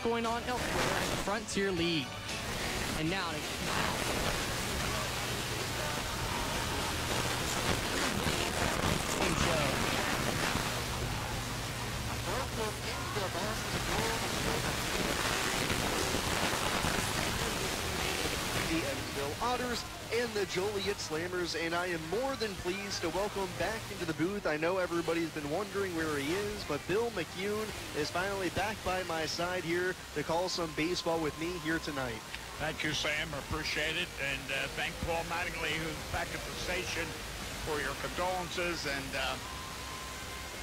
going on elsewhere at the Frontier League. And now to the Evansville Otters and the Joliet Slammers, and I am more than pleased to welcome back into the booth. I know everybody's been wondering where he is, but Bill McCune is finally back by my side here to call some baseball with me here tonight. Thank you, Sam. Appreciate it. And thank Paul Mattingly, who's back at the station, for your condolences. And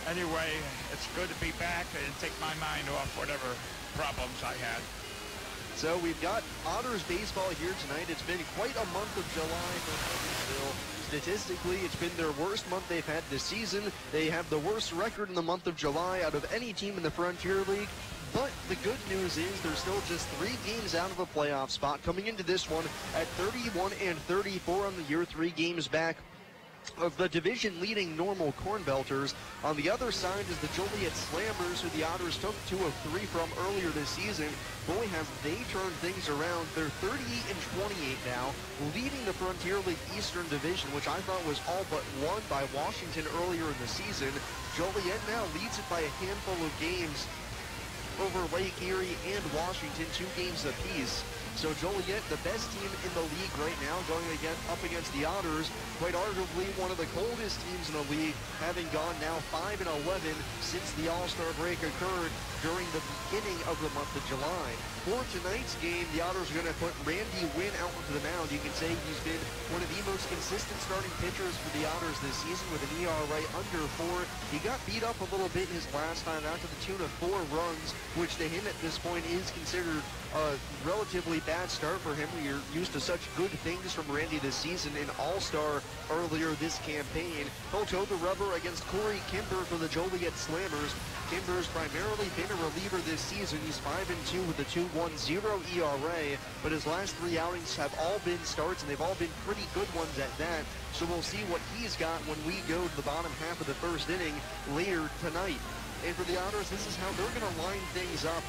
anyway, it's good to be back and take my mind off whatever problems I had. So we've got Otters baseball here tonight. It's been quite a month of July for Evansville. Statistically, it's been their worst month they've had this season. They have the worst record in the month of July out of any team in the Frontier League. But the good news is they're still just 3 games out of a playoff spot, coming into this one at 31-34 on the year, 3 games back of the division-leading Normal Corn Belters. On the other side is the Joliet Slammers, who the Otters took 2 of 3 from earlier this season. Boy, have they turned things around. They're 38-28 now, leading the Frontier League Eastern Division, which I thought was all but won by Washington earlier in the season. Joliet now leads it by a handful of games over Lake Erie and Washington, 2 games apiece. So Joliet, the best team in the league right now, going up against the Otters, quite arguably one of the coldest teams in the league, having gone now 5-11 since the All-Star break occurred during the beginning of the month of July. For tonight's game, the Otters are going to put Randy Wynn out onto the mound. You can say he's been one of the most consistent starting pitchers for the Otters this season with an ERA under 4. He got beat up a little bit his last time out to the tune of 4 runs, which to him at this point is considered a relatively bad start for him. We're used to such good things from Randy this season, an all-star earlier this campaign. He'll toe the rubber against Corey Kimber for the Joliet Slammers. Kimber's primarily been a reliever this season. He's 5-2 with a 2.10 ERA, but his last 3 outings have all been starts, and they've all been pretty good ones at that. So we'll see what he's got when we go to the bottom half of the first inning later tonight. And for the Otters, this is how they're going to line things up.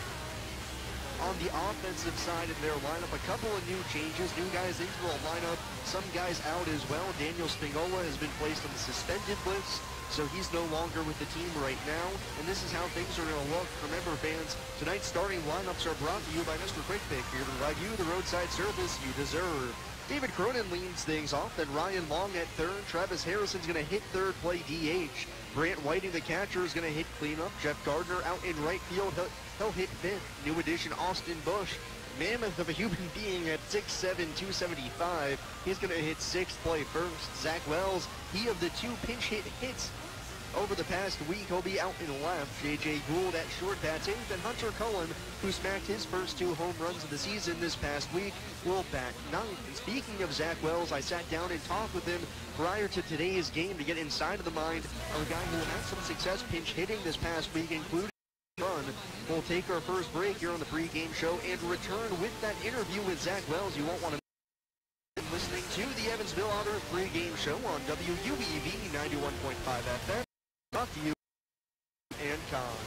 On the offensive side of their lineup, a couple of new changes, new guys into the lineup, some guys out as well. Daniel Spingola has been placed on the suspended list, so he's no longer with the team right now. And this is how things are going to look. Remember, fans, tonight's starting lineups are brought to you by Mr. Quick Pick, here to provide you the roadside service you deserve. David Cronin leads things off, then Ryan Long at third. Travis Harrison's going to hit third, play DH. Brant Whiting, the catcher, is going to hit cleanup. Jeff Gardner out in right field. He'll hit fifth. New addition, Austin Bush, mammoth of a human being at 6'7", 275. He's going to hit sixth, play first. Zach Wells, he of the 2 pinch hit hits over the past week, he'll be out in left. J.J. Gould at short bats eighth, and Hunter Cullen, who smacked his first 2 home runs of the season this past week, will bat ninth. And speaking of Zach Wells, I sat down and talked with him prior to today's game to get inside of the mind of a guy who had some success pinch hitting this past week, including run. We'll take our first break here on the pregame show and return with that interview with Zach Wells. You won't want to miss listening to the Evansville Otters pregame show on WUEV 91.5 FM. Brought to you and Con.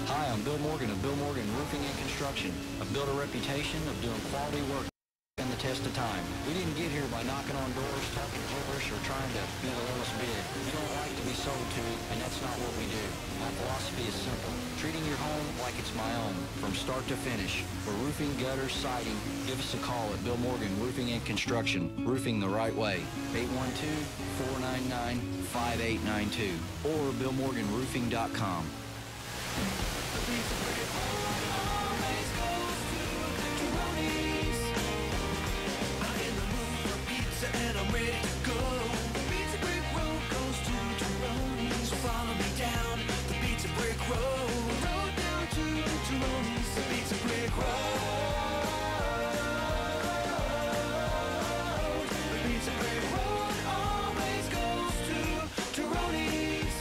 Hi, I'm Bill Morgan of Bill Morgan Roofing and Construction. I've built a reputation of doing quality work and the test of time. We didn't get here by knocking on doors, talking gibberish, or trying to be the lowest bid. We don't like to be sold to, and that's not what we do. My philosophy is simple: treating your home like it's my own, from start to finish. For roofing, gutters, siding, give us a call at Bill Morgan Roofing and Construction. Roofing the right way. 812-499-5892 or BillMorganRoofing.com. And I'm ready to go. The Pizza Brick Road goes to Tyrone. So follow me down the Pizza Brick Road. Road down to Tyrone. The Pizza Brick Road. The Pizza Brick Road always goes to Tyrone's.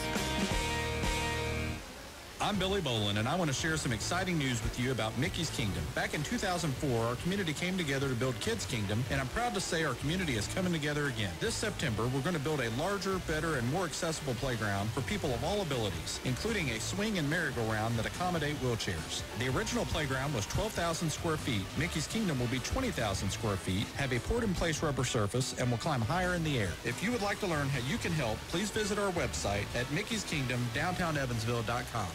I'm Billy Bolin, and I want to share some exciting news with you about Mickey's Kingdom. Back in 2004, our community came together to build Kids Kingdom, and I'm proud to say our community is coming together again. This September, we're going to build a larger, better, and more accessible playground for people of all abilities, including a swing and merry-go-round that accommodate wheelchairs. The original playground was 12,000 square feet. Mickey's Kingdom will be 20,000 square feet, have a poured-in-place rubber surface, and will climb higher in the air. If you would like to learn how you can help, please visit our website at Mickey's Kingdom, DowntownEvansville.com.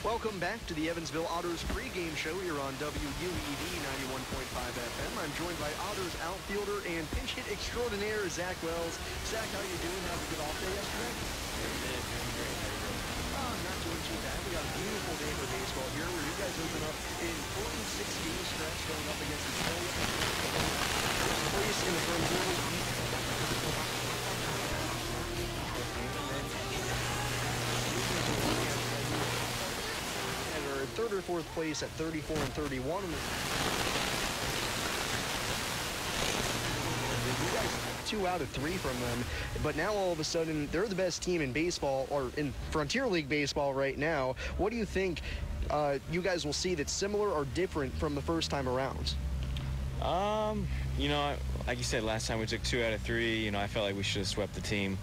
Welcome back to the Evansville Otters pregame show here on WUED 91.5 FM. I'm joined by Otters outfielder and pinch hit extraordinaire, Zach Wells. Zach, how you doing? Have a good off day yesterday? Doing great. How you doing? Not doing too bad. We got a beautiful day for baseball here where you guys open up an important 6-game stretch going up against the Joliet. Place in the Frontier League. Third or fourth place at 34 and 31. You guys 2 out of 3 from them, but now all of a sudden they're the best team in baseball, or in Frontier League baseball right now. What do you think you guys will see that's similar or different from the first time around? You know, like you said, last time we took 2 out of 3. You know, I felt like we should have swept the team.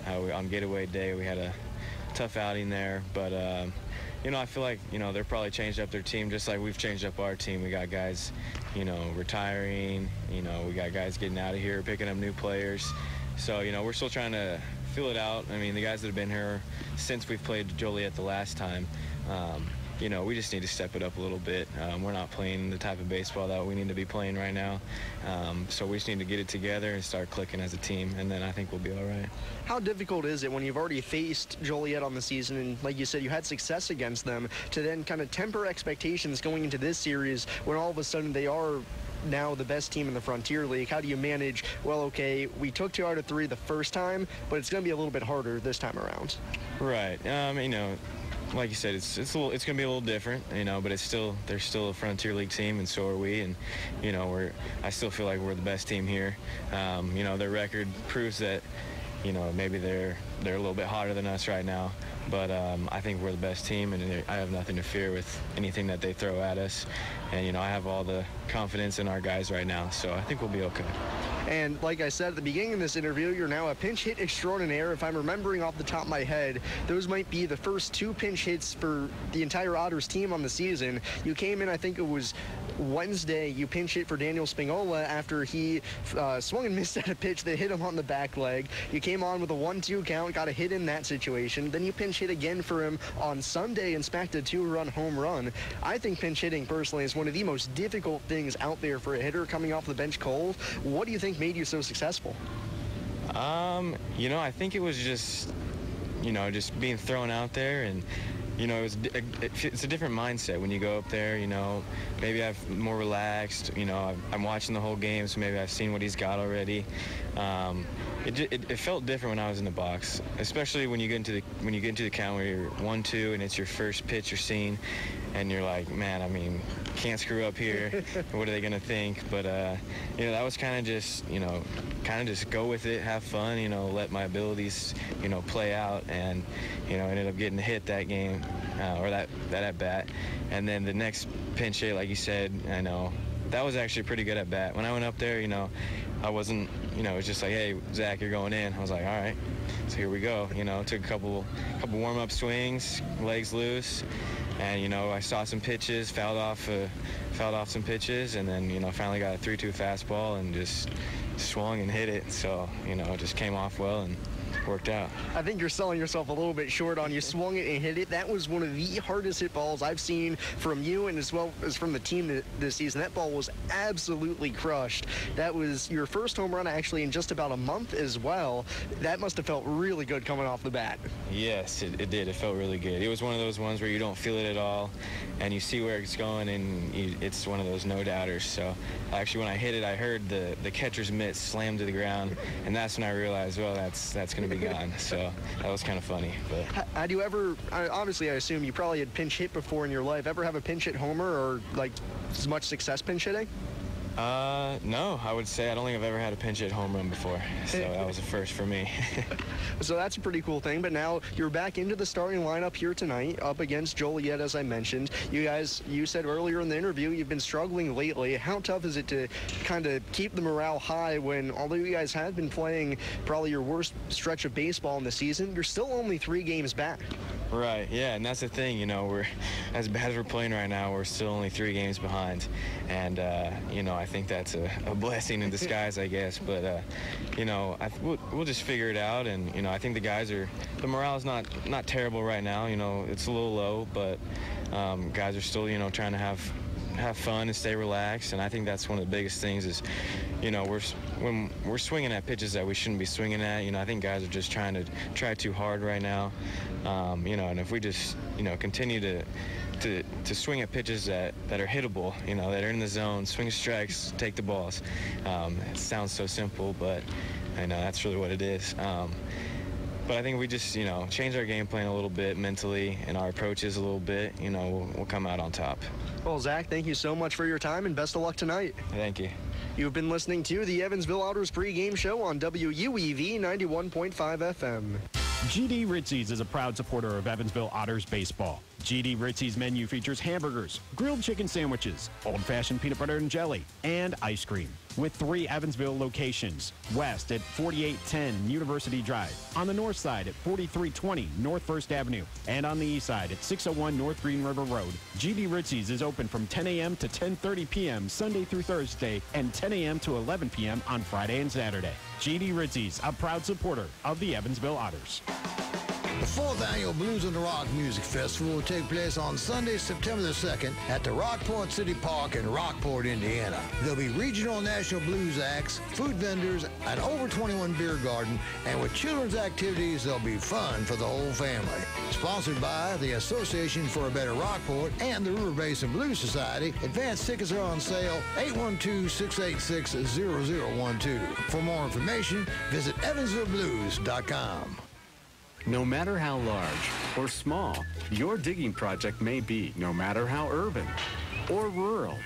On getaway day, we had a tough outing there, but you know, I feel like, you know, they're probably changed up their team just like we've changed up our team. We got guys, you know, retiring. You know, we got guys getting out of here, picking up new players. So, you know, we're still trying to feel it out. I mean, the guys that have been here since we've played Joliet the last time, you know, we just need to step it up a little bit. We're not playing the type of baseball that we need to be playing right now. So we just need to get it together and start clicking as a team, and then I think we'll be all right. How difficult is it when you've already faced Joliet on the season, and like you said, you had success against them, to then kind of temper expectations going into this series when all of a sudden they are now the best team in the Frontier League? How do you manage, well, okay, we took 2 out of 3 the first time, but it's going to be a little bit harder this time around? Right. You know, like you said, it's going to be a little different, you know, but they're still a Frontier League team, and so are we. And you know, I still feel like we're the best team here. You know, their record proves that, you know, maybe they're a little bit hotter than us right now. But I think we're the best team, and I have nothing to fear with anything that they throw at us. And, you know, I have all the confidence in our guys right now, so I think we'll be okay. And like I said at the beginning of this interview, you're now a pinch hit extraordinaire. If I'm remembering off the top of my head, those might be the first 2 pinch hits for the entire Otters team on the season. You came in, I think it was Wednesday, you pinch hit for Daniel Spingola after he swung and missed at a pitch that hit him on the back leg. You came on with a 1-2 count, got a hit in that situation. Then you pinch hit again for him on Sunday and smacked a 2-run home run. I think pinch hitting personally is one of the most difficult things out there for a hitter coming off the bench cold. What do you think made you so successful? You know, I think it was just, you know, just being thrown out there, and you know, it's a different mindset when you go up there. You know, maybe I'm more relaxed. You know, I'm watching the whole game, so maybe I've seen what he's got already. It felt different when I was in the box, especially when you get into the count where you're 1-2 and it's your first pitch you're seeing, and you're like, man, I mean, can't screw up here. What are they gonna think? But you know, that was kind of just, you know, just go with it, have fun, you know, let my abilities, you know, play out, and you know, ended up getting a hit that game, or that at bat. And then the next pinch hit, like you said, I know that was actually pretty good at bat. When I went up there, you know, I wasn't, you know, it was just like, hey, Zach, you're going in. I was like, all right, so here we go. You know, took a couple warm-up swings, legs loose, and you know, I saw some pitches, fouled off some pitches, and then, you know, finally got a 3-2 fastball and just swung and hit it. So, you know, it just came off well and worked out. I think you're selling yourself a little bit short on you swung it and hit it. That was one of the hardest hit balls I've seen from you and as well as from the team this season. That ball was absolutely crushed. That was your first home run actually in just about a month as well. That must have felt really good coming off the bat. Yes, it did. It felt really good. It was one of those ones where you don't feel it at all, and you see where it's going, and it's one of those no-doubters. So actually when I hit it, I heard the catcher's mitt slam to the ground, and that's when I realized, well, that's going to be gone. So that was kind of funny. But had you ever, obviously I assume you probably had pinch hit before in your life, ever have a pinch hit homer or like as much success pinch hitting? No, I would say I don't think I've ever had a pinch hit home run before, so that was a first for me. So that's a pretty cool thing, but now you're back into the starting lineup here tonight up against Joliet, as I mentioned. You said earlier in the interview you've been struggling lately. How tough is it to kind of keep the morale high when, although you guys have been playing probably your worst stretch of baseball in the season, you're still only 3 games back? Right, yeah, and that's the thing, you know, we're as bad as we're playing right now, we're still only 3 games behind, and you know, I think that's a blessing in disguise, I guess, but you know, we'll just figure it out, and you know, I think the morale is not terrible right now, you know, it's a little low, but guys are still, you know, trying to have fun and stay relaxed, and I think that's one of the biggest things is, you know, when we're swinging at pitches that we shouldn't be swinging at, you know, I think guys are just trying to try too hard right now, you know, and if we just, you know, continue to swing at pitches that are hittable, you know, that are in the zone, swing strikes, take the balls. It sounds so simple, but I know that's really what it is. But I think we just, you know, change our game plan a little bit mentally and our approaches a little bit, you know, we'll come out on top. Well, Zach, thank you so much for your time and best of luck tonight. Thank you. You've been listening to the Evansville Otters pregame show on WUEV 91.5 FM. GD Ritzy's is a proud supporter of Evansville Otters baseball. GD Ritzy's menu features hamburgers, grilled chicken sandwiches, old-fashioned peanut butter and jelly, and ice cream. With 3 Evansville locations: west at 4810 University Drive, on the north side at 4320 North 1st Avenue, and on the east side at 601 North Green River Road. GD Ritzy's is open from 10 a.m. to 10:30 p.m. Sunday through Thursday, and 10 a.m. to 11 p.m. on Friday and Saturday. GD Ritzy's, a proud supporter of the Evansville Otters. The 4th Annual Blues on the Rock Music Festival will take place on Sunday, September the 2nd at the Rockport City Park in Rockport, Indiana. There'll be regional and national blues acts, food vendors, an over 21 beer garden, and with children's activities, there'll be fun for the whole family. Sponsored by the Association for a Better Rockport and the River Basin Blues Society, advance tickets are on sale 812-686-0012. For more information, visit evansvilleblues.com. No matter how large or small your digging project may be, no matter how urban or rural,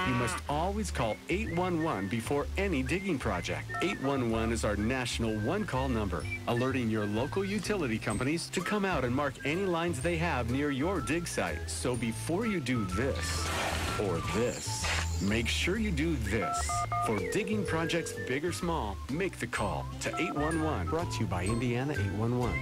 you must always call 811 before any digging project. 811 is our national one-call number, alerting your local utility companies to come out and mark any lines they have near your dig site. So before you do this or this, make sure you do this. For digging projects big or small, make the call to 811. Brought to you by Indiana 811.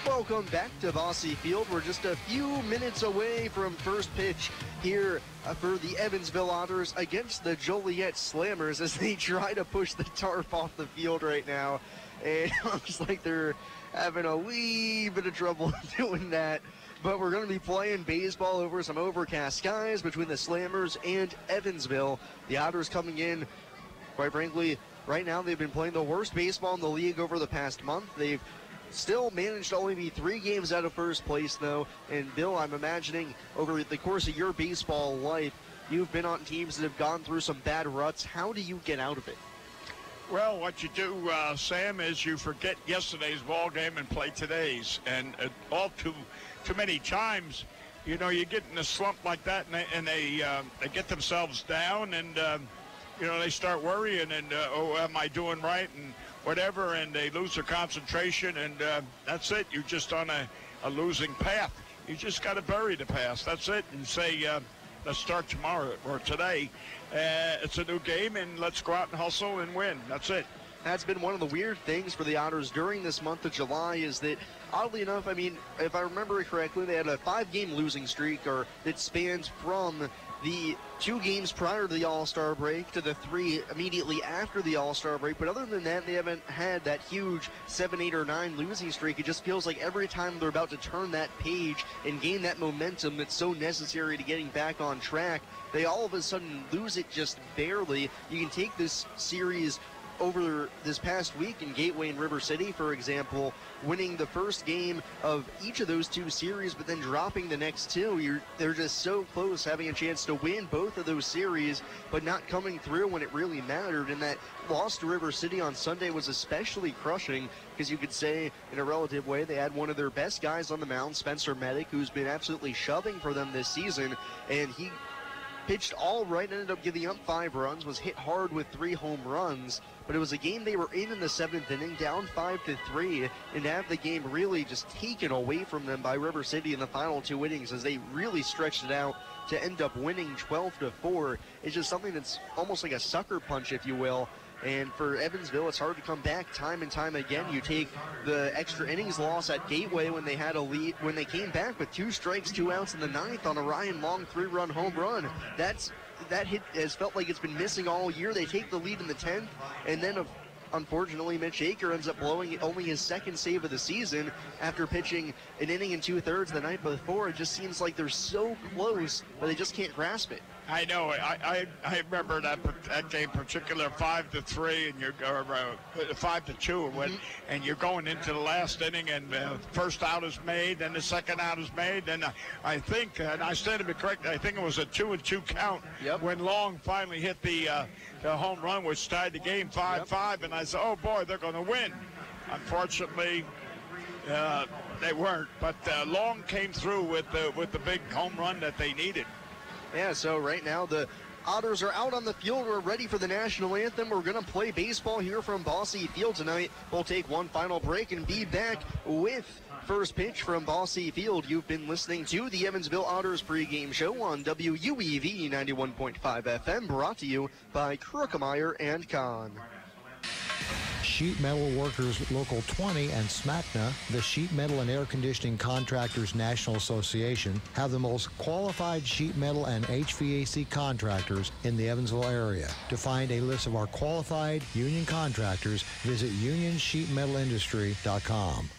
Welcome back to Bossy Field. We're just a few minutes away from first pitch here for the Evansville Otters against the Joliet Slammers as they try to push the tarp off the field right now. And it looks like they're having a wee bit of trouble doing that. But we're going to be playing baseball over some overcast skies between the Slammers and Evansville. The Otters coming in, quite frankly, right now they've been playing the worst baseball in the league over the past month. They've still managed to only be 3 games out of first place, though. And, Bill, I'm imagining over the course of your baseball life, you've been on teams that have gone through some bad ruts. How do you get out of it? Well, what you do, Sam, is you forget yesterday's ball game and play today's. And all too many times, you know, you get in a slump like that, and they get themselves down, and you know, they start worrying, and oh, am I doing right, and whatever, and they lose their concentration, and that's it. You're just on a losing path. You just got to bury the past. That's it, and say, let's start tomorrow or today. It's a new game, and let's go out and hustle and win. That's it. That's been one of the weird things for the Otters during this month of July is that, oddly enough, I mean, if I remember it correctly, they had a 5-game losing streak that spans from the 2 games prior to the All-Star break to the 3 immediately after the All-Star break. But other than that, they haven't had that huge 7, 8, or 9 losing streak. It just feels like every time they're about to turn that page and gain that momentum that's so necessary to getting back on track, they all of a sudden lose it just barely. You can take this series over this past week in Gateway and River City, for example, winning the first game of each of those two series, but then dropping the next two. They're just so close, having a chance to win both of those series, but not coming through when it really mattered. And that loss to River City on Sunday was especially crushing, because you could say, in a relative way, they had one of their best guys on the mound, Spencer Medic, who's been absolutely shoving for them this season, and he pitched all right, ended up giving up 5 runs, was hit hard with 3 home runs, but it was a game they were in the 7th inning, down 5-3, and to have the game really just taken away from them by River City in the final 2 innings as they really stretched it out to end up winning 12-4. It's just something that's almost like a sucker punch, if you will. And for Evansville, it's hard to come back time and time again. You take the extra innings loss at Gateway when they had a lead, when they came back with 2 strikes, 2 outs in the 9th on a Ryan Long 3-run home run. That hit has felt like it's been missing all year. They take the lead in the 10th, and then unfortunately, Mitch Aker ends up blowing only his 2nd save of the season after pitching an inning and 2/3 the night before. It just seems like they're so close, but they just can't grasp it. I know. I remember that game, particular 5-3, and you're 5-2, and you're going into the last inning, and first out is made, then the second out is made, and I think, and I stand to be correct, I think it was a 2-2 count when Long finally hit the home run, which tied the game 5-5, and I said, oh boy, they're going to win. Unfortunately, they weren't, but Long came through with the big home run that they needed. Yeah, so right now the Otters are out on the field. We're ready for the national anthem. We're going to play baseball here from Bosse Field tonight. We'll take one final break and be back with first pitch from Bosse Field. You've been listening to the Evansville Otters pregame show on WUEV 91.5 FM, brought to you by Kruckemeyer and Kahn. Sheet Metal Workers Local 20 and SMACNA, the Sheet Metal and Air Conditioning Contractors National Association, have the most qualified sheet metal and HVAC contractors in the Evansville area. To find a list of our qualified union contractors, visit unionsheetmetalindustry.com.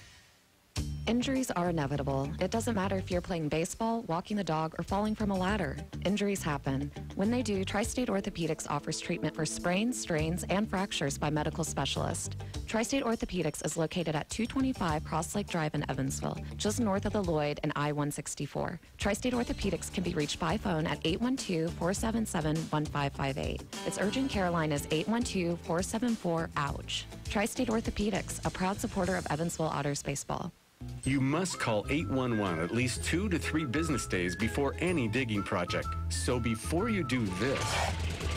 Injuries are inevitable. It doesn't matter if you're playing baseball, walking the dog, or falling from a ladder. Injuries happen. When they do, Tri-State Orthopedics offers treatment for sprains, strains, and fractures by medical specialists. Tri-State Orthopedics is located at 225 Cross Lake Drive in Evansville, just north of the Lloyd and I-164. Tri-State Orthopedics can be reached by phone at 812-477-1558. Its urgent care line is 812-474-OUCH. Tri-State Orthopedics, a proud supporter of Evansville Otters baseball. You must call 811 at least 2 to 3 business days before any digging project. So before you do this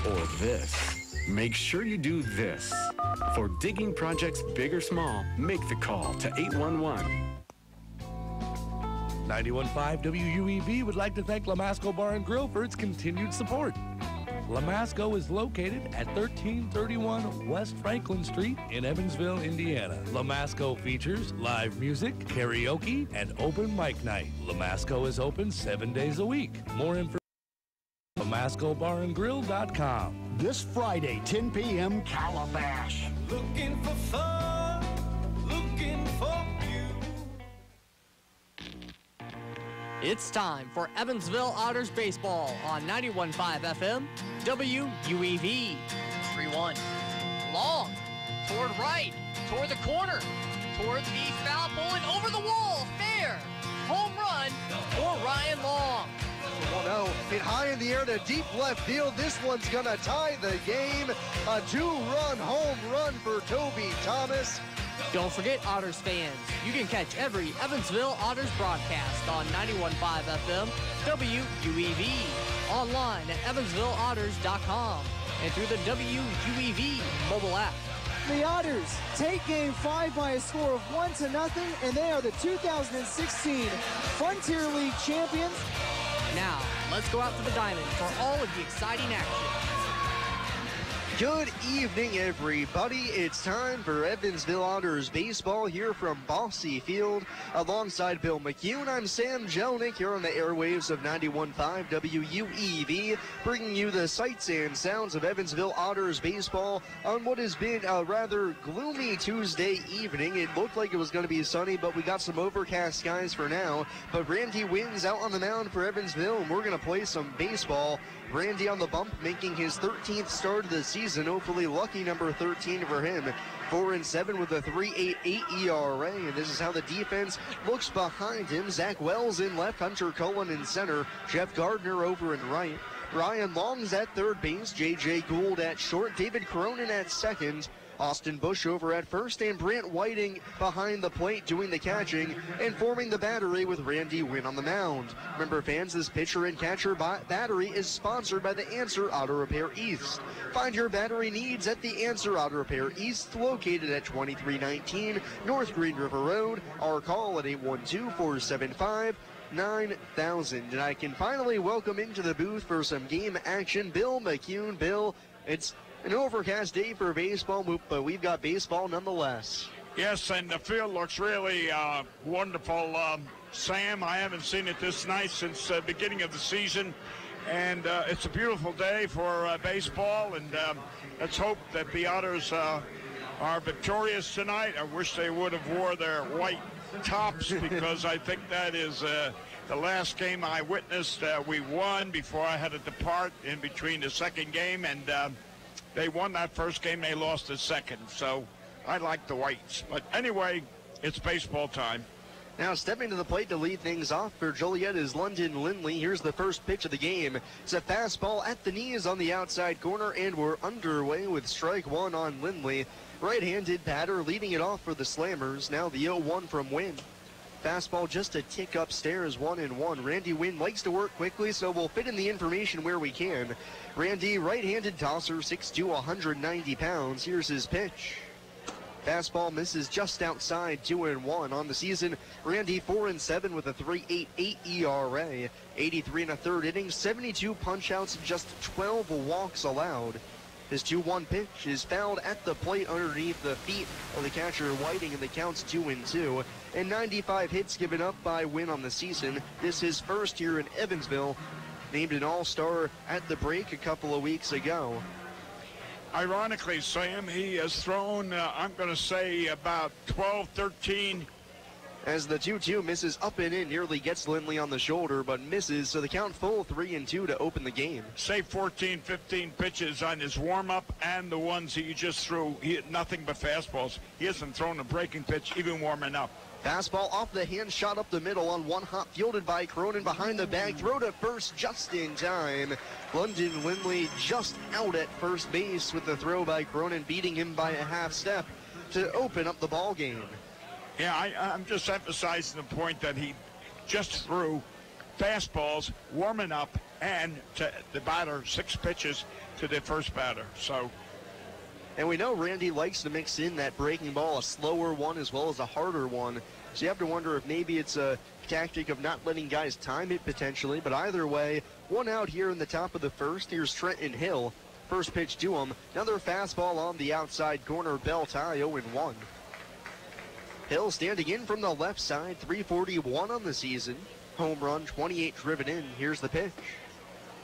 or this, make sure you do this. For digging projects big or small, make the call to 811. 91.5 WUEV would like to thank Lamasco Bar and Grill for its continued support. Lamasco is located at 1331 West Franklin Street in Evansville, Indiana. Lamasco features live music, karaoke, and open mic night. Lamasco is open 7 days a week. More information at LamascoBarandGrill.com. This Friday, 10 p.m., Calabash. Looking for fun, looking for you. It's time for Evansville Otters baseball on 91.5 FM, WUEV. 3-1. Long, toward right, toward the corner, toward the foul pole and over the wall. Fair. Home run for Ryan Long. 1-0, hit high in the air to deep left field. This one's going to tie the game. A 2-run home run for Toby Thomas. Don't forget, Otters fans, you can catch every Evansville Otters broadcast on 91.5 FM, WUEV, online at EvansvilleOtters.com, and through the WUEV mobile app. The Otters take Game 5 by a score of 1-0, and they are the 2016 Frontier League champions. Now, let's go out to the diamond for all of the exciting action. Good evening, everybody. It's time for Evansville Otters baseball here from Bosse Field. Alongside Bill McHugh, I'm Sam Jelinek here on the airwaves of 91.5 WUEV, bringing you the sights and sounds of Evansville Otters baseball on what has been a rather gloomy Tuesday evening. It looked like it was going to be sunny, but we got some overcast skies for now. But Randy Wynn's out on the mound for Evansville, and we're going to play some baseball Randy on the bump, making his 13th start of the season. Hopefully lucky number 13 for him. 4-7 with a 3.88 ERA, and this is how the defense looks behind him. Zach Wells in left, Hunter Cullen in center, Jeff Gardner over in right. Ryan Long's at third base, J.J. Gould at short, David Cronin at second, Austin Bush over at first, and Brant Whiting behind the plate doing the catching and forming the battery with Randy Wynn on the mound. Remember, fans, this pitcher and catcher battery is sponsored by the Answer Auto Repair East. Find your battery needs at the Answer Auto Repair East, located at 2319 North Green River Road, or call at 812-475-9000. And I can finally welcome into the booth for some game action Bill McCune. Bill, it's an overcast day for baseball, but we've got baseball nonetheless. Yes, and the field looks really wonderful. Sam, I haven't seen it this nice since the beginning of the season, and it's a beautiful day for baseball, and let's hope that the Otters are victorious tonight. I wish they would have wore their white tops because I think that is the last game I witnessed. We won before I had to depart in between the second game, and they won that first game, they lost the second, so I like the whites. But anyway, it's baseball time. Now stepping to the plate to lead things off for Joliet is London Lindley. Here's the first pitch of the game. It's a fastball at the knees on the outside corner, and we're underway with strike one on Lindley. Right-handed batter leading it off for the Slammers. Now the 0-1 from Wynn. Fastball just a tick upstairs, 1-1. Randy Wynn likes to work quickly, so we'll fit in the information where we can. Randy, right-handed tosser, 6'2", 190 pounds. Here's his pitch. Fastball misses just outside, 2-1. On the season, Randy 4-7 with a 3.88 ERA. 83 1/3 innings, 72 punch-outs, and just 12 walks allowed. His 2-1 pitch is fouled at the plate underneath the feet of the catcher Whiting, and the count's 2-2. And 95 hits given up by Wynn on the season. This is his first year in Evansville. Named an all-star at the break a couple of weeks ago. Ironically, Sam, he has thrown, I'm going to say, about 12, 13. As the 2-2 misses up and in, nearly gets Lindley on the shoulder, but misses, so the count full 3-2 to open the game. Say 14, 15 pitches on his warm-up and the ones he just threw. He had nothing but fastballs. He hasn't thrown a breaking pitch, even warming up. Fastball off the hand, shot up the middle on one hop, fielded by Cronin behind the bag. Throw to first just in time. London Lindley just out at first base with the throw by Cronin, beating him by a half step to open up the ball game. Yeah, I'm just emphasizing the point that he just threw fastballs, warming up, and to the batter, 6 pitches to the first batter. And we know Randy likes to mix in that breaking ball, a slower one as well as a harder one. So you have to wonder if maybe it's a tactic of not letting guys time it potentially. But either way, one out here in the top of the first. Here's Trenton Hill. First pitch to him. Another fastball on the outside corner. Bell tie 0-1. Hill standing in from the left side. 341 on the season. Home run, 28 driven in. Here's the pitch.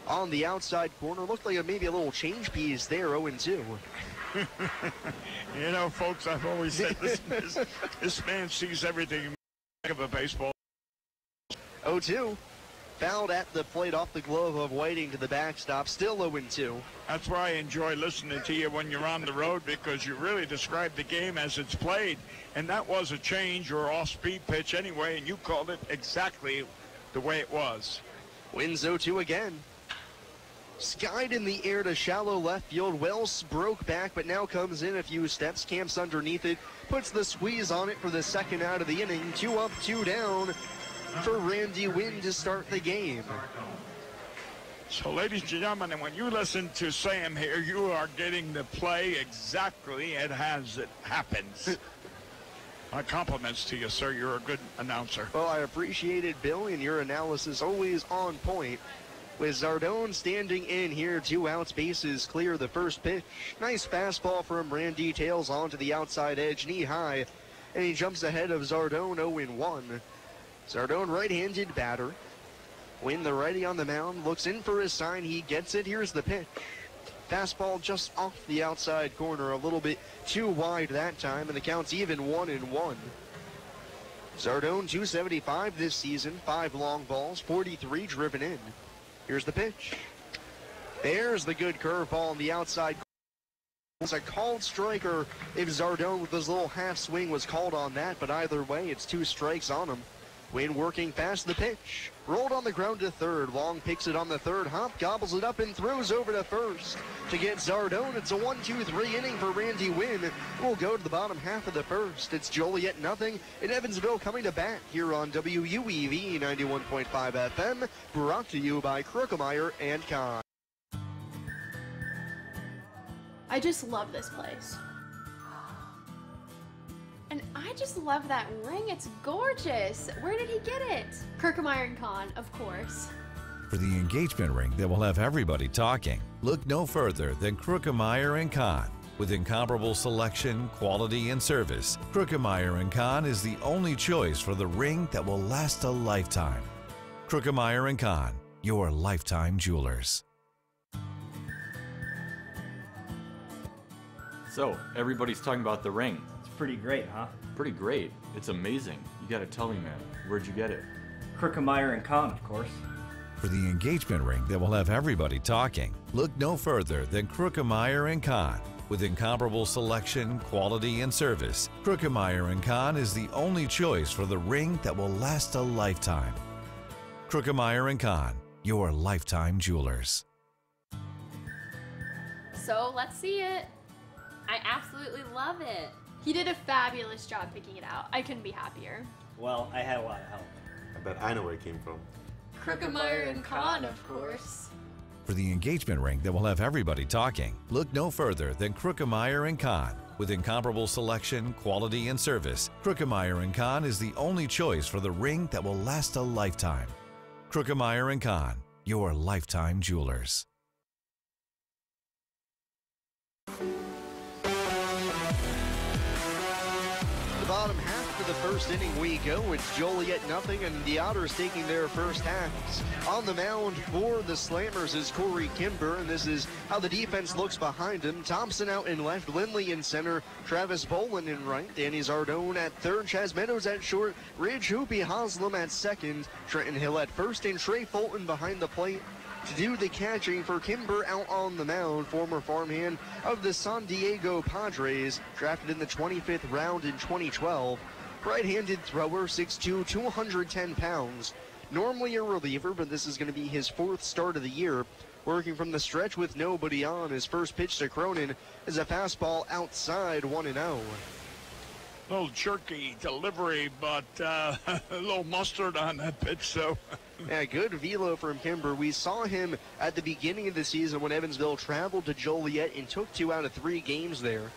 On the outside corner. Looked like maybe a little change piece there. 0-2. You know, folks, I've always said this man sees everything of a baseball. 0-2. Fouled at the plate off the glove of Whiting to the backstop. Still 0-2. That's why I enjoy listening to you when you're on the road, because you really describe the game as it's played. And that was a change or off-speed pitch anyway, and you called it exactly the way it was. Wins 0-2 again. Skied in the air to shallow left field. Wells broke back, but now comes in a few steps, camps underneath it, puts the squeeze on it for the second out of the inning. 2 up, 2 down for Randy Wynn to start the game. So, ladies and gentlemen, and when you listen to Sam here, you are getting the play exactly as it happens. My compliments to you, sir. You're a good announcer. Well, I appreciate it, Bill, and your analysis always on point. With Zardone standing in here, 2 outs, bases clear. The first pitch. Nice fastball from Randy, tails onto the outside edge, knee high, and he jumps ahead of Zardone, 0-1. Zardone, right-handed batter. Wynn, the righty on the mound, looks in for his sign. He gets it. Here's the pitch. Fastball just off the outside corner, a little bit too wide that time, and the count's even 1-1. Zardone, 275 this season, 5 long balls, 43 driven in. Here's the pitch. There's the good curveball on the outside. It's a called strike, or if Zardone with his little half swing was called on that, but either way, it's 2 strikes on him. Wynn working past the pitch. Rolled on the ground to third. Long picks it on the third hop, gobbles it up and throws over to first. To get Zardone, it's a 1-2-3 inning for Randy Wynn. We'll go to the bottom half of the first. It's Joliet nothing, and Evansville coming to bat here on WUEV 91.5 FM, brought to you by Krukemeyer and Kahn. I just love this place. And I just love that ring. It's gorgeous. Where did he get it? Krukemeyer & Kahn, of course. For the engagement ring that will have everybody talking, look no further than Krukemeyer & Kahn. With incomparable selection, quality, and service, Krukemeyer & Kahn is the only choice for the ring that will last a lifetime. Krukemeyer & Kahn, your lifetime jewelers. So, everybody's talking about the ring. It's pretty great, huh? Pretty great. It's amazing. You gotta tell me, man. Where'd you get it? Krukemeyer & Kahn, of course. For the engagement ring that will have everybody talking, look no further than Krukemeyer & Kahn. With incomparable selection, quality, and service, Krukemeyer & Kahn is the only choice for the ring that will last a lifetime. Krukemeyer & Kahn, your lifetime jewelers. So, let's see it. I absolutely love it. He did a fabulous job picking it out. I couldn't be happier. Well, I had a lot of help. I bet I know where it came from. Krukemeyer & Kahn, of course. For the engagement ring that will have everybody talking, look no further than Krukemeyer & Kahn. With incomparable selection, quality, and service, Krukemeyer & Kahn is the only choice for the ring that will last a lifetime. Krukemeyer & Kahn, your lifetime jewelers. Bottom half of the first inning we go. It's Joliet nothing, and the Otters taking their first halves. On the mound for the Slammers is Corey Kimber, and this is how the defense looks behind him. Thompson out in left, Lindley in center, Travis Bolin in right, Danny Zardone at third, Chaz Meadows at short, Ridge Hoopy Haslam at second, Trenton Hill at first, and Trey Fulton behind the plate. To do the catching for Kimber out on the mound, former farmhand of the San Diego Padres, drafted in the 25th round in 2012. Right-handed thrower, 6'2", 210 pounds. Normally a reliever, but this is going to be his 4th start of the year. Working from the stretch with nobody on. His first pitch to Cronin is a fastball outside, 1-0. A little jerky delivery, but a little mustard on that pitch, so. Yeah, good velo from Kimber. We saw him at the beginning of the season when Evansville traveled to Joliet and took 2 out of 3 games there.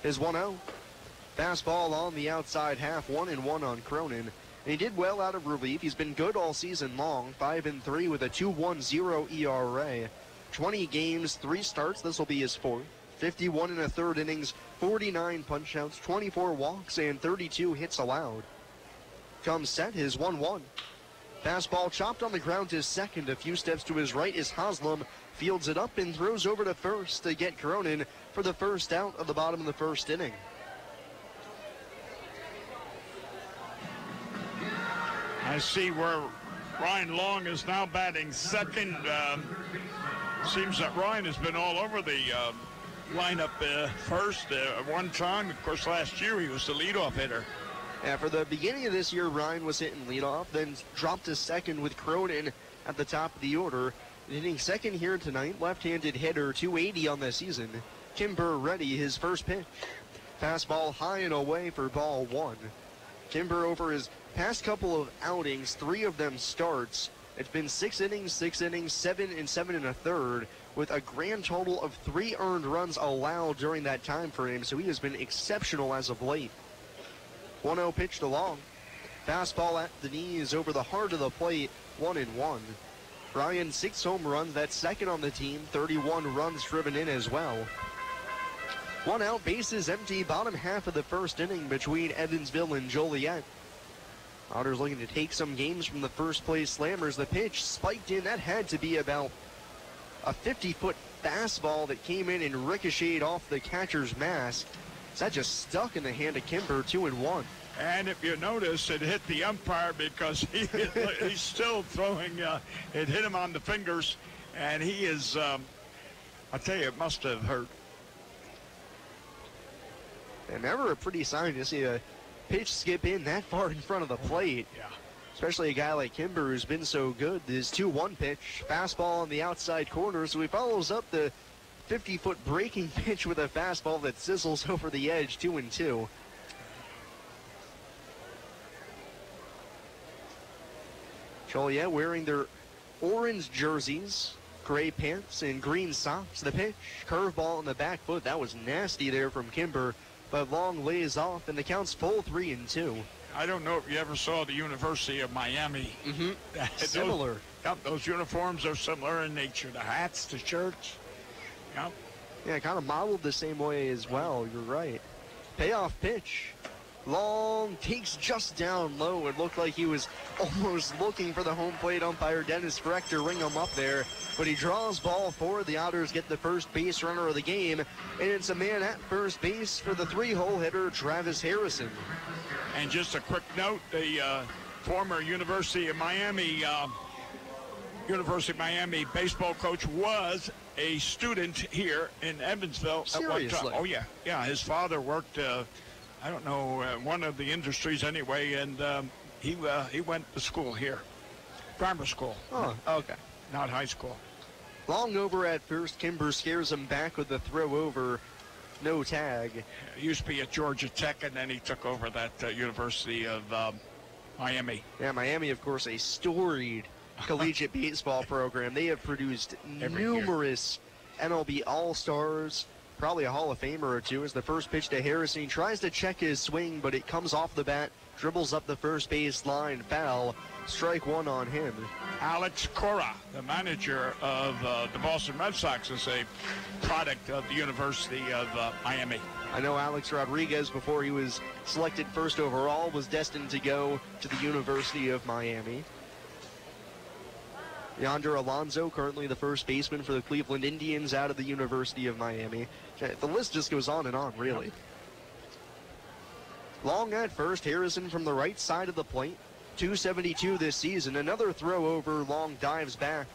His 1-0. Fastball on the outside half, 1-1 on Cronin. And he did well out of relief. He's been good all season long, 5-3 with a 2.10 ERA. 20 games, 3 starts. This will be his 4th. 51 1/3 innings, 49 punch-outs, 24 walks, and 32 hits allowed. Comes set, his 1-1. Fastball chopped on the ground to second. A few steps to his right is Haslam. Fields it up and throws over to first to get Cronin for the first out of the bottom of the first inning. I see where Ryan Long is now batting second. Seems that Ryan has been all over the lineup first at one time. Of course, last year he was the leadoff hitter. Yeah, for the beginning of this year, Ryan was hitting leadoff, then dropped to second with Cronin at the top of the order. Hitting second here tonight, left-handed hitter, 280 on the season. Kimber ready, his first pitch. Fastball high and away for ball 1. Kimber over his past couple of outings, 3 of them starts. It's been 6 innings, 7 and 7 1/3, with a grand total of 3 earned runs allowed during that time frame, so he has been exceptional as of late. 1-0 pitched along. Fastball at the knees over the heart of the plate, 1-1. Ryan, 6 home runs, that's second on the team, 31 runs driven in as well. 1 out, bases empty, bottom half of the first inning between Evansville and Joliet. Otters looking to take some games from the first place Slammers. The pitch spiked in, that had to be about a 50-foot fastball that came in and ricocheted off the catcher's mask. That just stuck in the hand of Kimber, 2-1. And if you notice, it hit the umpire because he's still throwing. It hit him on the fingers, and he is I tell you, it must have hurt. And never a pretty sign to see a pitch skip in that far in front of the plate. Yeah. Especially a guy like Kimber who's been so good. His 2-1 pitch, fastball on the outside corner, so he follows up the 50-foot breaking pitch with a fastball that sizzles over the edge, 2-2. Joliet wearing their orange jerseys, gray pants, and green socks. The pitch, curveball on the back foot. That was nasty there from Kimber, but Long lays off, and the count's full 3-2. I don't know if you ever saw the University of Miami. Mm-hmm. Similar. Those uniforms are similar in nature. The hats, the shirts. Yep. Yeah, kind of modeled the same way as well. You're right. Payoff pitch. Long takes just down low. It looked like he was almost looking for the home plate umpire, Dennis Freck, to ring him up there. But he draws ball forward. The Otters get the first base runner of the game. And it's a man at first base for the 3-hole hitter, Travis Harrison. And just a quick note, the former University of Miami baseball coach was a student here in Evansville. Seriously? At one time. Oh, yeah. Yeah, his father worked, I don't know, one of the industries anyway, and he went to school here. Grammar school. Oh, okay. Not high school. Long over at first. Kimber scares him back with the throw over. No tag. He used to be at Georgia Tech, and then he took over that University of Miami. Yeah, Miami, of course, a storied collegiate baseball program. They have produced numerous MLB All-Stars, probably a Hall of Famer or two. As the first pitch to Harrison, he tries to check his swing, but it comes off the bat, dribbles up the first base line, foul. Strike one on him. Alex Cora, the manager of the Boston Red Sox, is a product of the University of Miami. I know Alex Rodriguez, before he was selected first overall, was destined to go to the University of Miami. Yonder Alonso, currently the first baseman for the Cleveland Indians, out of the University of Miami. The list just goes on and on, really. Long at first, Harrison from the right side of the plate. 272 this season. Another throw over. Long dives back.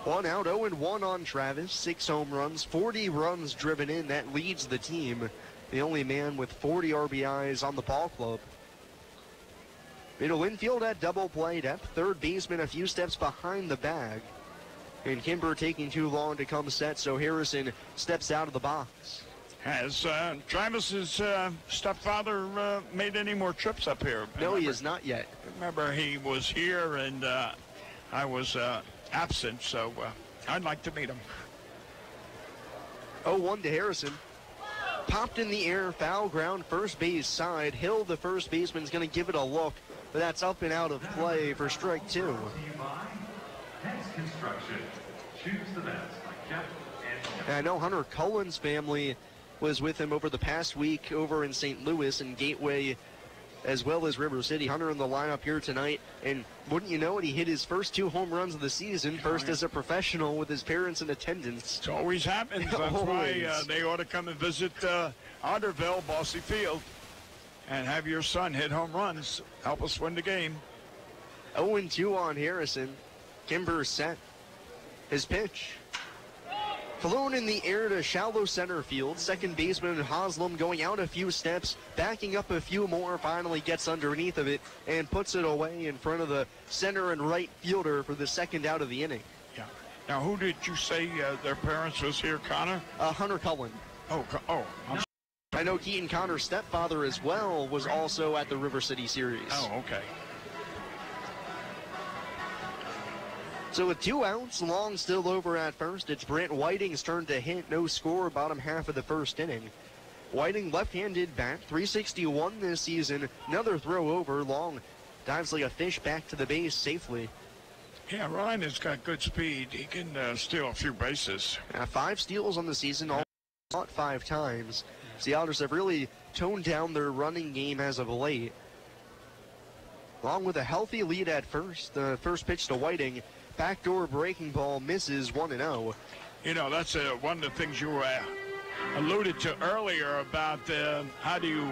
1 out, 0-1 on Travis. 6 home runs, 40 runs driven in. That leads the team. The only man with 40 RBIs on the ball club. Middle infield at double play depth. Third baseman a few steps behind the bag. And Kimber taking too long to come set, so Harrison steps out of the box. Has Travis's stepfather made any more trips up here? No, he has not yet. Remember, he was here, and I was absent, so I'd like to meet him. 0-1 to Harrison. Popped in the air, foul ground, first base side. Hill, the first baseman, is going to give it a look, but that's up and out of play for strike two. And I know Hunter Cullen's family was with him over the past week over in St. Louis and Gateway, as well as River City. Hunter in the lineup here tonight, and wouldn't you know it, he hit his first 2 home runs of the season, first as a professional with his parents in attendance. It always happens. That's why they ought to come and visit Otterville, Bossy Field, and have your son hit home runs. Help us win the game. 0-2 on Harrison. Kimber set. His pitch. Flown in the air to shallow center field. Second baseman Haslam going out a few steps, backing up a few more, finally gets underneath of it and puts it away in front of the center and right fielder for the second out of the inning. Yeah. Now, who did you say their parents was here, Connor? Hunter Cullen. I know Keaton Connor's stepfather as well was also at the River City series. Oh, okay. So with 2 outs, Long still over at first. It's Brant Whiting's turn to hit. No score, bottom half of the first inning. Whiting left-handed bat, 361 this season. Another throw over. Long dives like a fish back to the base safely. Yeah, Ryan has got good speed. He can steal a few bases. 5 steals on the season, all caught 5 times. So the Otters have really toned down their running game as of late. Long with a healthy lead at first. The first pitch to Whiting. Backdoor breaking ball misses 1-0. You know, that's one of the things you alluded to earlier about how do you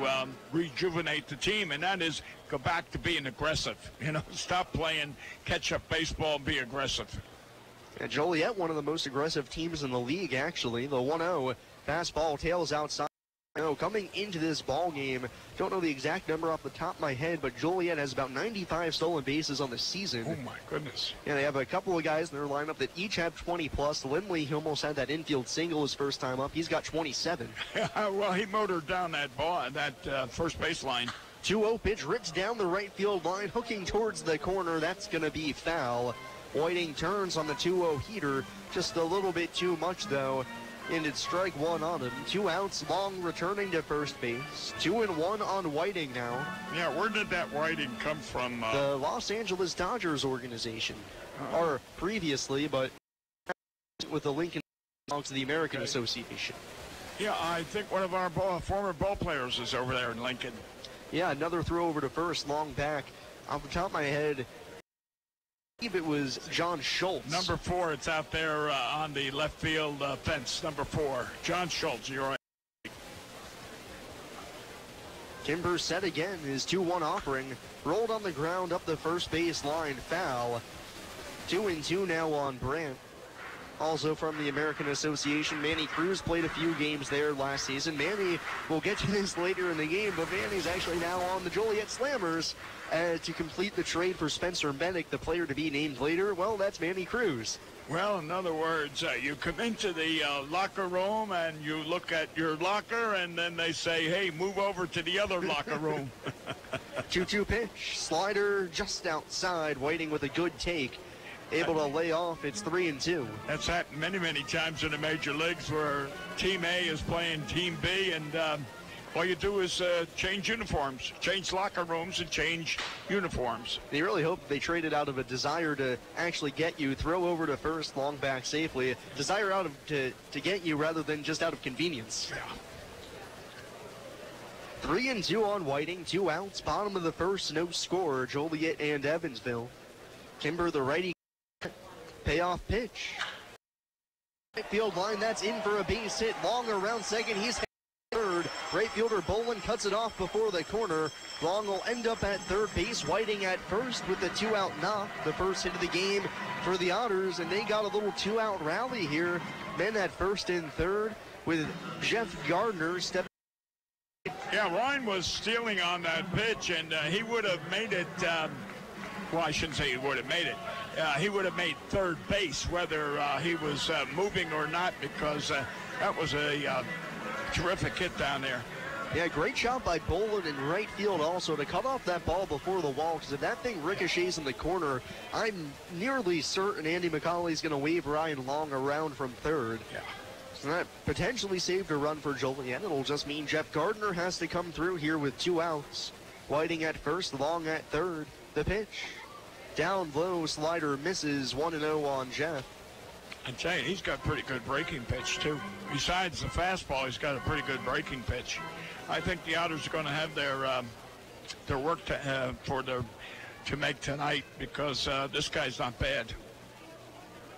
rejuvenate the team, and that is go back to being aggressive. You know, stop playing catch-up baseball and be aggressive. And Joliet, one of the most aggressive teams in the league, actually. The 1-0 fastball tails outside. Coming into this ball game, don't know the exact number off the top of my head, but Joliet has about 95 stolen bases on the season. Oh my goodness. And they have a couple of guys in their lineup that each have 20 plus. Lindley, he almost had that infield single his first time up. He's got 27. Well, he motored down that ball, that first base line. 2-0 pitch rips down the right field line, hooking towards the corner. That's going to be foul. Whiting turns on the 2-0 heater, just a little bit too much though. And it's strike one on him. 2 outs, Long returning to first base. 2-1 on Whiting now. Yeah, where did that Whiting come from? The Los Angeles Dodgers organization. Or previously, but with the Lincoln Dogs of the American Association. Yeah, I think one of our former ball players is over there in Lincoln. Yeah, another throw over to first, Long back. Off the top of my head, I believe it was John Schultz. Number 4, it's out there on the left field fence. Number 4, John Schultz. You're right. Kimber set again. His 2-1 offering rolled on the ground up the first base line. Foul. 2-2 now on Brandt. Also from the American Association, Manny Cruz played a few games there last season. Manny, we'll get to this later in the game, but Manny's actually now on the Joliet Slammers to complete the trade for Spencer Bennick, the player to be named later. Well, that's Manny Cruz. Well, in other words, you come into the locker room and you look at your locker, and then they say, hey, move over to the other locker room. 2-2 pitch, slider just outside, Whiting with a good take. Able to lay off. It's 3-2. That's happened many, many times in the major leagues where Team A is playing Team B, and all you do is change uniforms, change locker rooms, and change uniforms. They really hope they traded out of a desire to actually get you, throw over to first, Long back safely. Desire out of to get you rather than just out of convenience. Yeah. 3-2 on Whiting. 2 outs. Bottom of the first. No score. Joliet and Evansville. Kimber, the righty. Payoff pitch. Right field line, that's in for a base hit. Long around second, he's third. Right fielder Bolin cuts it off before the corner. Long will end up at third base. Whiting at first with the 2-out knock. The first hit of the game for the Otters, and they got a little 2-out rally here. Men at first and third with Jeff Gardner stepping. Yeah, Ryan was stealing on that pitch, and he would have made it. Well, I shouldn't say he would have made it. He would have made third base, whether he was moving or not, because that was a terrific hit down there. Yeah, great shot by Bolin in right field also to cut off that ball before the wall, because if that thing ricochets in the corner, I'm nearly certain Andy McCauley's going to wave Ryan Long around from third. Yeah. So that potentially saved a run for Joliet. It'll just mean Jeff Gardner has to come through here with 2 outs. Whiting at first, Long at third. The pitch. Down low, slider misses. 1-0 on Jeff. I tell you, he's got pretty good breaking pitch, too. Besides the fastball, he's got a pretty good breaking pitch. I think the Otters are going to have their work to make tonight, because this guy's not bad.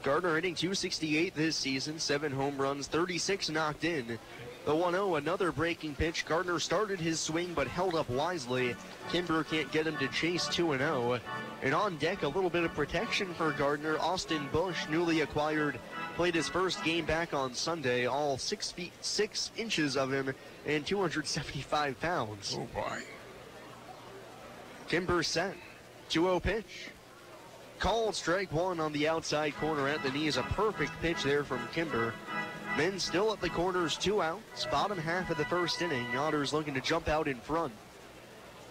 Gardner hitting .268 this season, 7 home runs, 36 knocked in. The 1-0, another breaking pitch. Gardner started his swing but held up wisely. Kimber can't get him to chase 2-0. And on deck, a little bit of protection for Gardner. Austin Bush, newly acquired, played his first game back on Sunday. All 6 feet 6 inches of him and 275 pounds. Oh, boy. Kimber set. 2-0 pitch. Called strike one on the outside corner at the knees. A perfect pitch there from Kimber. Men still at the corners, 2 outs. Bottom half of the first inning. Otters looking to jump out in front.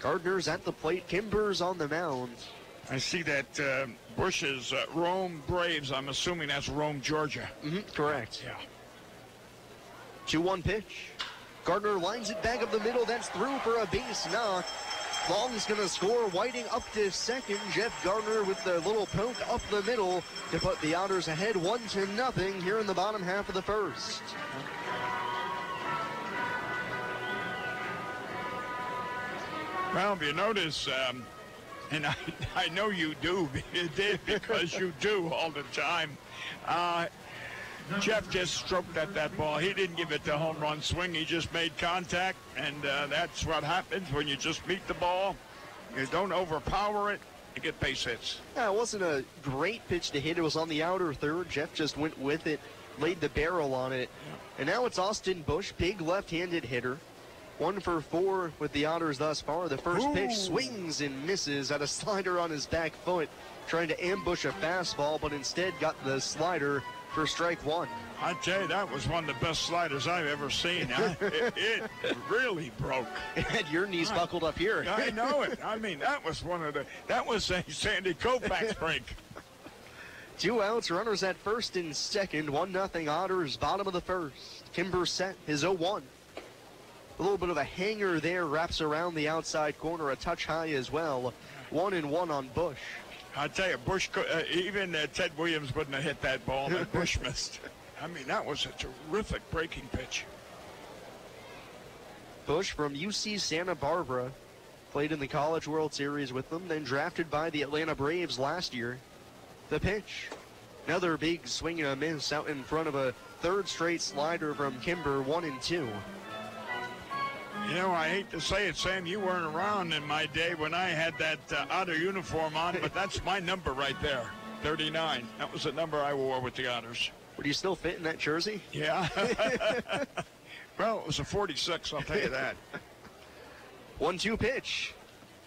Gardner's at the plate. Kimber's on the mound. I see that Bush is Rome Braves. I'm assuming that's Rome, Georgia. Correct. Yeah. 2-1 pitch. Gardner lines it back up the middle. That's through for a base knock. Long's going to score. Whiting up to second. Jeff Gardner with the little poke up the middle to put the Otters ahead 1-0 here in the bottom half of the first. Well, if you notice, and I know you do, you did because you do all the time. Jeff just stroked at that ball. He didn't give it the home run swing. He just made contact, and that's what happens when you just meet the ball. You don't overpower it. to get base hits. Yeah, it wasn't a great pitch to hit. It was on the outer third. Jeff just went with it, laid the barrel on it. And now it's Austin Bush, big left-handed hitter. 1 for 4 with the Otters thus far. The first pitch swings and misses at a slider on his back foot, trying to ambush a fastball, but instead got the slider for strike 1. I tell you, that was one of the best sliders I've ever seen. It really broke. It had your knees buckled up here. I know it. I mean, that was that was a Sandy Koufax break. 2 outs, runners at first and second. 1-0 Otters, bottom of the first. Kimber set his 0-1. A little bit of a hanger there, wraps around the outside corner, a touch high as well. 1-1 on Bush. I tell you, Bush, even Ted Williams wouldn't have hit that ball that Bush missed. I mean, that was a terrific breaking pitch. Bush from UC Santa Barbara, played in the College World Series with them, then drafted by the Atlanta Braves last year. The pitch, another big swing and a miss out in front of a third straight slider from Kimber, 1-2. You know, I hate to say it, Sam, you weren't around in my day when I had that Otter uniform on, but that's my number right there, 39. That was the number I wore with the Otters. Would you still fit in that jersey? Yeah. Well, it was a 46, I'll tell you that. 1-2 pitch.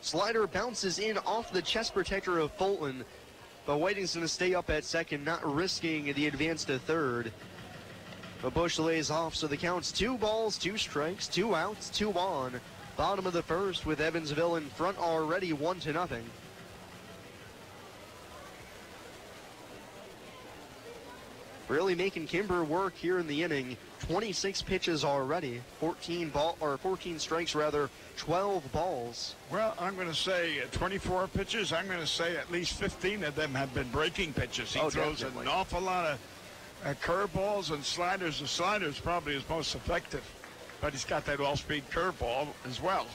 Slider bounces in off the chest protector of Fulton, but Whiting's going to stay up at second, not risking the advance to third. But Bush lays off, so the count's 2 balls, 2 strikes, 2 outs, 2 on. Bottom of the first with Evansville in front already, 1-0. Really making Kimber work here in the inning. 26 pitches already, 14 strikes rather, 12 balls. Well, I'm going to say 24 pitches. I'm going to say at least 15 of them have been breaking pitches. He throws an awful lot of curveballs and sliders. The slider is probably his most effective, but he's got that all-speed curveball as well.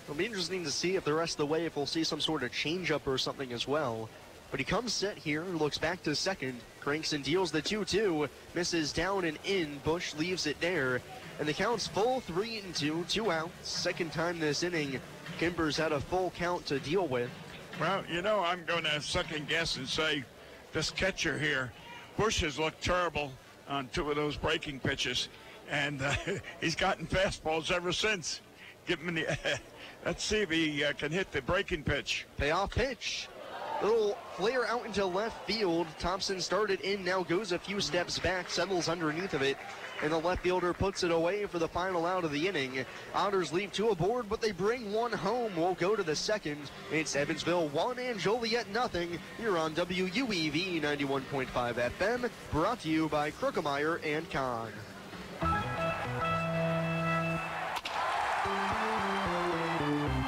It'll be interesting to see if the rest of the way, if we'll see some sort of changeup or something as well. But he comes set here, looks back to second, cranks and deals the 2-2, misses down and in. Bush leaves it there, and the count's full 3-2, 2 outs. Second time this inning, Kimber's had a full count to deal with. Well, you know, I'm going to second guess and say this catcher here, Bush has looked terrible on 2 of those breaking pitches, and he's gotten fastballs ever since. Give him let's see if he can hit the breaking pitch. Payoff pitch. Little flare out into left field. Thompson started in, now goes a few steps back, settles underneath of it, and the left fielder puts it away for the final out of the inning. Otters leave 2 aboard, but they bring 1 home. We'll go to the second. It's Evansville 1 and Joliet 0 here on WUEV 91.5 FM, brought to you by Krookemeyer and Kahn.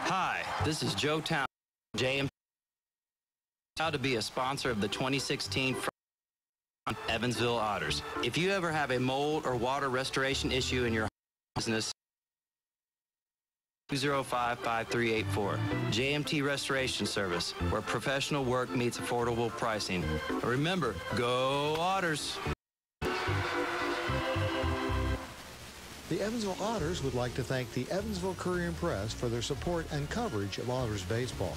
Hi, this is Joe Town, JM. Proud to be a sponsor of the 2016 Evansville Otters. If you ever have a mold or water restoration issue in your business, 205-5384. JMT Restoration Service, where professional work meets affordable pricing. Remember, go Otters! The Evansville Otters would like to thank the Evansville Courier and Press for their support and coverage of Otters baseball.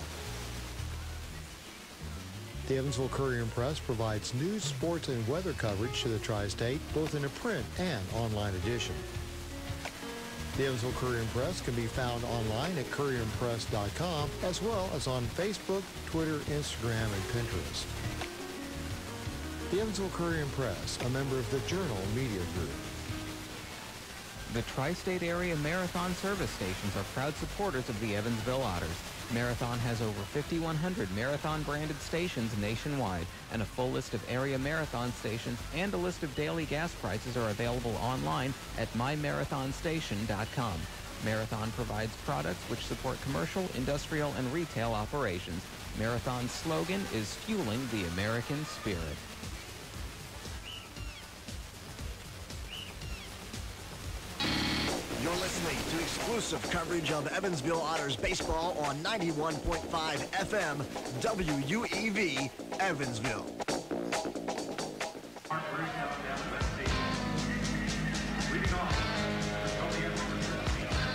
The Evansville Courier and Press provides news, sports, and weather coverage to the Tri-State, both in a print and online edition. The Evansville Courier and Press can be found online at courierandpress.com, as well as on Facebook, Twitter, Instagram, and Pinterest. The Evansville Courier and Press, a member of the Journal Media Group. The Tri-State Area Marathon service stations are proud supporters of the Evansville Otters. Marathon has over 5,100 Marathon-branded stations nationwide, and a full list of area Marathon stations and a list of daily gas prices are available online at mymarathonstation.com. Marathon provides products which support commercial, industrial, and retail operations. Marathon's slogan is fueling the American spirit. You're listening to exclusive coverage of Evansville Otters baseball on 91.5 FM WUEV Evansville.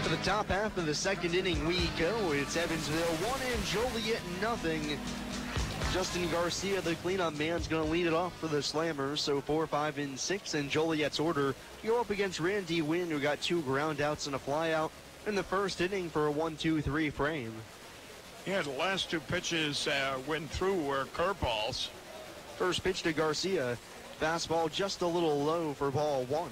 For the Top half of the second inning we go. It's Evansville 1 and Joliet nothing. Justin Garcia, the cleanup man's going to lead it off for the Slammers. So 4, 5, and 6 in Joliet's order. You go up against Randy Wynn, who got 2 groundouts and a flyout in the first inning for a 1-2-3 frame. Yeah, the last 2 pitches went through were curveballs. First pitch to Garcia. Fastball just a little low for ball 1.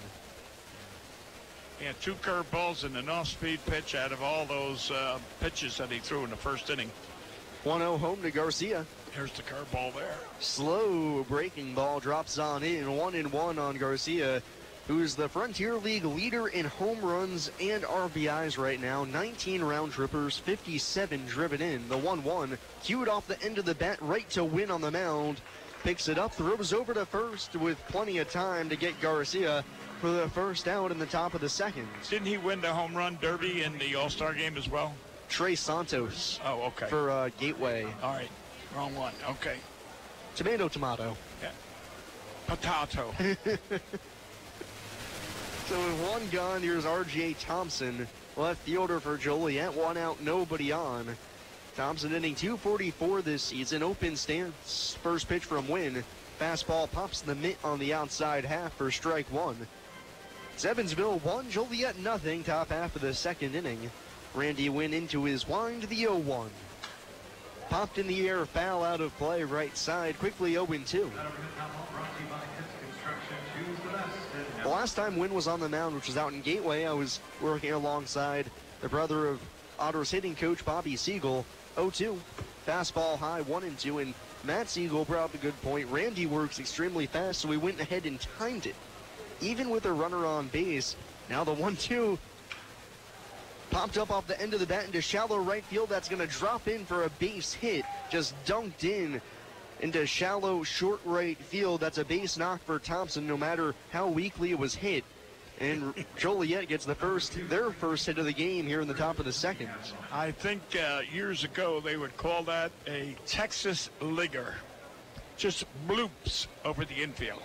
Yeah, 2 curveballs and an off-speed pitch out of all those pitches that he threw in the first inning. 1-0 home to Garcia. Here's the curveball there. Slow breaking ball drops on in. 1-1 on Garcia, who's the Frontier League leader in home runs and RBIs right now. 19 round trippers, 57 driven in. The 1-1 cued off the end of the bat right to Win on the mound. Picks it up, throws over to first with plenty of time to get Garcia for the first out in the top of the second. Didn't he win the home run derby in the All-Star game as well? Trey Santos. Oh, okay. For Gateway. All right. Wrong one. Okay. Tomato. Yeah. Potato. So with 1 gone, here's R.J. Thompson, left fielder for Joliet. 1 out, nobody on. Thompson inning 244 this season. Open stance. First pitch from Wynn. Fastball pops the mitt on the outside half for strike 1. It's Evansville 1, Joliet nothing. Top half of the second inning. Randy Wynn into his wind, the 0-1. Popped in the air, foul out of play, right side. Quickly 0-2. The last time Wynn was on the mound, which was out in Gateway, I was working alongside the brother of Otters hitting coach Bobby Siegel. 0-2. Fastball high, 1-2, and Matt Siegel brought up a good point. Randy works extremely fast, so we went ahead and timed it. Even with a runner on base, now the 1-2 popped up off the end of the bat into shallow right field. That's going to drop in for a base hit. Just dunked in into shallow short right field. That's a base knock for Thompson, no matter how weakly it was hit. And Joliet gets their first hit of the game here in the top of the second. I think years ago they would call that a Texas ligger. Just bloops over the infield.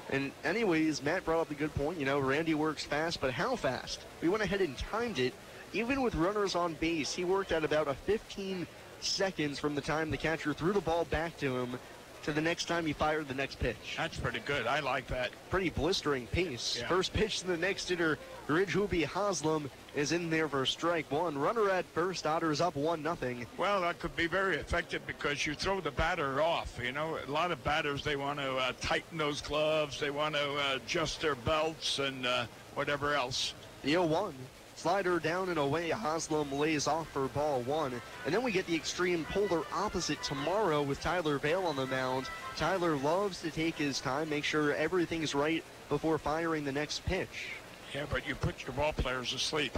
And anyways, Matt brought up a good point. You know, Randy works fast, but how fast? We went ahead and timed it. Even with runners on base, he worked at about a 15 seconds from the time the catcher threw the ball back to him to the next time he fired the next pitch. That's pretty good. I like that. Pretty blistering pace. Yeah. First pitch to the next hitter, Ridge-Hooby Haslam, is in there for strike 1. Runner at first, Otters up 1-0. Well, that could be very effective because you throw the batter off. You know, a lot of batters, they want to tighten those gloves. They want to adjust their belts and whatever else. The 0-1. Slider down and away. Haslam lays off for ball 1. And then we get the extreme polar opposite tomorrow with Tyler Vale on the mound. Tyler loves to take his time, make sure everything's right before firing the next pitch. Yeah, but you put your ball players asleep.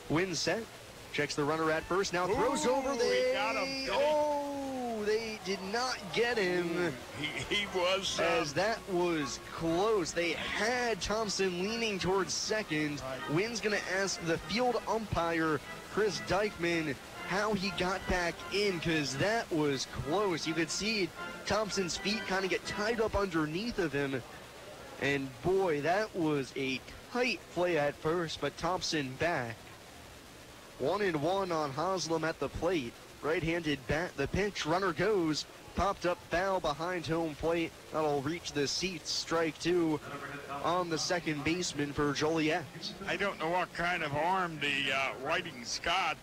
Win set. Checks the runner at first. Now throws over. They got him. They did not get him. He was. As that was close. They had Thompson leaning towards second. Right. Wynn's going to ask the field umpire, Chris Dykman, how he got back in, because that was close. You could see Thompson's feet kind of get tied up underneath of him. And boy, that was a tight play at first, but Thompson back. 1-1 on Haslam at the plate. Right-handed bat, the pitch, runner goes, popped up foul behind home plate. That'll reach the seats. Strike 2 on the second baseman for Joliet. I don't know what kind of arm the Whiting's got,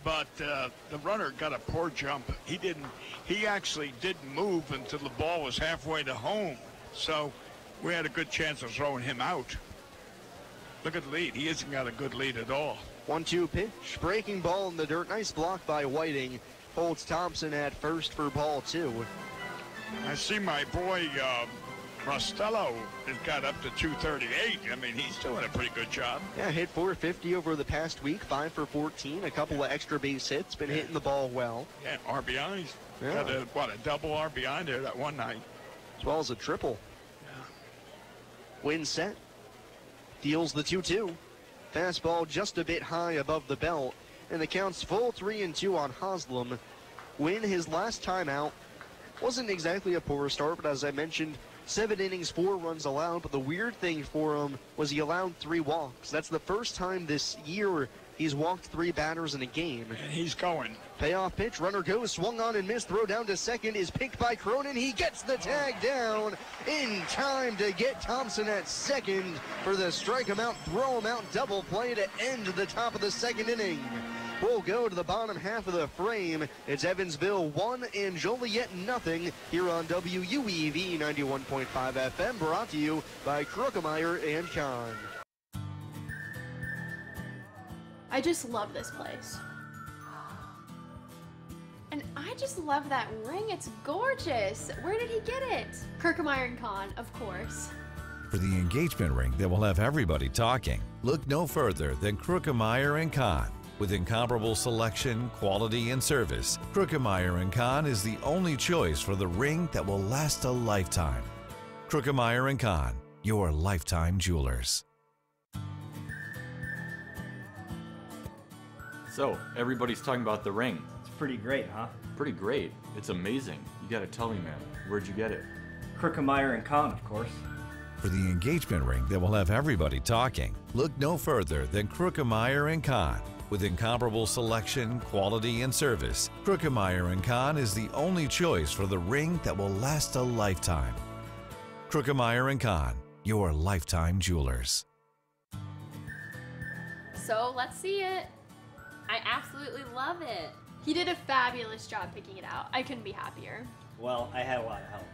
but the runner got a poor jump. He actually didn't move until the ball was halfway to home. So we had a good chance of throwing him out. Look at the lead. He hasn't got a good lead at all. 1-2 pitch, breaking ball in the dirt. Nice block by Whiting. Holds Thompson at first for ball 2. I see my boy Rostello has got up to 238. I mean, he's doing a pretty good job. Yeah, hit 450 over the past week, 5 for 14, a couple of extra base hits, been hitting the ball well. Yeah, RBIs. Yeah. Got a double RBI there that one night. As well as a triple. Yeah. Win set. Deals the 2-2. Fastball just a bit high above the belt, and the count's full 3-2 on Haslam. Win his last time out. Wasn't exactly a poor start, but as I mentioned, 7 innings, 4 runs allowed, but the weird thing for him was he allowed 3 walks. That's the first time this year he's walked 3 batters in a game. And he's going. Payoff pitch, runner goes, swung on and missed, throw down to second is picked by Cronin. He gets the tag down in time to get Thompson at second for the strike him out, throw him out double play to end the top of the 2nd inning. We'll go to the bottom half of the frame. It's Evansville 1 and Joliet nothing here on WUEV 91.5 FM, brought to you by Krukemeyer and Kahn. I just love this place. And I just love that ring. It's gorgeous. Where did he get it? Krukemeyer and Kahn, of course. For the engagement ring that will have everybody talking, look no further than Krukemeyer and Kahn. With incomparable selection, quality, and service, Krukemeyer & Kahn is the only choice for the ring that will last a lifetime. Krukemeyer & Kahn, your lifetime jewelers. So, everybody's talking about the ring. It's pretty great, huh? Pretty great. It's amazing. You gotta tell me, man. Where'd you get it? Krukemeyer and Kahn, of course. For the engagement ring that will have everybody talking, look no further than Krukemeyer & Kahn. With incomparable selection, quality, and service, Krukemeyer & Kahn is the only choice for the ring that will last a lifetime. Krukemeyer & Kahn, your lifetime jewelers. So let's see it. I absolutely love it. He did a fabulous job picking it out. I couldn't be happier. Well, I had a lot of help.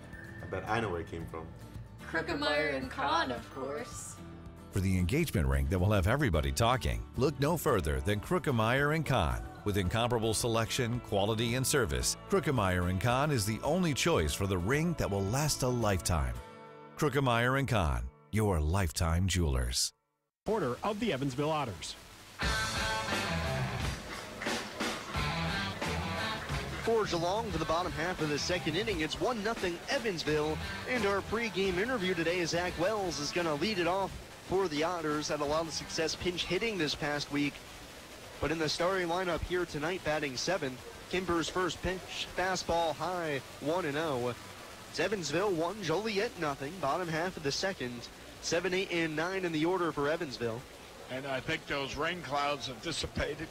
I bet I know where it came from. Krukemeyer and Kahn, of course. For the engagement ring that will have everybody talking, look no further than Krukemeyer & Kahn. With incomparable selection, quality, and service, Krukemeyer & Kahn is the only choice for the ring that will last a lifetime. Krukemeyer & Kahn, your lifetime jewelers. Supporter of the Evansville Otters. Forge along to the bottom half of the 2nd inning. It's 1-0 Evansville. And our pregame interview today, Zach Wells is going to lead it off for the Otters. Had a lot of success pinch hitting this past week. But in the starting lineup here tonight, batting 7th, Kimber's first pitch, fastball high, 1-0. It's Evansville 1, Joliet nothing. Bottom half of the 2nd, 7, 8, and 9 in the order for Evansville. And I think those rain clouds have dissipated,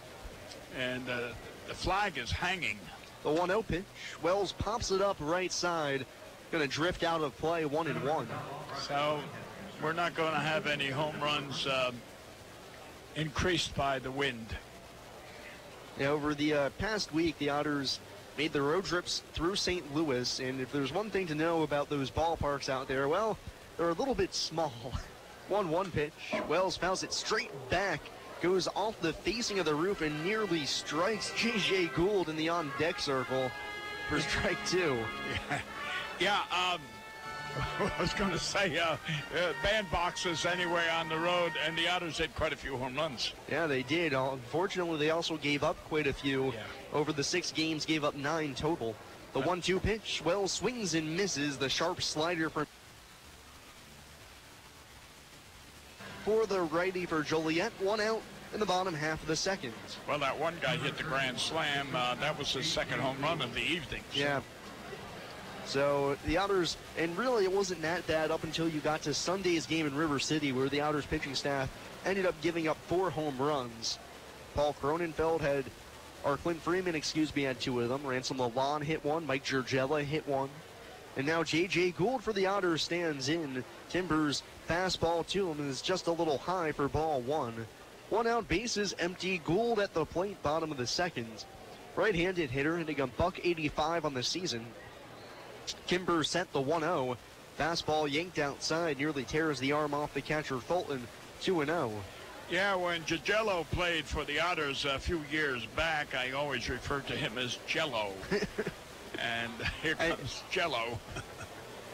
and the flag is hanging. The 1-0 pitch, Wells pops it up right side. Going to drift out of play, 1-1. So we're not going to have any home runs increased by the wind. Yeah, over the past week, the Otters made the road trips through St. Louis, and if there's one thing to know about those ballparks out there, well, they're a little bit small. 1-1 pitch, Wells fouls it straight back, goes off the facing of the roof and nearly strikes J.J. Gould in the on-deck circle for strike 2. Yeah, I was going to say bandboxes anyway on the road, and the Otters had quite a few home runs. Yeah, they did. Unfortunately, they also gave up quite a few. Yeah. Over the 6 games, gave up 9 total. The 1-2 pitch, Wells swings and misses. The sharp slider for the righty for Joliet. 1 out in the bottom half of the 2nd. Well, that one guy hit the grand slam. That was his 2nd home run of the evening. So. Yeah. So the Otters, and really it wasn't that bad up until you got to Sunday's game in River City, where the Otters pitching staff ended up giving up 4 home runs. Paul Cronenfeld had, or Clint Freeman, had 2 of them. Ransom Lalonde hit 1. Mike Giorgella hit 1. And now J.J. Gould for the Otters stands in. Timbers fastball to him is just a little high for ball 1. 1 out, bases empty. Gould at the plate, bottom of the 2nd. Right-handed hitter, hitting a .185 on the season. Kimber set the 1-0. Fastball yanked outside, nearly tears the arm off the catcher Fulton. 2-0. Yeah, when Giorgello played for the Otters a few years back, I always referred to him as Jello. And here comes Jello.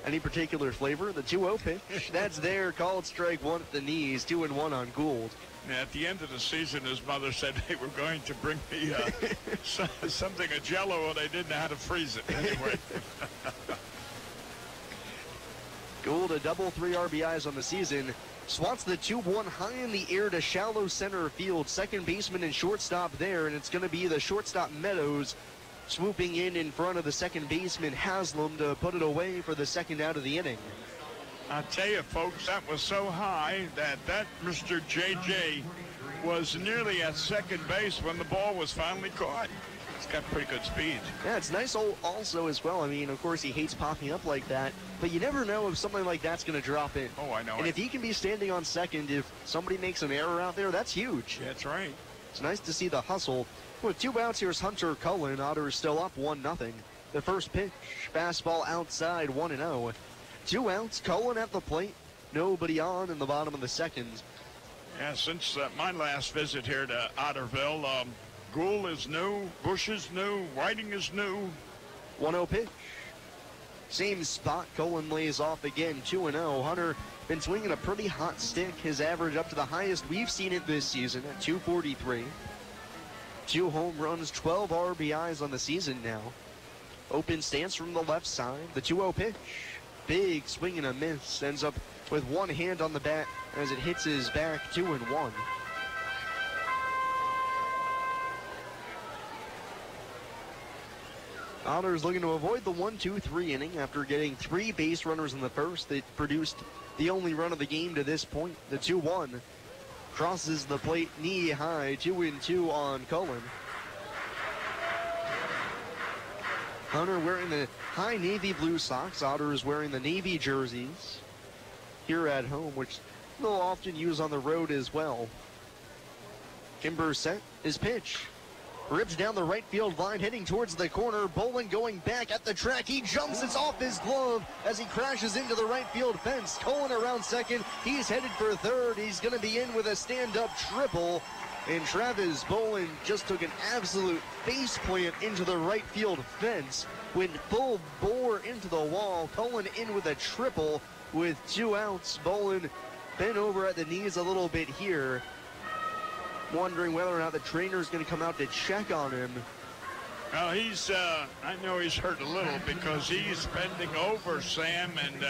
Any particular flavor? The 2-0 pitch, that's there. Called strike 1 at the knees. 2-1 on Gould. At the end of the season, his mother said they were going to bring me something of Jello, and they didn't know how to freeze it. Anyway. Gould, a double 3 RBIs on the season. Swats the 2-1 high in the air to shallow center field. Second baseman and shortstop there, and it's going to be the shortstop Meadows swooping in front of the second baseman Haslam to put it away for the 2nd out of the inning. I tell you, folks, that was so high that Mr. JJ was nearly at second base when the ball was finally caught. He's got pretty good speed. Yeah, it's nice also as well. I mean, of course, he hates popping up like that, but you never know if something like that's going to drop in. Oh, I know. And if he can be standing on second, if somebody makes an error out there, that's huge. That's right. It's nice to see the hustle. With 2 outs, here's Hunter Cullen. Otters still up 1-0. The first pitch, fastball outside, 1-0. 2 outs, Cullen at the plate. Nobody on in the bottom of the second. Yeah, since my last visit here to Otterville, Gould is new, Bush is new, Whiting is new. 1-0 pitch. Same spot, Cullen lays off again, 2-0. Hunter been swinging a pretty hot stick. His average up to the highest we've seen it this season at 243. 2 home runs, 12 RBIs on the season now. Open stance from the left side. The 2-0 pitch. Big swing and a miss. Ends up with one hand on the bat as it hits his back, 2-1. Otters looking to avoid the 1-2-3 inning after getting 3 base runners in the first that produced the only run of the game to this point. The 2-1 crosses the plate knee high, 2-2 on Cullen. Hunter wearing the high navy blue socks. Otters wearing the navy jerseys here at home, which they'll often use on the road as well. Kimber set his pitch. Rips down the right field line, heading towards the corner. Bolin going back at the track. He jumps, it's off his glove as he crashes into the right field fence. Cullen around second. He's headed for third. He's going to be in with a stand-up triple. And Travis Bolin just took an absolute face plant into the right field fence. Went full bore into the wall. Cullen in with a triple with 2 outs. Bolin bent over at the knees a little bit here, wondering whether or not the trainer's going to come out to check on him. Well, he's, I know he's hurt a little because he's bending over, Sam, and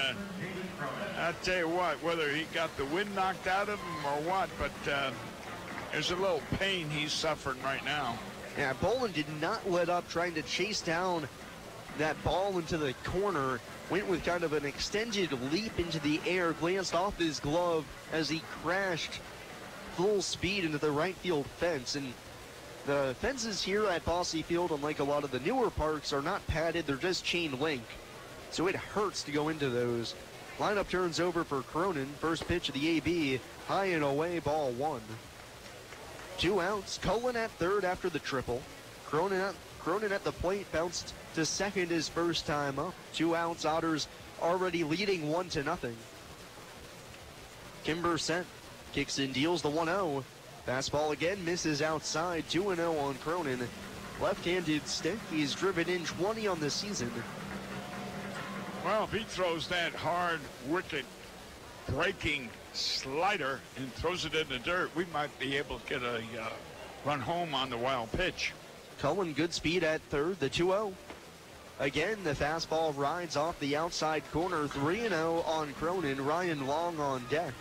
I'll tell you what, whether he got the wind knocked out of him or what, but there's a little pain he's suffering right now. Yeah, Bolin did not let up trying to chase down that ball into the corner. Went with kind of an extended leap into the air, glanced off his glove as he crashed full speed into the right field fence. And the fences here at Bosse Field, unlike a lot of the newer parks, are not padded, they're just chain link. So it hurts to go into those. Lineup turns over for Cronin. First pitch of the AB, high and away, ball 1. 2 outs, Cullen at third after the triple. Cronin at the plate, bounced to second his first time up. 2 outs, Otters already leading 1-0. Kimber set. Kicks in, deals the 1-0. Fastball again, misses outside. 2-0 on Cronin. Left-handed stick. He's driven in 20 on the season. Well, if he throws that hard, wicked, breaking slider and throws it in the dirt, we might be able to get a run home on the wild pitch. Cullen, good speed at third. The 2-0. Again, the fastball rides off the outside corner. 3-0 on Cronin. Ryan Long on deck.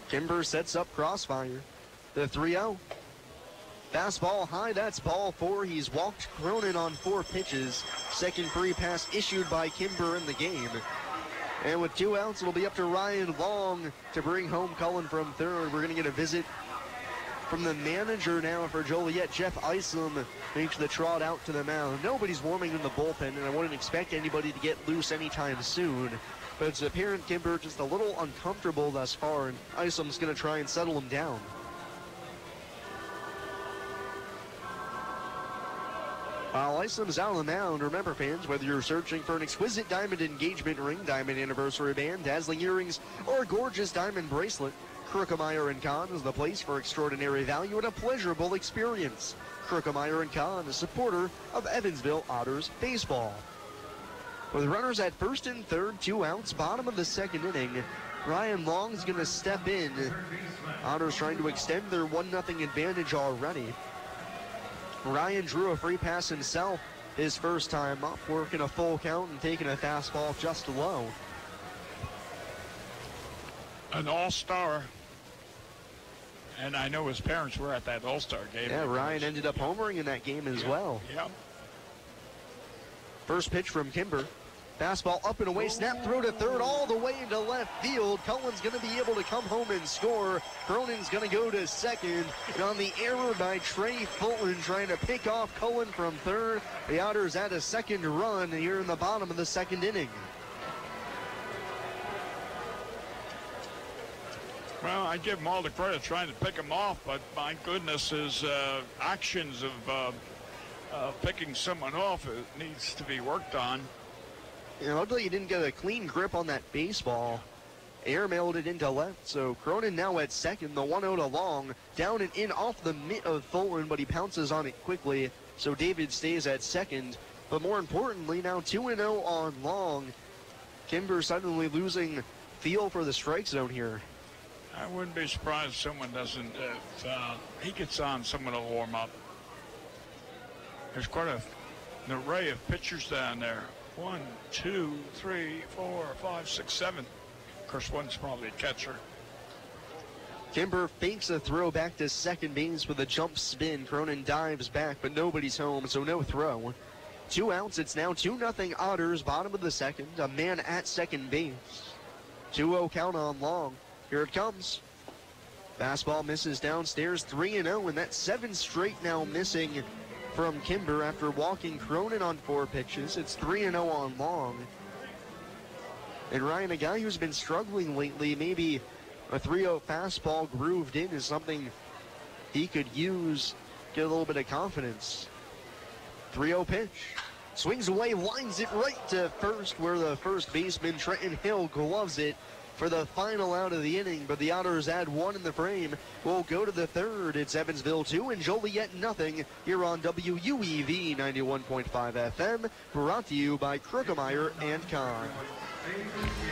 Kimber sets up crossfire. The 3-0. Fastball high, that's ball 4. He's walked Cronin on 4 pitches. Second free pass issued by Kimber in the game. And with 2 outs, it'll be up to Ryan Long to bring home Cullen from third. We're going to get a visit from the manager now for Joliet. Jeff Isom makes the trot out to the mound. Nobody's warming in the bullpen, and I wouldn't expect anybody to get loose anytime soon. But it's apparent Kimber just a little uncomfortable thus far, and Isom's going to try and settle him down. While Isom's out on the mound, remember fans, whether you're searching for an exquisite diamond engagement ring, diamond anniversary band, dazzling earrings, or a gorgeous diamond bracelet, Krukemeyer & Kahn is the place for extraordinary value and a pleasurable experience. Krukemeyer & Kahn, a supporter of Evansville Otters baseball. With runners at first and third, 2 outs, bottom of the second inning, Ryan Long's going to step in. Otters trying to extend their 1-0 advantage already. Ryan drew a free pass himself his first time up, working a full count and taking a fastball just low. An all-star. And I know his parents were at that All-Star game. Yeah, Ryan ended up homering in that game as well. Yeah. First pitch from Kimber. Fastball up and away, snap throw to third, all the way into left field. Cullen's going to be able to come home and score. Cronin's going to go to second. And on the error by Trey Fulton, trying to pick off Cullen from third. The Otters add a second run here in the bottom of the second inning. Well, I give him all the credit trying to pick him off, but my goodness, his actions of picking someone off needs to be worked on. And luckily he didn't get a clean grip on that baseball. Airmailed it into left, so Cronin now at second, the 1-0 to Long. Down and in off the mitt of Fulton, but he pounces on it quickly, so David stays at second. But more importantly, now 2-0 on Long. Kimber suddenly losing feel for the strike zone here. I wouldn't be surprised if someone doesn't, if he gets on, someone will warm up. There's quite an array of pitchers down there. 1, 2, 3, 4, 5, 6, 7. Of course, one's probably a catcher. Kimber fakes a throw back to second base with a jump spin. Cronin dives back, but nobody's home, so no throw. 2 outs. It's now 2-0 Otters, bottom of the second. A man at second base. 2-0 count on Long. Here it comes. Fastball misses downstairs, 3-0, and that's 7 straight now missing from Kimber after walking Cronin on 4 pitches. It's 3-0 on Long. And Ryan, a guy who's been struggling lately, maybe a 3-0 fastball grooved in is something he could use, get a little bit of confidence. 3-0 pitch. Swings away, lines it right to first, where the first baseman, Trenton Hill, gloves it for the final out of the inning, but the Otters add 1 in the frame. We'll go to the third. It's Evansville 2 and Joliet nothing here on WUEV 91.5 FM, brought to you by Krugemeyer and Kahn.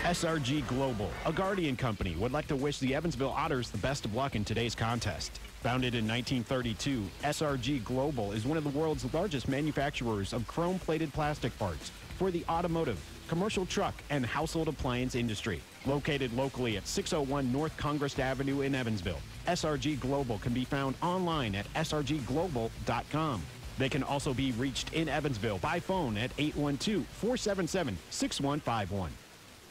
SRG Global, a Guardian company, would like to wish the Evansville Otters the best of luck in today's contest. Founded in 1932, SRG Global is one of the world's largest manufacturers of chrome-plated plastic parts for the automotive, commercial truck, and household appliance industry. Located locally at 601 North Congress Avenue in Evansville, SRG Global can be found online at srgglobal.com. They can also be reached in Evansville by phone at 812-477-6151.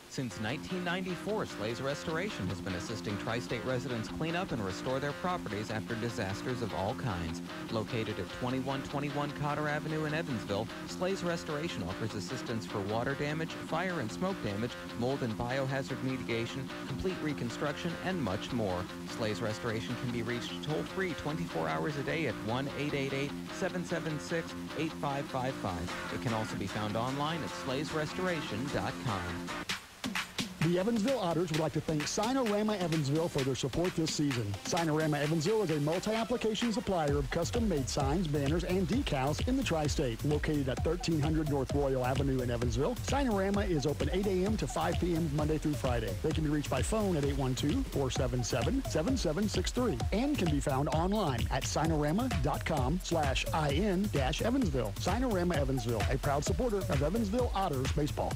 Since 1994, Slays Restoration has been assisting tri-state residents clean up and restore their properties after disasters of all kinds. Located at 2121 Cotter Avenue in Evansville, Slays Restoration offers assistance for water damage, fire and smoke damage, mold and biohazard mitigation, complete reconstruction, and much more. Slays Restoration can be reached toll-free 24 hours a day at 1-888-776-8555. It can also be found online at slaysrestoration.com. The Evansville Otters would like to thank Sinorama Evansville for their support this season. Sinorama Evansville is a multi-application supplier of custom-made signs, banners, and decals in the tri-state. Located at 1300 North Royal Avenue in Evansville, Sinorama is open 8 a.m. to 5 p.m. Monday through Friday. They can be reached by phone at 812-477-7763 and can be found online at sinorama.com/in-Evansville. Sinorama Evansville, a proud supporter of Evansville Otters baseball.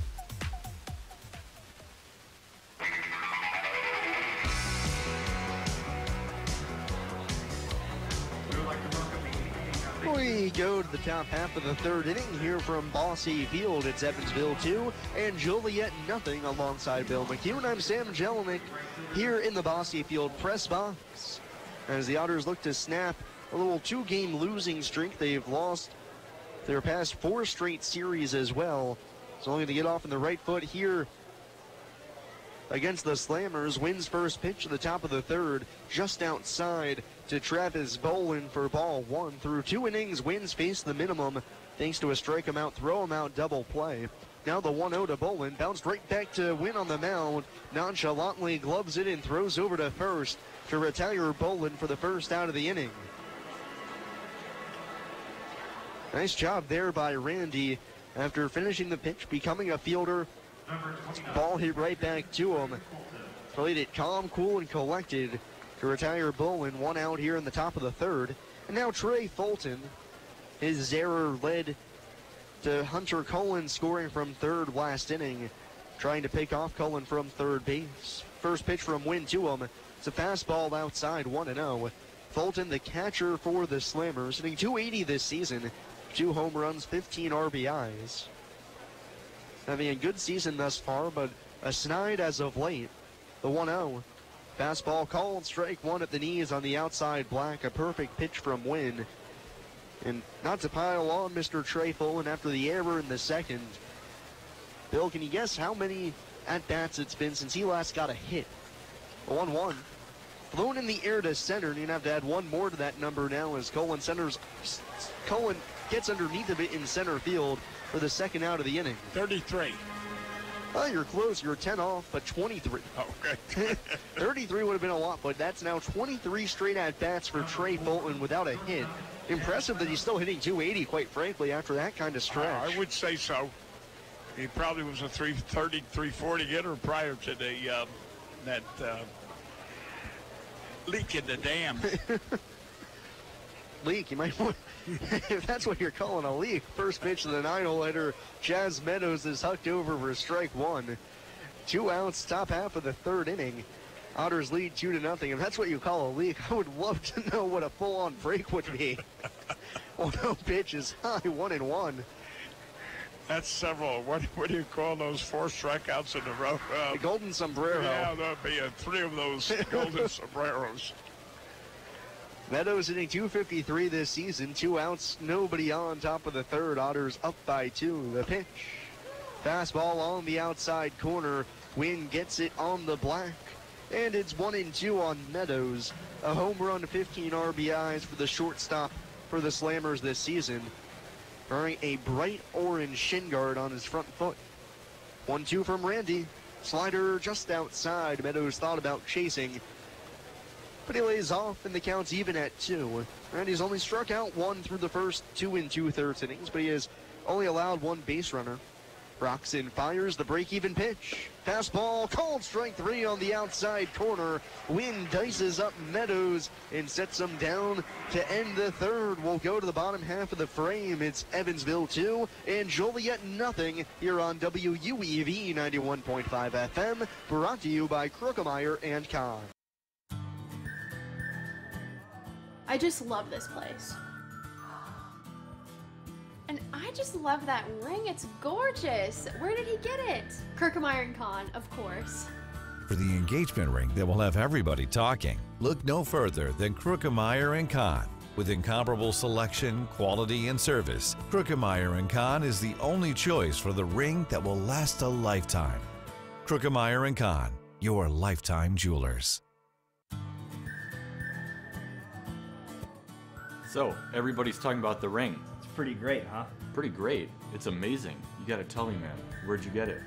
We go to the top half of the third inning here from Bossy Field. It's Evansville 2 and Joliet nothing alongside Bill McHugh. I'm Sam Jelinek here in the Bossy Field press box as the Otters look to snap a little 2-game losing streak. They've lost their past 4 straight series as well. So looking to get off on the right foot here against the Slammers. Wins first pitch at the top of the third, just outside to Travis Bolin for ball 1. Through 2 innings, Wins faced the minimum thanks to a strike him out, throw him out double play. Now the 1-0 to Bolin, bounced right back to Win on the mound. Nonchalantly gloves it and throws over to first to retire Bolin for the first out of the inning. Nice job there by Randy after finishing the pitch, becoming a fielder. Ball hit right back to him. Played it calm, cool, and collected to retire Bolin. 1 out here in the top of the third. And now Trey Fulton. His error led to Hunter Cullen scoring from third last inning, trying to pick off Cullen from third base. First pitch from Wynn to him. It's a fastball outside, 1-0. Fulton, the catcher for the Slammers, hitting .280 this season. 2 home runs, 15 RBIs. Having a good season thus far, but a snide as of late. The 1-0. Fastball called, strike one at the knees on the outside black. A perfect pitch from Wynn. And not to pile on Mr. Trey Fulton after the error in the second. Bill, can you guess how many at-bats it's been since he last got a hit? 1-1. Flown in the air to center, and you're going to have to add one more to that number now as Colin gets underneath of it in center field for the second out of the inning. 33. Oh, you're close. You're 10 off, but 23. Okay. 33 would have been a lot, but that's now 23 straight at-bats for Trey Fulton without a hit. Impressive that he's still hitting .280, quite frankly, after that kind of stretch. I would say so. He probably was a 330, 340 hitter prior to that leak in the dam. Leak, you might want, if that's what you're calling a leak. First pitch of the 9-hole hitter, Jazz Meadows is hucked over for strike one. 2 outs, top half of the third inning. Otters lead 2-0, and that's what you call a leak. I would love to know what a full-on break would be. 1-0 pitch is high, 1-1. That's several. What do you call those 4 strikeouts in a row? The golden sombrero. Yeah, there'll be 3 of those golden sombreros. Meadows hitting .253 this season. 2 outs, nobody on top of the third. Otters up by 2. The pitch. Fastball on the outside corner. Wynn gets it on the black. And it's 1-2 on Meadows. A home run, 15 RBIs for the shortstop for the Slammers this season. Wearing a bright orange shin guard on his front foot. 1-2 from Randy. Slider just outside. Meadows thought about chasing, but he lays off, and the count's even at 2. Randy's only struck out 1 through the first 2 2/3 innings, but he has only allowed 1 base runner. Roxon fires the break-even pitch. Fastball called, strike 3 on the outside corner. Wynn dices up Meadows and sets him down to end the third. We'll go to the bottom half of the frame. It's Evansville 2 and Joliet nothing here on WUEV 91.5 FM, brought to you by Krookemeyer and Kahn. I just love this place. And I just love that ring. It's gorgeous. Where did he get it? Krookemeyer and Kahn, of course. For the engagement ring that will have everybody talking, look no further than Krookemeyer & Kahn. With incomparable selection, quality, and service, Krookemeyer & Kahn is the only choice for the ring that will last a lifetime. Krookemeyer & Kahn, your lifetime jewelers. So, everybody's talking about the ring. It's pretty great, huh? Pretty great. It's amazing. You gotta tell me, man. Where'd you get it?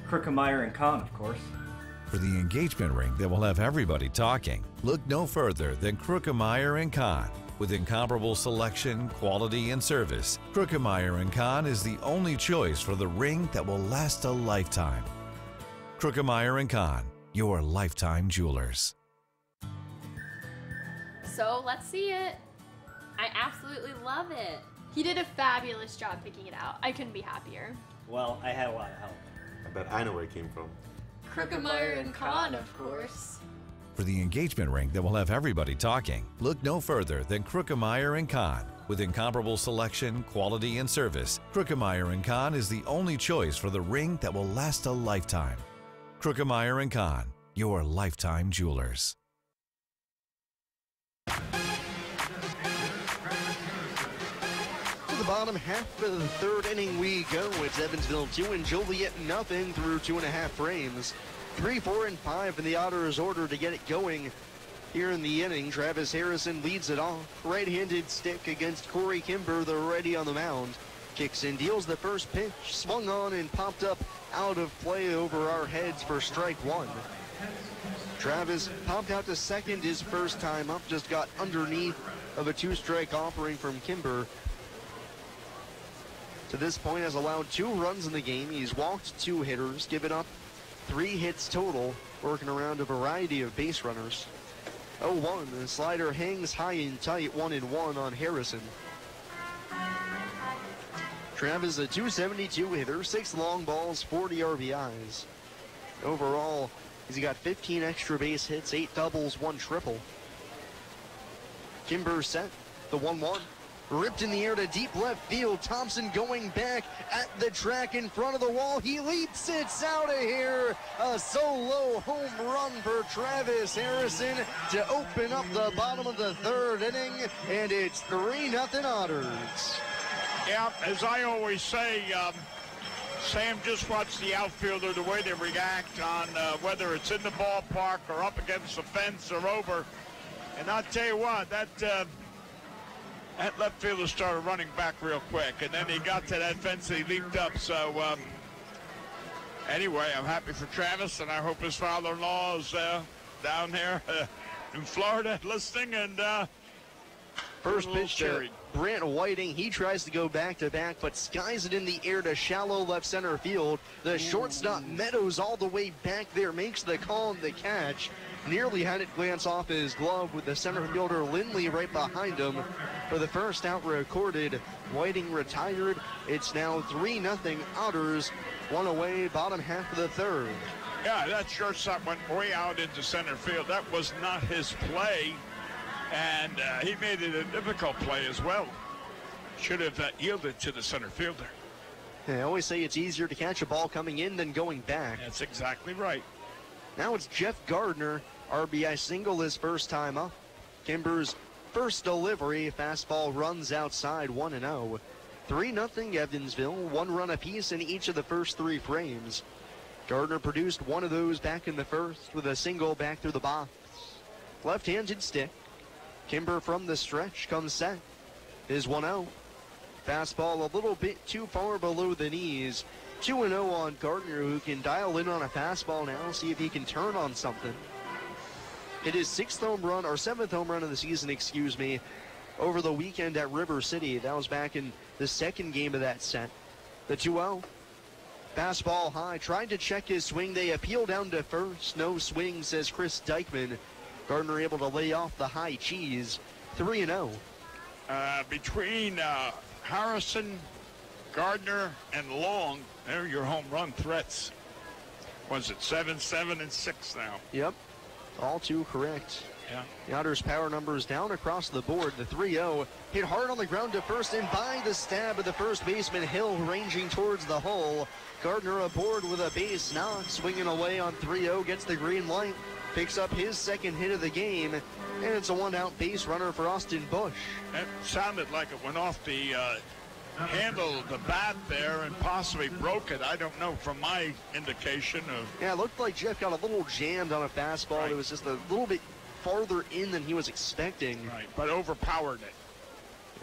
Krookemeyer and Kahn, of course. For the engagement ring that will have everybody talking, look no further than Krookemeyer & Kahn. With incomparable selection, quality, and service, Krookemeyer & Kahn is the only choice for the ring that will last a lifetime. Krookemeyer & Kahn, your lifetime jewelers. So let's see it. I absolutely love it. He did a fabulous job picking it out. I couldn't be happier. Well, I had a lot of help. I bet I know where it came from. Krookemeyer and Kahn, of course. For the engagement ring that will have everybody talking, look no further than Krookemeyer & Kahn. With incomparable selection, quality, and service, Krookemeyer & Kahn is the only choice for the ring that will last a lifetime. Krookemeyer & Kahn, your lifetime jewelers. To the bottom half of the third inning we go. It's Evansville 2 and Joliet nothing through 2.5 frames. 3, 4, and 5 in the Otters order to get it going here in the inning. Travis Harrison leads it off. Right-handed stick against Corey Kimber, the righty on the mound. Kicks in, deals the first pitch, swung on and popped up out of play over our heads for strike 1. Travis popped out to second his first time up, just got underneath of a 2-strike offering from Kimber. To this point has allowed 2 runs in the game. He's walked 2 hitters, given up 3 hits total, working around a variety of base runners. 0-1, the slider hangs high and tight, 1-1 on Harrison. Travis a .272 hitter, 6 long balls, 40 RBIs. Overall, He's got 15 extra base hits, 8 doubles, 1 triple. Kimber set, the 1-1. Ripped in the air to deep left field. Thompson going back at the track in front of the wall. He leaps, it's out of here. A solo home run for Travis Harrison to open up the bottom of the 3rd inning, and it's 3-0 Otters. Yeah, as I always say, Sam, just watch the outfielder, the way they react on whether it's in the ballpark or up against the fence or over. And I'll tell you what, that left fielder started running back real quick, and then he got to that fence and he leaped up. So anyway, I'm happy for Travis, and I hope his father-in-law is down there in Florida listening. And first pitch to Brant Whiting. He tries to go back-to-back, but skies it in the air to shallow left center field. The shortstop Meadows all the way back there makes the call and the catch. Nearly had it glance off his glove with the center fielder Lindley right behind him. For the first out recorded, Whiting retired. It's now 3-0 Otters, 1 away, bottom half of the 3rd. Yeah, that shortstop went way out into center field. That was not his play, and he made it a difficult play as well. Should have yielded to the center fielder. I always say it's easier to catch a ball coming in than going back. That's exactly right. Now it's Jeff Gardner. RBI single his first time up. Kimber's first delivery. Fastball runs outside, 1-0. 3-0 Evansville. 1 run apiece in each of the first 3 frames. Gardner produced one of those back in the first with a single back through the box. Left-handed stick. Kimber from the stretch comes set. His 1-0. Fastball a little bit too far below the knees. 2-0 on Gardner, who can dial in on a fastball now, see if he can turn on something. Hit his 6th home run, or 7th home run of the season, excuse me, over the weekend at River City. That was back in the 2nd game of that set. The 2-0. Fastball high, tried to check his swing. They appeal down to first. No swing, says Chris Dykman. Gardner able to lay off the high cheese. 3-0. Between Harrison, Gardner, and Long, they're your home run threats. Was it 7, 7, and 6 now? Yep, all 2 correct. Yeah. The Otters' power numbers down across the board. The 3-0 hit hard on the ground to first, and by the stab of the first baseman, Hill ranging towards the hole. Gardner aboard with a base knock, swinging away on 3-0, gets the green light, picks up his 2nd hit of the game, and it's a 1-out base runner for Austin Bush. That sounded like it went off the handle of the bat there and possibly broke it. I don't know from my indication of. Yeah, it looked like Jeff got a little jammed on a fastball. Right. It was just a little bit farther in than he was expecting. Right, but overpowered it.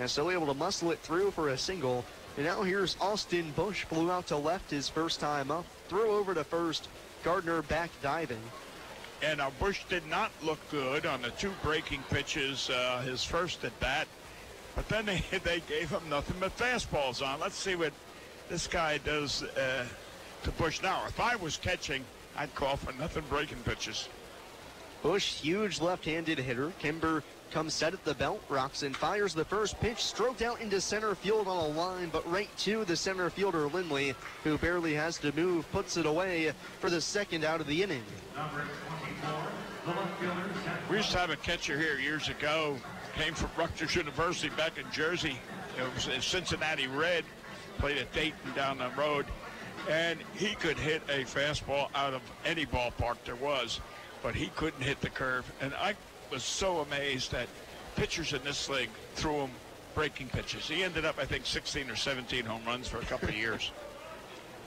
And still able to muscle it through for a single. And now here's Austin Bush, flew out to left his first time up. Throw over to first. Gardner back diving. And Bush did not look good on the 2 breaking pitches, his first at bat. But then they gave him nothing but fastballs on. Let's see what this guy does to Bush now. If I was catching, I'd call for nothing breaking pitches. Bush, huge left-handed hitter. Kimber comes set at the belt. Roxon fires the first pitch, stroked out into center field on a line, but right to the center fielder Lindley, who barely has to move, puts it away for the 2nd out of the inning. We used to have a catcher here years ago. Came from Rutgers University back in Jersey. It was a Cincinnati Red. Played at Dayton down the road. And he could hit a fastball out of any ballpark there was. But he couldn't hit the curve. And I was so amazed that pitchers in this league threw him breaking pitches. He ended up, I think, 16 or 17 home runs for a couple of years.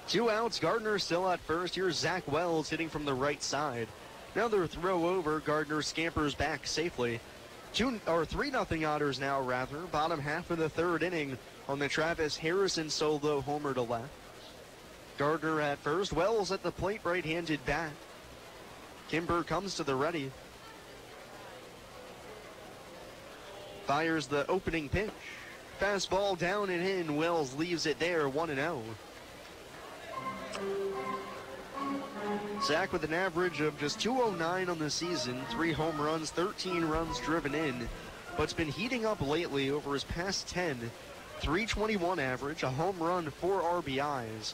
2 outs. Gardner still at first. Here's Zach Wells hitting from the right side. Another throw over. Gardner scampers back safely. 3-0 Otters now, rather. Bottom half of the 3rd inning on the Travis Harrison solo homer to left. Gardner at first. Wells at the plate, right-handed bat. Kimber comes to the ready. Fires the opening pitch. Fastball down and in. Wells leaves it there, 1-0. Zach with an average of just 209 on the season, 3 home runs, 13 runs driven in, but's been heating up lately over his past 10. 321 average, a home run, 4 RBIs.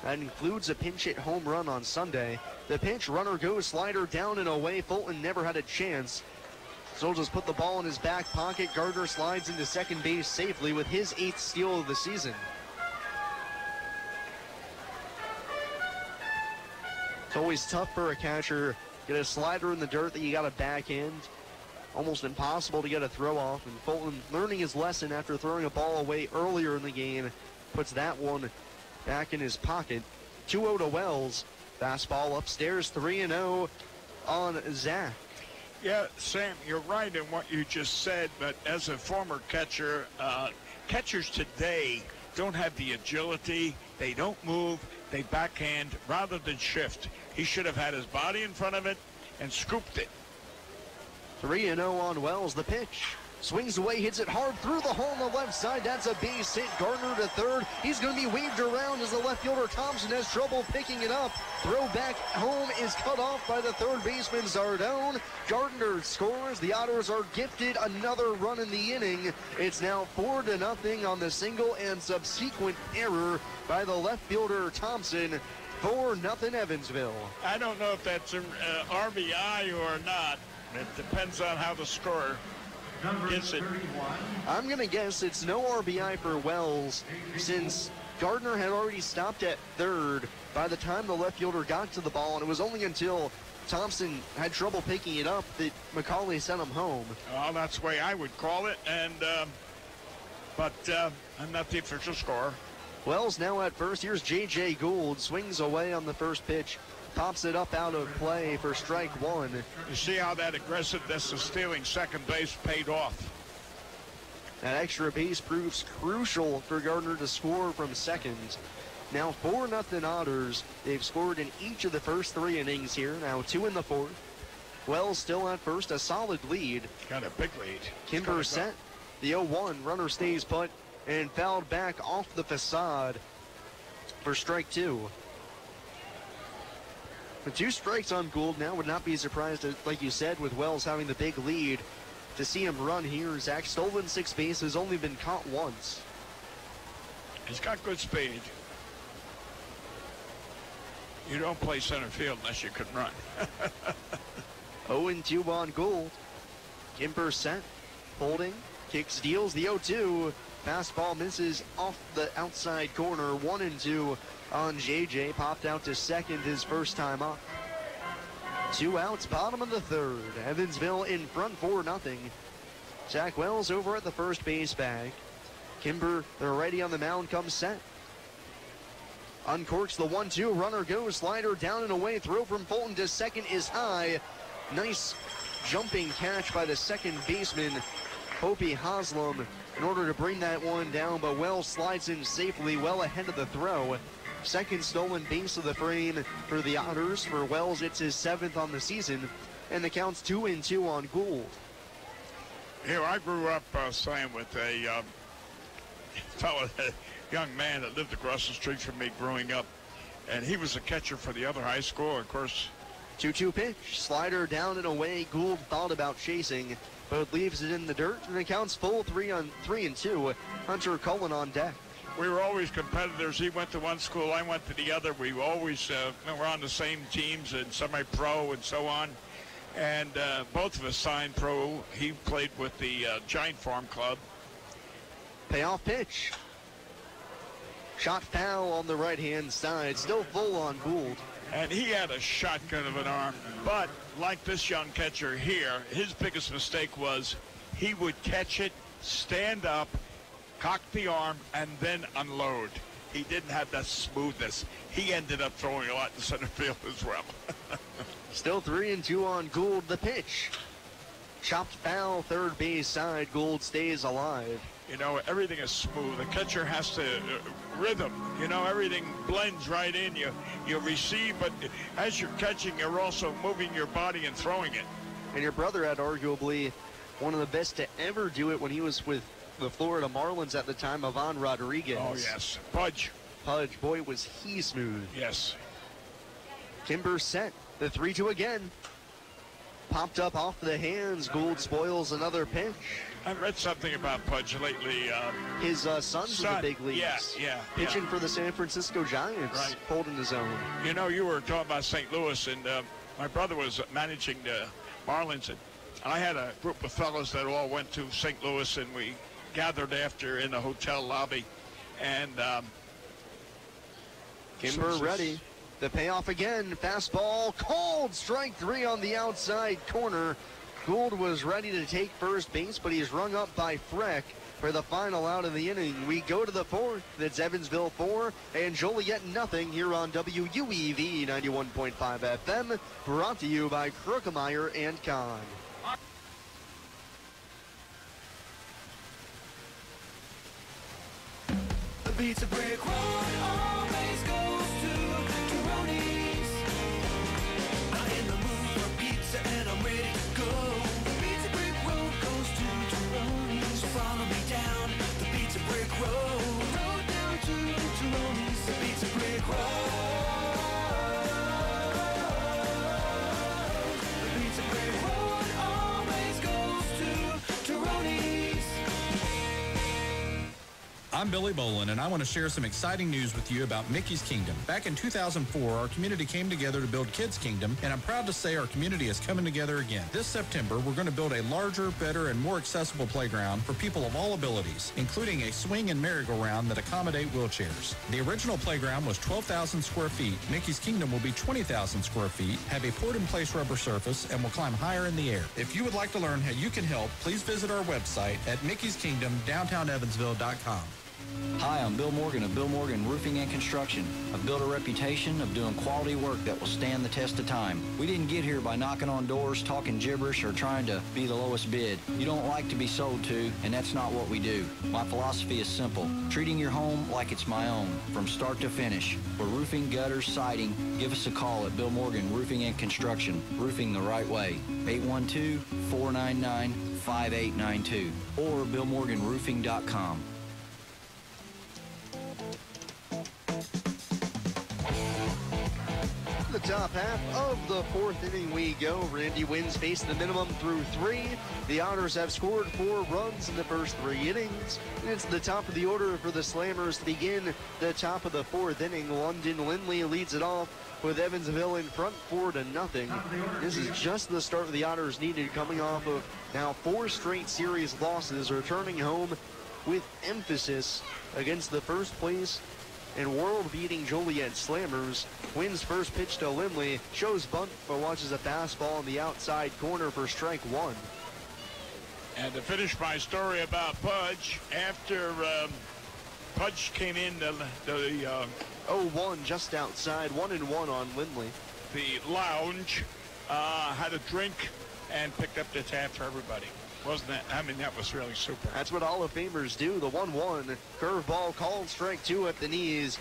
That includes a pinch hit home run on Sunday. The pitch, runner goes, slider down and away. Fulton never had a chance. So just put the ball in his back pocket. Gardner slides into second base safely with his 8th steal of the season. It's always tough for a catcher. Get a slider in the dirt that you got to backhand. Almost impossible to get a throw off. And Fulton, learning his lesson after throwing a ball away earlier in the game, puts that one back in his pocket. 2-0 to Wells. Fastball upstairs, 3-0 on Zach. Yeah, Sam, you're right in what you just said, but as a former catcher, catchers today don't have the agility. They don't move. They backhand rather than shift. He should have had his body in front of it and scooped it. 3-0 on Wells. The pitch. Swings away, hits it hard through the hole on the left side. That's a base hit. Gardner to third. He's going to be waved around as the left fielder Thompson has trouble picking it up. Throw back home is cut off by the third baseman Zardone. Gardner scores. The Otters are gifted another run in the inning. It's now 4-0 on the single and subsequent error by the left fielder Thompson. 4-0 Evansville. I don't know if that's an RBI or not. It depends on how the scorer gets it. I'm going to guess it's no RBI for Wells since Gardner had already stopped at third by the time the left fielder got to the ball, and it was only until Thompson had trouble picking it up that McCauley sent him home. Well, that's the way I would call it, and but I'm not the official scorer. Wells now at first. Here's J.J. Gould. Swings away on the first pitch. Pops it up out of play for strike one. You see how that aggressiveness of stealing second base paid off. That extra base proves crucial for Gardner to score from second. Now 4-0 Otters. They've scored in each of the first 3 innings here. Now 2 in the 4th. Wells still at first. A solid lead. Got a big lead. Kimber set. The 0-1. Runner stays put and fouled back off the facade for strike 2. With 2 strikes on Gould now, would not be surprised, like you said, with Wells having the big lead, to see him run here. Zach stolen 6 bases, only been caught once. He's got good speed. You don't play center field unless you can run. 0-2 on Gould. Kimber set, holding, kicks, deals the 0-2. Fastball misses off the outside corner. 1-2 on JJ. Popped out to second his first time up. 2 outs, bottom of the 3rd. Evansville in front 4-0. Zach Wells over at the first base bag. Kimber, the righty on the mound, comes set. Uncorks the 1-2. Runner goes. Slider down and away. Throw from Fulton to second is high. Nice jumping catch by the second baseman, Hopi Haslam, in order to bring that one down, but Wells slides in safely well ahead of the throw. Second stolen base of the frame for the Otters. For Wells, it's his 7th on the season, and the count's 2-2 on Gould. You know, I grew up, Sam, with a fellow, a young man that lived across the street from me growing up, and he was a catcher for the other high school, of course. 2-2 pitch, slider down and away. Gould thought about chasing, but leaves it in the dirt, and it counts full 3-2. Hunter Cullen on deck. We were always competitors. He went to one school, I went to the other. We always were on the same teams and semi-pro and so on. And both of us signed pro. He played with the Giant Farm Club. Payoff pitch. Shot foul on the right-hand side. Still full on Gould. And he had a shotgun of an arm. But like this young catcher here, his biggest mistake was he would catch it, stand up, cock the arm, and then unload. He didn't have that smoothness. He ended up throwing a lot in center field as well. Still 3-2 on Gould. The pitch. Chopped foul, third base side. Gould stays alive. You know, everything is smooth. The catcher has to rhythm. You know, everything blends right in. You receive, but as you're catching, you're also moving your body and throwing it. And your brother had arguably one of the best to ever do it when he was with the Florida Marlins at the time, Ivan Rodriguez. Oh, yes. Pudge. Pudge, boy, was he smooth. Yes. Kimber set. The 3-2 again. Popped up off the hands. Gould spoils another pitch. I read something about Pudge lately. His son's in the big leagues. Yeah. Pitching for the San Francisco Giants, Right. holding his own. You know, you were talking about St. Louis, and my brother was managing the Marlins, and I had a group of fellows that all went to St. Louis, and we gathered after in the hotel lobby, and Kimber ready. The payoff again. Fastball called. Strike 3 on the outside corner. Gould was ready to take first base, but he's rung up by Freck for the final out of the inning. We go to the fourth. It's Evansville 4 and Joliet nothing here on WUEV 91.5 FM. Brought to you by Krukemeyer and Kahn. The Pizza Brick Road always goes to Tyroni's. I'm in the mood for pizza and I'm ready to go. The Pizza Brick Road goes to Tyroni's. So follow me down the Pizza Brick Road. Road down to Tyroni's. The Pizza Brick Road. The Pizza Brick Road always goes to Tyroni's. I'm Billy Bolin, and I want to share some exciting news with you about Mickey's Kingdom. Back in 2004, our community came together to build Kids Kingdom, and I'm proud to say our community is coming together again. This September, we're going to build a larger, better, and more accessible playground for people of all abilities, including a swing and merry-go-round that accommodate wheelchairs. The original playground was 12,000 square feet. Mickey's Kingdom will be 20,000 square feet, have a poured-in-place rubber surface, and will climb higher in the air. If you would like to learn how you can help, please visit our website at mickeyskingdom.downtownevansville.com. Hi, I'm Bill Morgan of Bill Morgan Roofing and Construction. I've built a reputation of doing quality work that will stand the test of time. We didn't get here by knocking on doors, talking gibberish, or trying to be the lowest bid. You don't like to be sold to, and that's not what we do. My philosophy is simple: treating your home like it's my own, from start to finish. For roofing, gutters, siding, give us a call at Bill Morgan Roofing and Construction. Roofing the right way. 812-499-5892 or BillMorganRoofing.com. The top half of the fourth inning we go. Randy wins face the minimum through 3. The Otters have scored 4 runs in the first 3 innings. And it's the top of the order for the Slammers to begin the top of the fourth inning. London Lindley leads it off with Evansville in front 4-0. This is just the start the Otters needed, coming off of now 4 straight series losses, returning home with emphasis against the first place and world-beating Joliet Slammers. Wins first pitch to Lindley, shows bunt, but watches a fastball on the outside corner for strike 1. And to finish my story about Pudge, after Pudge came in the 0-1 just outside, 1-1 on Lindley. The lounge, had a drink and picked up the tab for everybody. Wasn't that? I mean, that was really super. That's what Hall of Famers do. The 1-1 curveball called, strike 2 at the knees.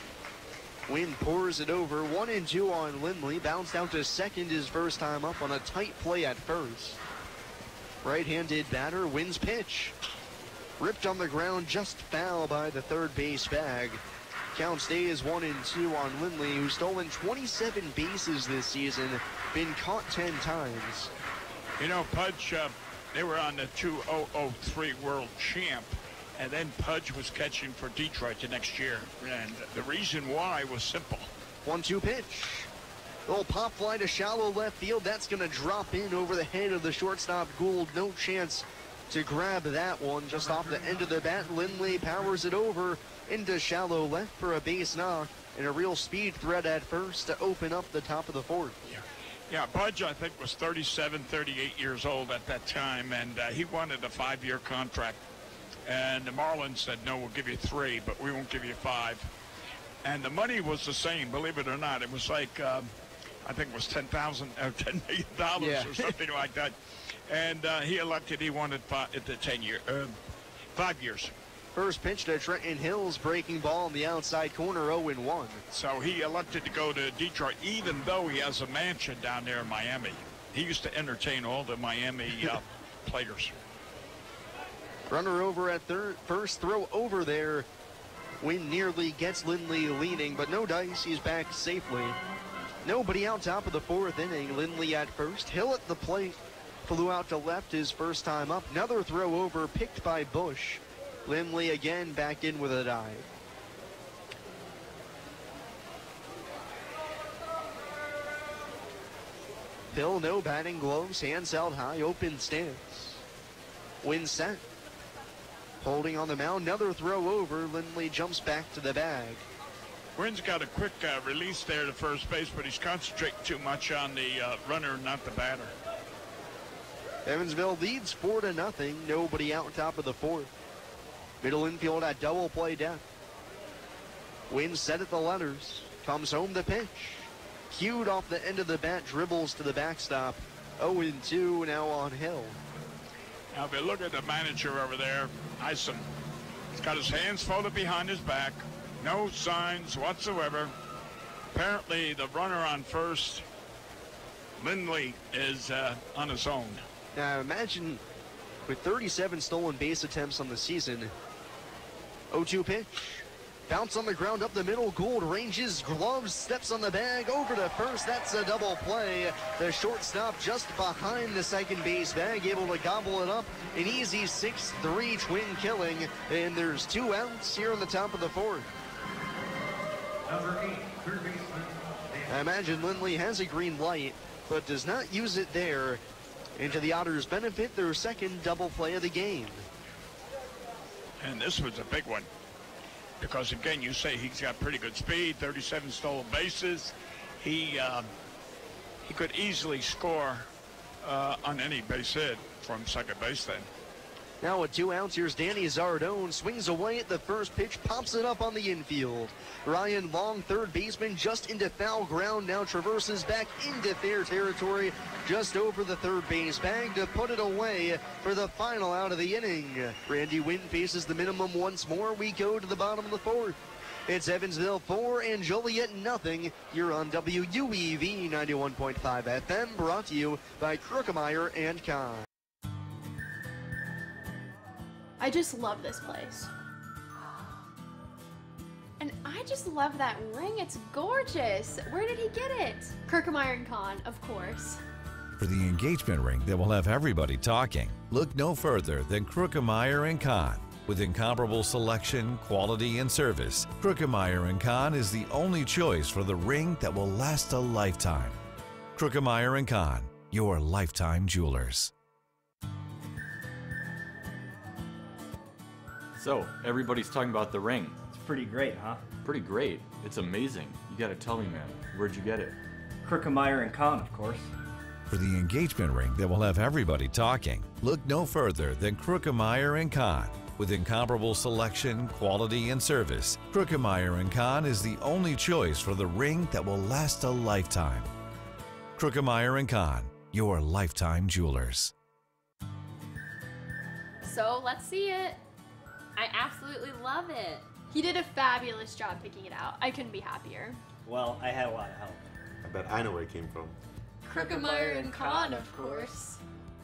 Wynn pours it over. 1-2 on Lindley. Bounced out to second his first time up on a tight play at first. Right-handed batter wins pitch. Ripped on the ground, just foul by the third base bag. Count stays 1-2 on Lindley, who's stolen 27 bases this season. Been caught 10 times. You know, Pudge, they were on the 2003 World Champ, and then Pudge was catching for Detroit the next year. And the reason why was simple. 1-2 pitch. Little pop fly to shallow left field. That's going to drop in over the head of the shortstop Gould. No chance to grab that one. Just off the end of the bat, Lindley powers it over into shallow left for a base knock, and a real speed threat at first to open up the top of the fourth. Yeah, Pudge, I think, was 37, 38 years old at that time, and he wanted a 5-year contract. And the Marlins said, no, we'll give you 3, but we won't give you 5. And the money was the same, believe it or not. It was like, I think it was $10 million or something like that. And he elected he wanted 5 years. First pitch to Trenton Hills, breaking ball on the outside corner, 0-1. So he elected to go to Detroit, even though he has a mansion down there in Miami. He used to entertain all the Miami players. Runner over at third, first throw over there. Wynn nearly gets Lindley leading, but no dice, he's back safely. Nobody out top of the fourth inning. Lindley at first, Hill at the plate. flew out to left his first time up. Another throw over, picked by Bush. Lindley again back in with a dive. Hill, no batting gloves, hands held high, open stance. Win set. Holding on the mound, another throw over. Lindley jumps back to the bag. Wynn's got a quick release there to first base, but he's concentrating too much on the runner, not the batter. Evansville leads 4-0. Nobody out top of the fourth. Middle infield at double play depth. Wynn set at the letters. Comes home the pitch. Cued off the end of the bat, dribbles to the backstop. 0-2 now on Hill. Now if you look at the manager over there, Ison, he's got his hands folded behind his back. No signs whatsoever. Apparently the runner on first, Lindley, is on his own. Now imagine with 37 stolen base attempts on the season. 0-2 pitch. Bounce on the ground up the middle. Gould ranges, gloves, steps on the bag, over to first. That's a double play. The shortstop just behind the second base bag, able to gobble it up. An easy 6-3 twin killing. And there's 2 outs here in the top of the fourth. Number 8, third baseman. I imagine Lindley has a green light, but does not use it there. And to the Otters' benefit, their second double play of the game. And this was a big one. Because again, you say he's got pretty good speed, 37 stolen bases. He could easily score on any base hit from second base then. Now with 2 outs, here's Danny Zardone, swings away at the first pitch, pops it up on the infield. Ryan Long, third baseman, just into foul ground, now traverses back into fair territory, just over the third base bag to put it away for the final out of the inning. Randy Wynn faces the minimum once more. We go to the bottom of the fourth. It's Evansville 4 and Joliet nothing. You're on WUEV 91.5 FM, brought to you by Krookemeyer and Kahn. I just love this place. And I just love that ring. It's gorgeous. Where did he get it? Krookemeyer and Kahn, of course. For the engagement ring that will have everybody talking, look no further than Krookemeyer & Kahn. With incomparable selection, quality, and service, Krookemeyer & Kahn is the only choice for the ring that will last a lifetime. Krookemeyer & Kahn, your lifetime jewelers. So, everybody's talking about the ring. It's pretty great, huh? Pretty great. It's amazing. You gotta tell me, man. Where'd you get it? Krookemeyer and Kahn, of course. For the engagement ring that will have everybody talking, look no further than Krookemeyer & Kahn. With incomparable selection, quality, and service, Krookemeyer & Kahn is the only choice for the ring that will last a lifetime. Krookemeyer & Kahn, your lifetime jewelers. So let's see it. I absolutely love it. He did a fabulous job picking it out. I couldn't be happier. Well, I had a lot of help. I bet I know where it came from. Krookemeyer and Kahn, of course.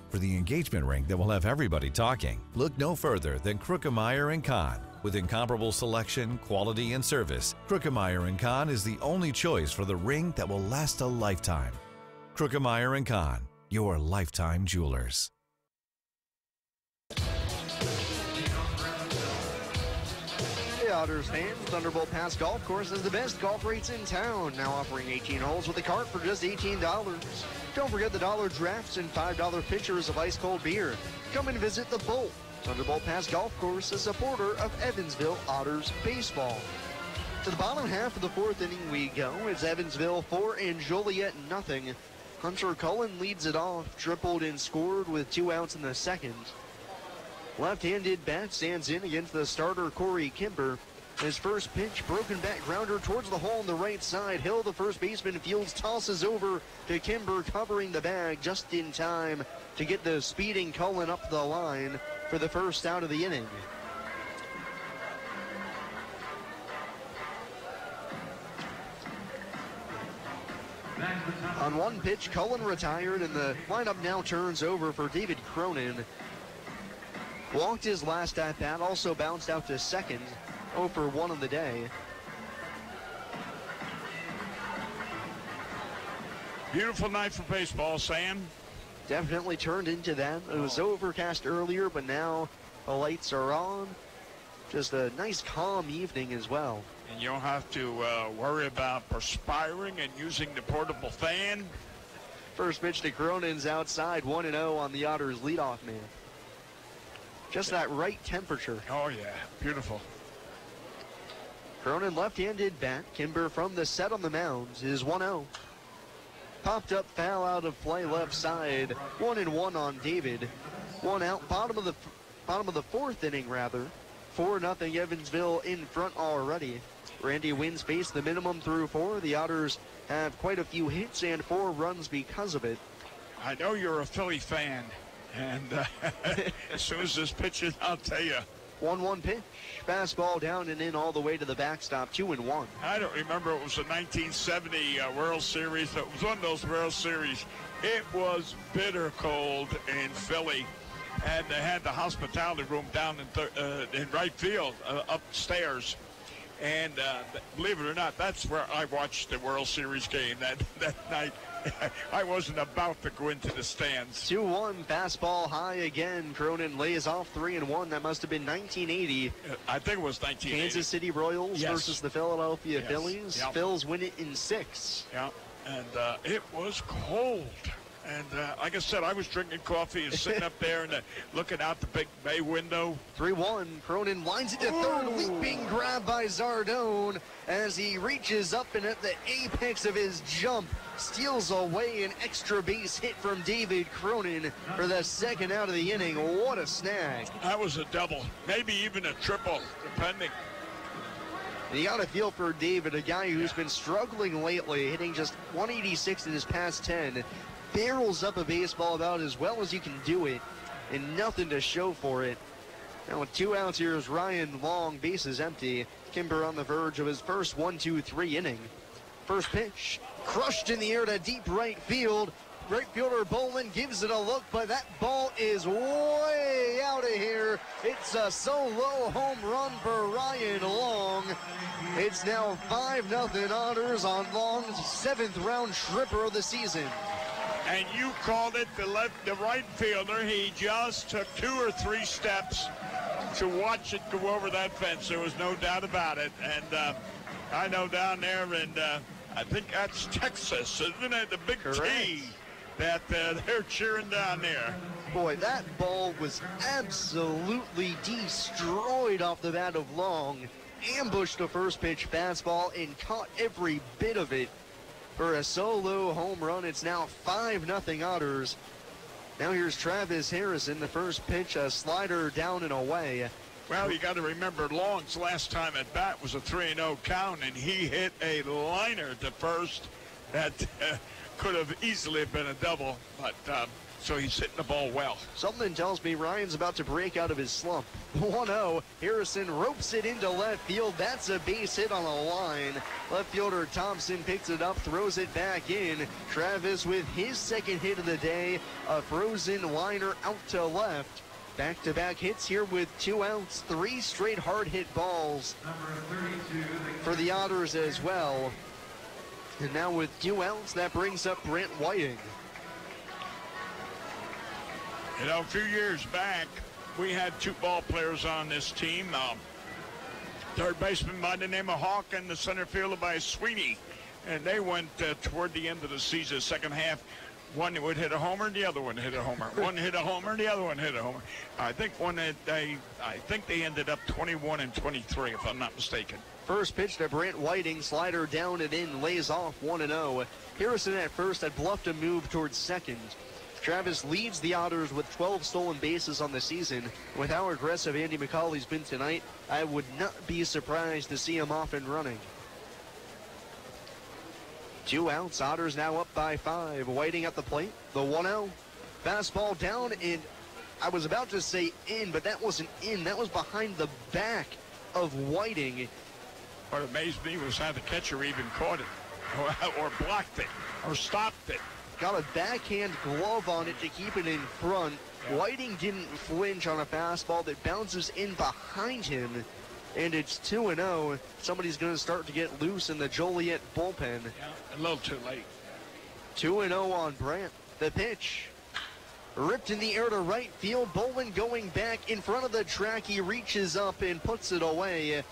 For the engagement ring that will have everybody talking, look no further than Krookemeyer & Kahn. With incomparable selection, quality, and service, Krookemeyer & Kahn is the only choice for the ring that will last a lifetime. Krookemeyer & Kahn, your lifetime jewelers. Hey Otters fans, Thunderbolt Pass Golf Course is the best golf rates in town. Now offering 18 holes with a cart for just $18. Don't forget the $1 drafts and $5 pitchers of ice cold beer. Come and visit the Bolt. Thunderbolt Pass Golf Course, a supporter of Evansville Otters baseball. To the bottom half of the fourth inning we go. It's Evansville 4 and Joliet nothing. Hunter Cullen leads it off, tripled and scored with 2 outs in the second. Left-handed bat stands in against the starter Corey Kimber. His first pitch, broken back grounder towards the hole on the right side. Hill, the first baseman, fields, tosses over to Kimber, covering the bag just in time to get the speeding Cullen up the line for the first out of the inning. On one pitch, Cullen retired, and the lineup now turns over for David Cronin. Walked his last at bat, also bounced out to second. 0 for 1 of the day. Beautiful night for baseball, Sam. definitely turned into that. It was overcast earlier, but now the lights are on. Just a nice calm evening as well. And you don't have to worry about perspiring and using the portable fan. First pitch to Cronin's outside, 1-0 on the Otters leadoff man. Just that right temperature. Oh, yeah. Beautiful. Cronin left-handed bat. Kimber from the set on the mound is 1-0. Popped up foul out of play left side. 1-1 on David. One out. Bottom of the fourth inning, rather. 4-0 Evansville in front already. Randy Wins faced the minimum through 4. The Otters have quite a few hits and 4 runs because of it. I know you're a Philly fan, and as soon as this pitch is, I'll tell you. 1-1 pitch. Fastball down and in all the way to the backstop, 2-1. I don't remember. It was a 1970 World Series. It was one of those World Series. It was bitter cold in Philly, and they had the hospitality room down in right field upstairs. And believe it or not, that's where I watched the World Series game that night. I wasn't about to go into the stands. 2-1, fastball high again. Cronin lays off 3-1. That must have been 1980. I think it was 1980. Kansas City Royals versus the Philadelphia Phillies. Yep. Phils win it in 6. Yeah, and it was cold. And like I said, I was drinking coffee and sitting up there and looking out the big bay window. 3-1. Cronin lines it to third. Leaping grab by Zardone as he reaches up and at the apex of his jump steals away an extra base hit from David Cronin for the second out of the inning. What a snag. That was a double, maybe even a triple, depending. And you got to feel for David, a guy who's been struggling lately, hitting just 186 in his past 10. Barrels up a baseball about as well as you can do it, and nothing to show for it. Now with 2 outs, here's Ryan Long, bases empty. Kimber on the verge of his first 1-2-3 inning. First pitch, crushed in the air to deep right field. Right fielder Bolin gives it a look, but that ball is way out of here. It's a solo home run for Ryan Long. It's now 5-0 Otters on Long's 7th round tripper of the season. And you called it the right fielder. He just took 2 or 3 steps to watch it go over that fence. There was no doubt about it. And I know down there, and I think that's Texas, isn't it? The big T that they're cheering down there. Boy, that ball was absolutely destroyed off the bat of Long. Ambushed the first pitch fastball and caught every bit of it for a solo home run. It's now 5-0 Otters. Now here's Travis Harrison. The first pitch, a slider down and away. Well, you got to remember Long's last time at bat was a 3-0 count, and he hit a liner to first that could have easily been a double, but so he's hitting the ball well. Something tells me Ryan's about to break out of his slump. 1-0. Harrison ropes it into left field. That's a base hit on a line. Left fielder Thompson picks it up, throws it back in. Travis with his second hit of the day. A frozen liner out to left. Back-to-back hits here with 2 outs. 3 straight hard hit balls for the Otters as well. And now with 2 outs, that brings up Brent Whiting. You know, a few years back, we had 2 ball players on this team. Third baseman by the name of Hawk and the center fielder by Sweeney. And they went toward the end of the season, second half. One would hit a homer, the other one hit a homer. One hit a homer, the other one hit a homer. I think they ended up 21 and 23, if I'm not mistaken. First pitch to Brent Whiting, slider down and in, lays off 1-0. Harrison at first had bluffed a move towards second. Travis leads the Otters with 12 stolen bases on the season. With how aggressive Andy McCauley's been tonight, I would not be surprised to see him off and running. 2 outs, Otters now up by 5. Whiting at the plate, the 1-0. Fastball down, and I was about to say in, but that wasn't in. That was behind the back of Whiting. What amazed me was how the catcher even caught it, or blocked it, or stopped it. Got a backhand glove on it to keep it in front. Whiting didn't flinch on a fastball that bounces in behind him. And it's 2-0. Somebody's going to start to get loose in the Joliet bullpen. Yeah, a little too late. 2-0 on Brandt. The pitch. ripped in the air to right field. Bolin going back in front of the track. He reaches up and puts it away.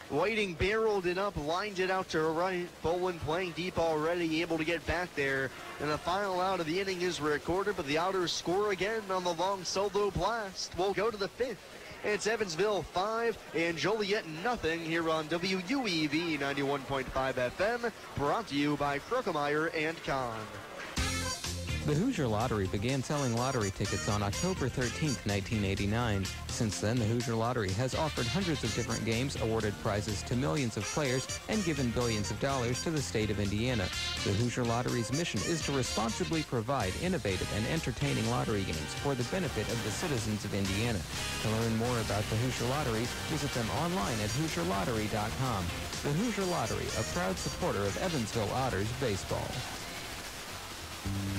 Whiting barreled it up, lined it out to right. Bolin playing deep already, able to get back there. And the final out of the inning is recorded, but the Otters score again on the long solo blast. We'll go to the fifth. It's Evansville 5 and Joliet nothing here on WUEV 91.5 FM, brought to you by Kruckemeyer and Kahn. The Hoosier Lottery began selling lottery tickets on October 13, 1989. Since then, the Hoosier Lottery has offered hundreds of different games, awarded prizes to millions of players, and given billions of dollars to the state of Indiana. The Hoosier Lottery's mission is to responsibly provide innovative and entertaining lottery games for the benefit of the citizens of Indiana. To learn more about the Hoosier Lottery, visit them online at HoosierLottery.com. The Hoosier Lottery, a proud supporter of Evansville Otters baseball.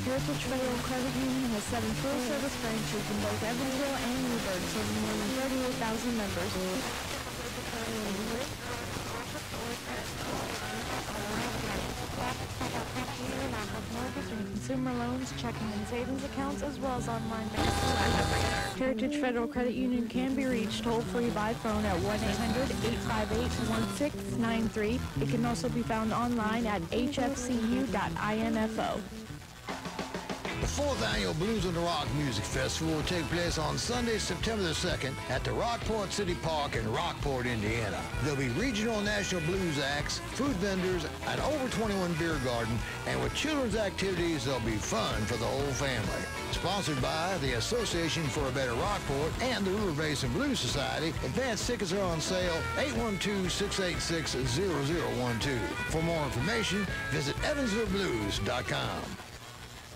Heritage Federal Credit Union has 7 full-service branches in both Evansville and Newburgh, serving more than 38,000 members. Mortgage and consumer loans, checking and savings accounts, as well as online banking. Heritage Federal Credit Union can be reached toll-free by phone at 1-800-858-1693. It can also be found online at hfcu.info. The 4th Annual Blues on the Rock Music Festival will take place on Sunday, September the 2nd at the Rockport City Park in Rockport, Indiana. There'll be regional and national blues acts, food vendors, an over 21 beer garden, and with children's activities, there'll be fun for the whole family. Sponsored by the Association for a Better Rockport and the River Basin Blues Society, advance tickets are on sale 812-686-0012. For more information, visit evansvilleblues.com.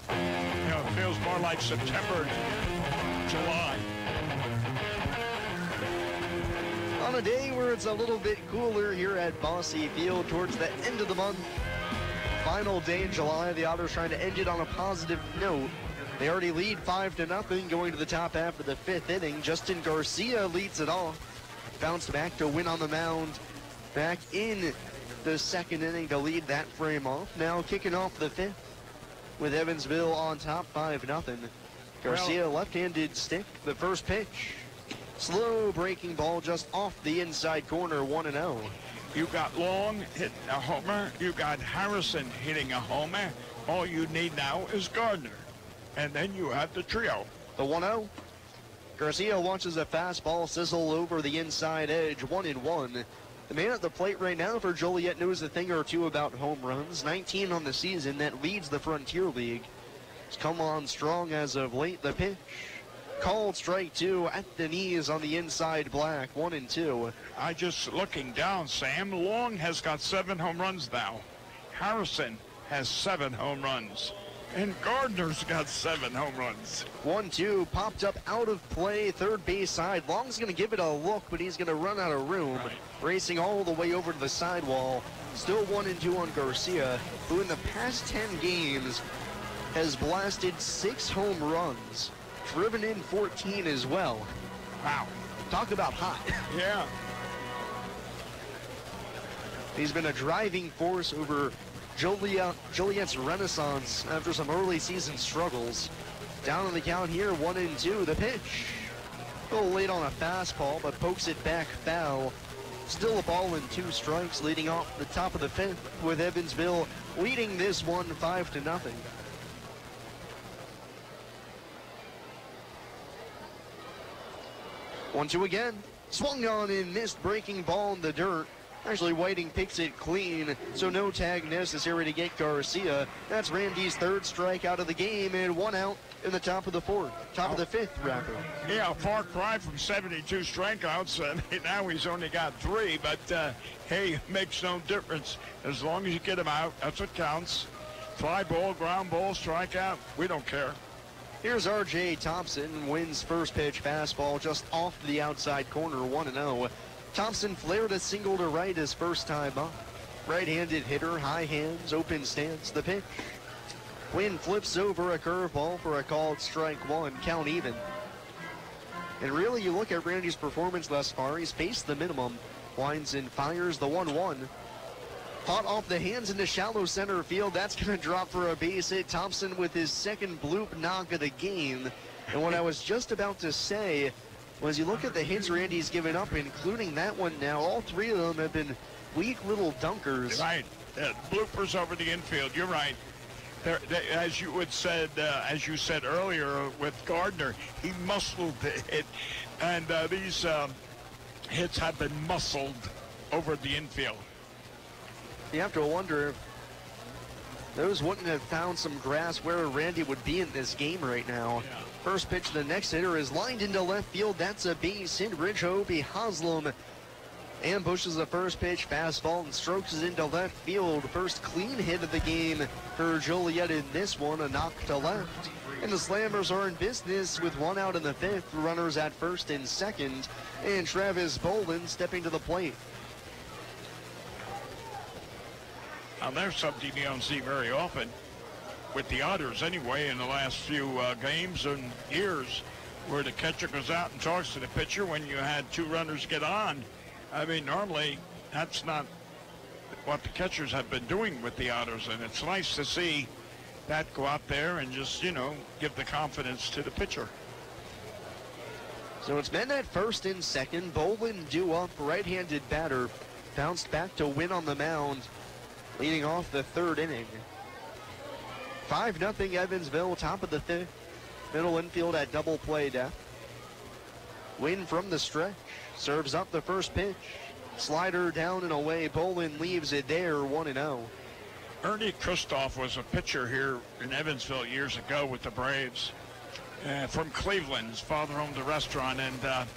You know, it feels more like September, July. On a day where it's a little bit cooler here at Bosse Field towards the end of the month. Final day in July, the Otters trying to end it on a positive note. They already lead 5-0 going to the top half of the 5th inning. Justin Garcia leads it off. Bounced back to win on the mound back in the 2nd inning to lead that frame off. Now kicking off the 5th. With Evansville on top 5-0. Garcia left-handed stick, the first pitch. Slow breaking ball just off the inside corner, 1-0. You got Long hitting a homer. You got Harrison hitting a homer. All you need now is Gardner. And then you have the trio. The 1-0. Garcia watches a fastball sizzle over the inside edge, 1-1. The man at the plate right now for Joliet knows a thing or two about home runs. 19 on the season, that leads the Frontier League. He's come on strong as of late. The pitch, called strike 2 at the knees on the inside black, 1-2. I just looking down, Sam. Long has got 7 home runs now. Harrison has 7 home runs. And Gardner's got 7 home runs. 1-2, popped up out of play, third base side. Long's going to give it a look, but he's going to run out of room. Right. Racing all the way over to the sidewall. Still 1-2 on Garcia, who in the past 10 games has blasted 6 home runs. Driven in 14 as well. Wow. Talk about hot. Yeah. He's been a driving force over Joliet's renaissance after some early season struggles. Down on the count here, 1-2. The pitch. A little late on a fastball, but pokes it back foul. Still a ball and 2 strikes, leading off the top of the 5th with Evansville leading this one 5-0. One, 2 again. Swung on and missed, breaking ball in the dirt. Actually, Whiting picks it clean, so no tag necessary to get Garcia. That's Randy's 3rd strikeout of the game, and 1 out in the top of the 4th, top of the 5th, rather. Yeah, a far cry from 72 strikeouts, and now he's only got 3, but hey, it makes no difference. As long as you get him out, that's what counts. Fly ball, ground ball, strikeout, we don't care. Here's R.J. Thompson, wins first pitch fastball just off the outside corner, 1-0. Thompson flared a single to right his first time up. Right-handed hitter, high hands, open stance, the pitch. Wynn flips over a curveball for a called strike 1, count even. And really, you look at Randy's performance thus far, he's faced the minimum. Winds and fires the 1-1. Caught off the hands into shallow center field. That's going to drop for a base hit. Thompson with his second bloop knock of the game. And what I was just about to say was you look at the hits Randy's given up, including that one now. All three of them have been weak little dunkers. Right. Bloopers over the infield. You're right. As you said earlier with Gardner, he muscled the hit. And these hits have been muscled over the infield. You have to wonder if those wouldn't have found some grass where Randy would be in this game right now. Yeah. First pitch to the next hitter is lined into left field. That's a base hit. Rich Hobie Haslam ambushes the first pitch, fastball, and strokes it into left field. First clean hit of the game for Joliet in this one, a knock to left. And the Slammers are in business with one out in the fifth, runners at first and second, and Travis Bolin stepping to the plate. Now there's something you don't see very often with the Otters anyway in the last few games and years, where the catcher goes out and talks to the pitcher when you had two runners get on. I mean, normally that's not what the catchers have been doing with the Otters, and it's nice to see that go out there and just, give the confidence to the pitcher. So it's been at first and second. Bolin due up, right-handed batter, bounced back to win on the mound, leading off the third inning. 5-0 Evansville, top of the fifth. Middle infield at double play depth. Win from the stretch, serves up the first pitch. Slider down and away. Bolin leaves it there, 1-0. Ernie Kristoff was a pitcher here in Evansville years ago with the Braves. From Cleveland. His father owned a restaurant, and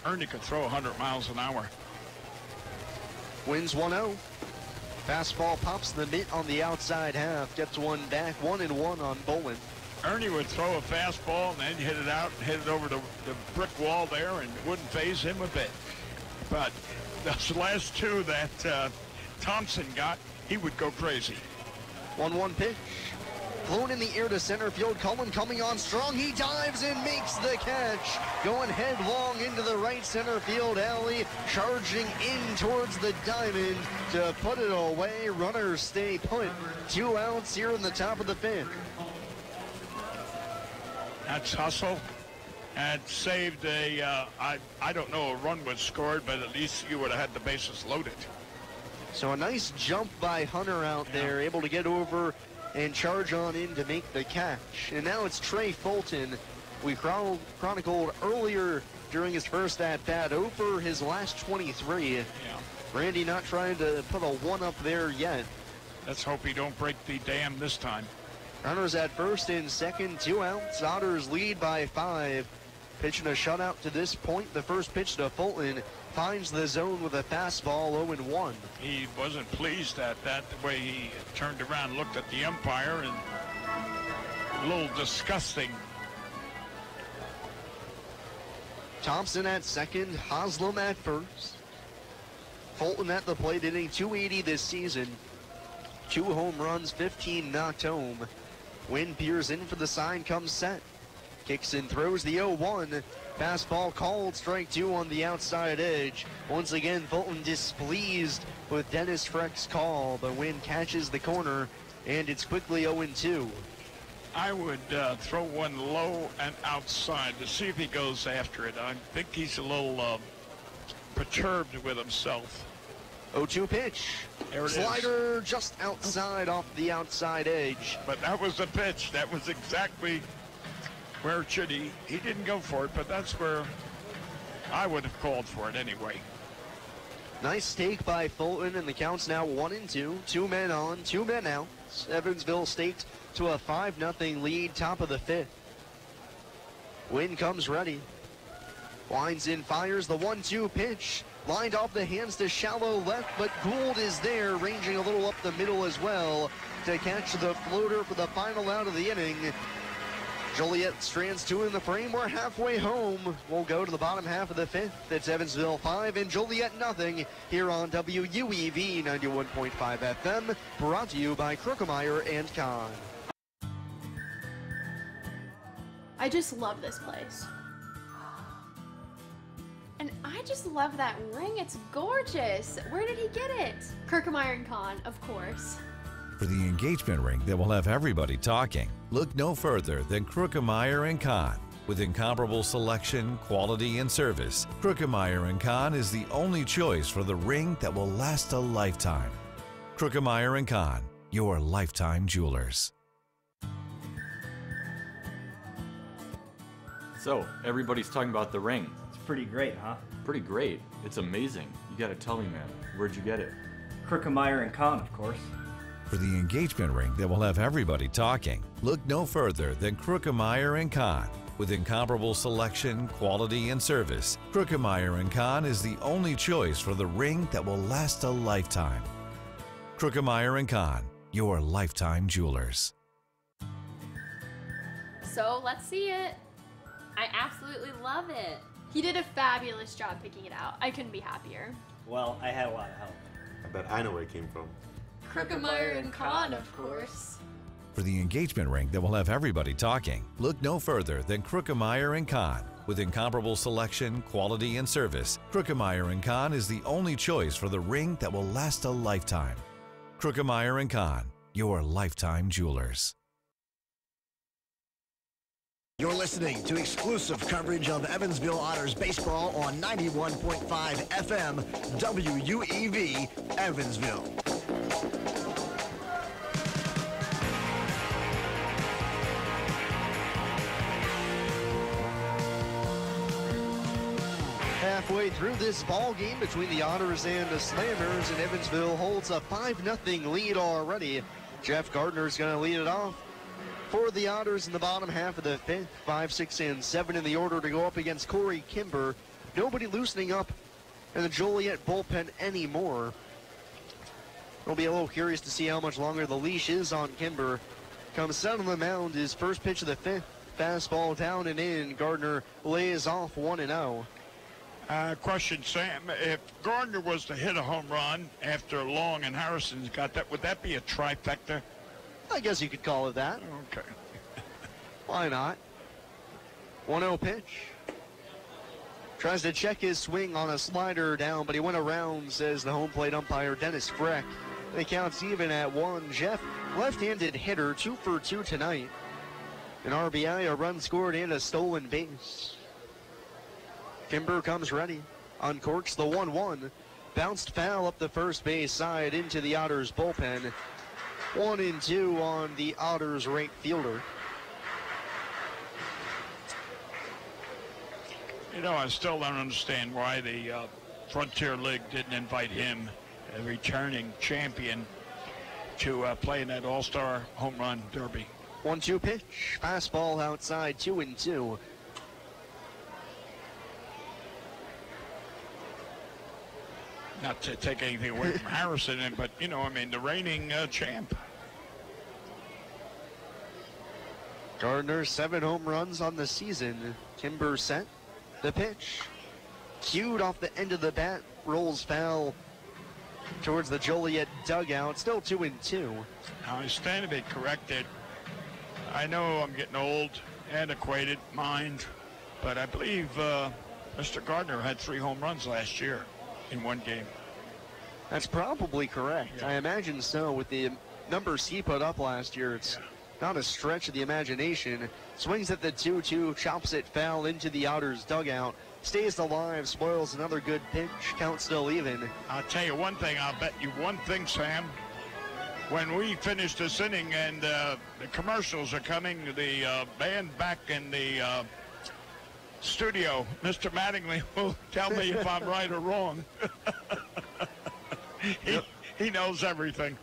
Ernie could throw 100 miles an hour. Wins 1-0. Fastball pops the mitt on the outside half. Gets one back, 1-1 on Bolin. Ernie would throw a fastball and then hit it out and hit it over the brick wall there, and it wouldn't faze him a bit. But those last two that Thompson got, he would go crazy. 1-1 pitch. Flown in the air to center field. Cullen coming on strong. He dives and makes the catch. Going headlong into the right center field alley. Charging in towards the diamond to put it away. Runners stay put. 2 outs here in the top of the fifth. That's hustle. And saved I don't know, a run was scored, but at least you would have had the bases loaded. So a nice jump by Hunter out there, able to get over and charge on in to make the catch. And now it's Trey Fulton. We chronicled earlier during his first at-bat over his last 23. Yeah. Randy not trying to put a one up there yet. Let's hope he don't break the dam this time. Runners at first and second, 2 outs. Otters lead by 5. Pitching a shutout to this point. The first pitch to Fulton finds the zone with a fastball, 0-1. He wasn't pleased at that, the way he turned around and looked at the umpire, and a little disgusting. Thompson at second, Haslam at first. Fulton at the plate, hitting .280 this season. 2 home runs, 15 knocked home. Wynn peers in for the sign, comes set. Kicks and throws the 0-1. Fastball called, strike 2 on the outside edge. Once again, Fulton displeased with Dennis Freck's call. The Wynn catches the corner, and it's quickly 0-2. I would throw one low and outside to see if he goes after it. I think he's a little perturbed with himself. 0-2 pitch. There it Slider just outside off the outside edge. But that was the pitch. That was exactly where it should. He didn't go for it, but that's where I would have called for it anyway. Nice take by Fulton, and the count's now 1-2. 2 men on, 2 men out. Evansville staked to a 5-0 lead, top of the fifth. Wynn comes ready. Winds in, fires the 1-2 pitch. Lined off the hands to shallow left, but Gould is there, ranging a little up the middle as well to catch the floater for the final out of the inning. Joliet strands 2 in the frame. We're halfway home. We'll go to the bottom half of the fifth. It's Evansville 5 and Joliet nothing here on WUEV 91.5 FM, brought to you by Krookemeyer and Kahn. I just love this place. And I I just love that ring. It's gorgeous. Where did he get it? Kirkemeyer & Kahn, of course. For the engagement ring that will have everybody talking, look no further than Kirkemeyer & Kahn. With incomparable selection, quality, and service, Kirkemeyer & Kahn is the only choice for the ring that will last a lifetime. Kirkemeyer & Kahn, your lifetime jewelers. So, everybody's talking about the ring. It's pretty great, huh? Pretty great. It's amazing. You gotta tell me, man. Where'd you get it? Kirkemeyer & Kahn, of course. For the engagement ring that will have everybody talking, look no further than Kirkemeyer & Kahn. With incomparable selection, quality, and service, Kirkemeyer & Kahn is the only choice for the ring that will last a lifetime. Kirkemeyer & Kahn, your lifetime jewelers. So let's see it. I absolutely love it. He did a fabulous job picking it out. I couldn't be happier. Well, I had a lot of help. I bet I know where it came from. Kirkemeyer & Kahn, of course. For the engagement ring that will have everybody talking, look no further than Kirkemeyer & Kahn. With incomparable selection, quality, and service, Kirkemeyer & Kahn is the only choice for the ring that will last a lifetime. Kirkemeyer & Kahn, your lifetime jewelers. You're listening to exclusive coverage of Evansville Otters baseball on 91.5 FM WUEV Evansville. Halfway through this ball game between the Otters and the Slammers, and Evansville holds a 5-0 lead already. Jeff Gardner's going to lead it off for the Otters in the bottom half of the fifth. 5, 6, and 7 in the order to go up against Corey Kimber. Nobody loosening up in the Joliet bullpen anymore. We'll be a little curious to see how much longer the leash is on Kimber. Comes set on the mound, his first pitch of the fifth. Fastball down and in. Gardner lays off 1-0. Question, Sam. If Gardner was to hit a home run after Long and Harrison's got that, would that be a trifecta? I guess you could call it that. Okay. Why not? 1-0 pitch. Tries to check his swing on a slider down, but he went around, says the home plate umpire, Dennis Freck. The count's even at 1. Jeff, left-handed hitter, 2 for 2 tonight. An RBI, a run scored, and a stolen base. Kimber comes ready, uncorks the 1-1, bounced foul up the first base side into the Otters bullpen. 1-2 on the Otters right fielder. You know, I still don't understand why the Frontier League didn't invite him, a returning champion, to play in that All-Star Home Run Derby. 1-2 pitch, fastball outside, 2-2. Not to take anything away from Harrison, but, you know, I mean, the reigning champ. Gardner, 7 home runs on the season. Kimber set. The pitch. Cued off the end of the bat. Rolls foul towards the Joliet dugout. Still 2-2. I stand to be corrected. I know I'm getting old, antiquated, mind, but I believe Mr. Gardner had 3 home runs last year in one game. That's probably correct. Yeah. I imagine so. With the numbers he put up last year, it's not a stretch of the imagination. Swings at the 2-2, chops it foul into the Otters dugout. Stays alive, spoils another good pitch. Count still even. I'll tell you one thing. I'll bet you one thing, Sam. When we finish this inning and the commercials are coming, the band back in the studio, Mr. Mattingly will tell me if I'm right or wrong. He knows everything.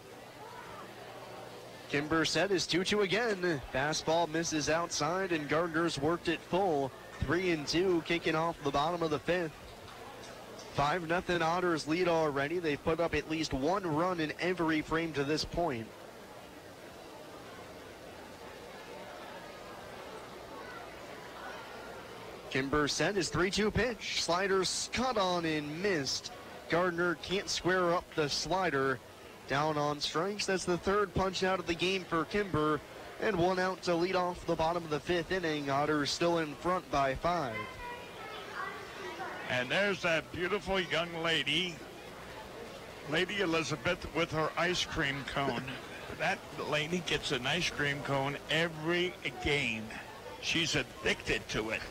Kimber set is 2-2 again. Fastball misses outside, and Gardner's worked it full. 3-2, kicking off the bottom of the fifth. 5-0 Otters lead already. They've put up at least 1 run in every frame to this point. Kimber set his 3-2 pitch. Slider's cut on and missed. Gardner can't square up the slider. Down on strikes. That's the 3rd punch out of the game for Kimber. And 1 out to lead off the bottom of the 5th inning. Otters still in front by 5. And there's that beautiful young lady, Lady Elizabeth, with her ice cream cone. That lady gets an ice cream cone every game. She's addicted to it.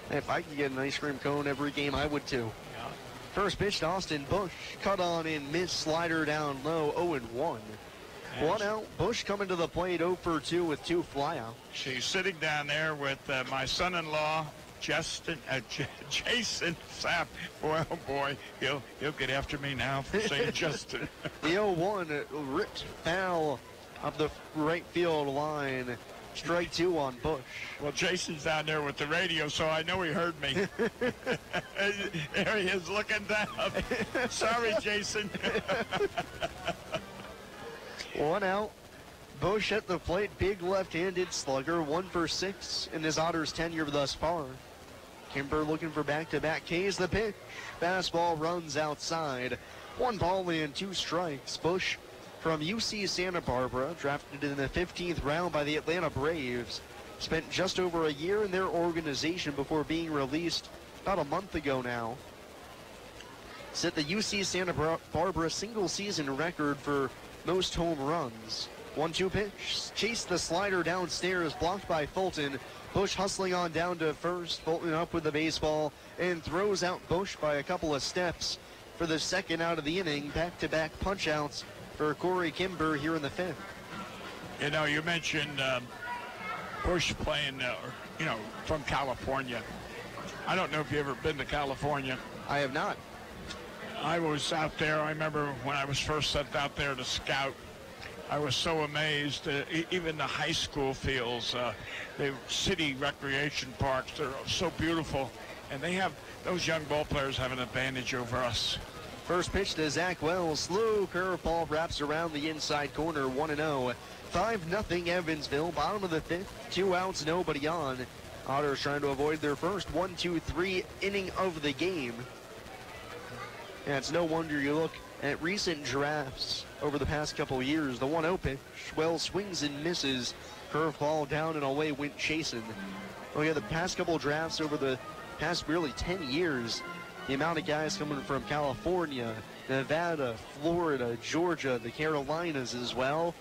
If I could get an ice cream cone every game, I would too. Yeah. First pitch to Austin Bush. Cut on and miss, slider down low, 0-1. One out. Bush coming to the plate, 0 for 2 with 2 flyouts. She's sitting down there with my son-in-law, Jason Sapp. Boy, oh boy, he'll get after me now for saying Justin. The 0-1 ripped foul up the right field line. Strike 2 on Bush. Well, Jason's down there with the radio, so I know he heard me. There he is looking down. Sorry, Jason. 1 out. Bush at the plate, big left-handed slugger, 1 for 6 in his Otters tenure thus far. Kimber looking for back-to-back Ks. The pitch. Fastball runs outside. 1 ball and 2 strikes. Bush from UC Santa Barbara, drafted in the 15th round by the Atlanta Braves. Spent just over a year in their organization before being released about a month ago now. Set the UC Santa Barbara single-season record for most home runs. 1-2 pitch. Chased the slider downstairs, blocked by Fulton. Bush hustling on down to first. Fulton up with the baseball and throws out Bush by a couple of steps for the second out of the inning. Back-to-back punch-outs for Corey Kimber here in the 5th. You know, you mentioned Bush playing, from California. I don't know if you've ever been to California. I have not. I was out there. I remember when I was first sent out there to scout. I was so amazed. Even the high school fields, the city recreation parks, they're so beautiful. And they have, those young ball players have an advantage over us. First pitch to Zach Wells. Slow curveball wraps around the inside corner, 1-0. 5-0 Evansville, bottom of the 5th. 2 outs, nobody on. Otters trying to avoid their first 1-2-3 inning of the game. And it's no wonder you look at recent drafts over the past couple of years. The 1-0 pitch, Wells swings and misses. Curveball down and away went chasing. Look at the past couple of drafts over the past really 10 years. The amount of guys coming from California, Nevada, Florida, Georgia, the Carolinas as well.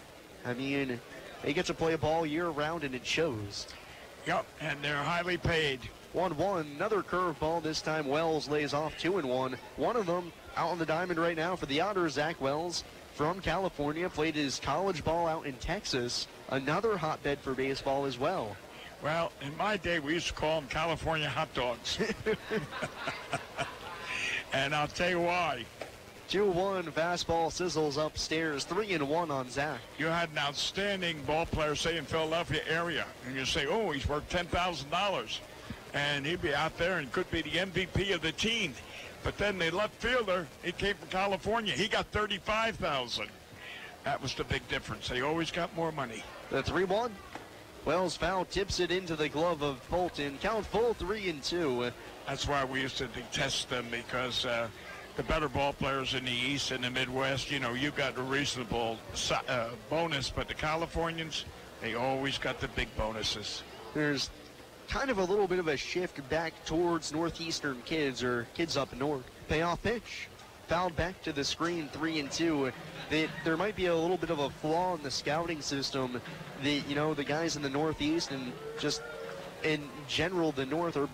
I mean, they get to play ball year-round, and it shows. Yep, and they're highly paid. 1-1, another curveball. This time Wells lays off 2-1. One of them out on the diamond right now for the Otters. Zach Wells from California, played his college ball out in Texas. Another hotbed for baseball as well. Well, in my day, we used to call them California hot dogs. And I'll tell you why. 2-1, fastball sizzles upstairs, 3-1 on Zach. You had an outstanding ball player, say, in Philadelphia area, and you say, oh, he's worth $10,000. And he'd be out there and could be the MVP of the team. But then the left fielder, he came from California. He got $35,000. That was the big difference. They always got more money. The 3-1. Wells foul tips it into the glove of Fulton. Count full, 3-2. That's why we used to detest them, because the better ball players in the East and the Midwest, you got a reasonable bonus. But the Californians, they always got the big bonuses. There's kind of a little bit of a shift back towards northeastern kids, or kids up north. Payoff pitch. Fouled back to the screen, 3-2. There might be a little bit of a flaw in the scouting system. The guys in the Northeast and just in general the North are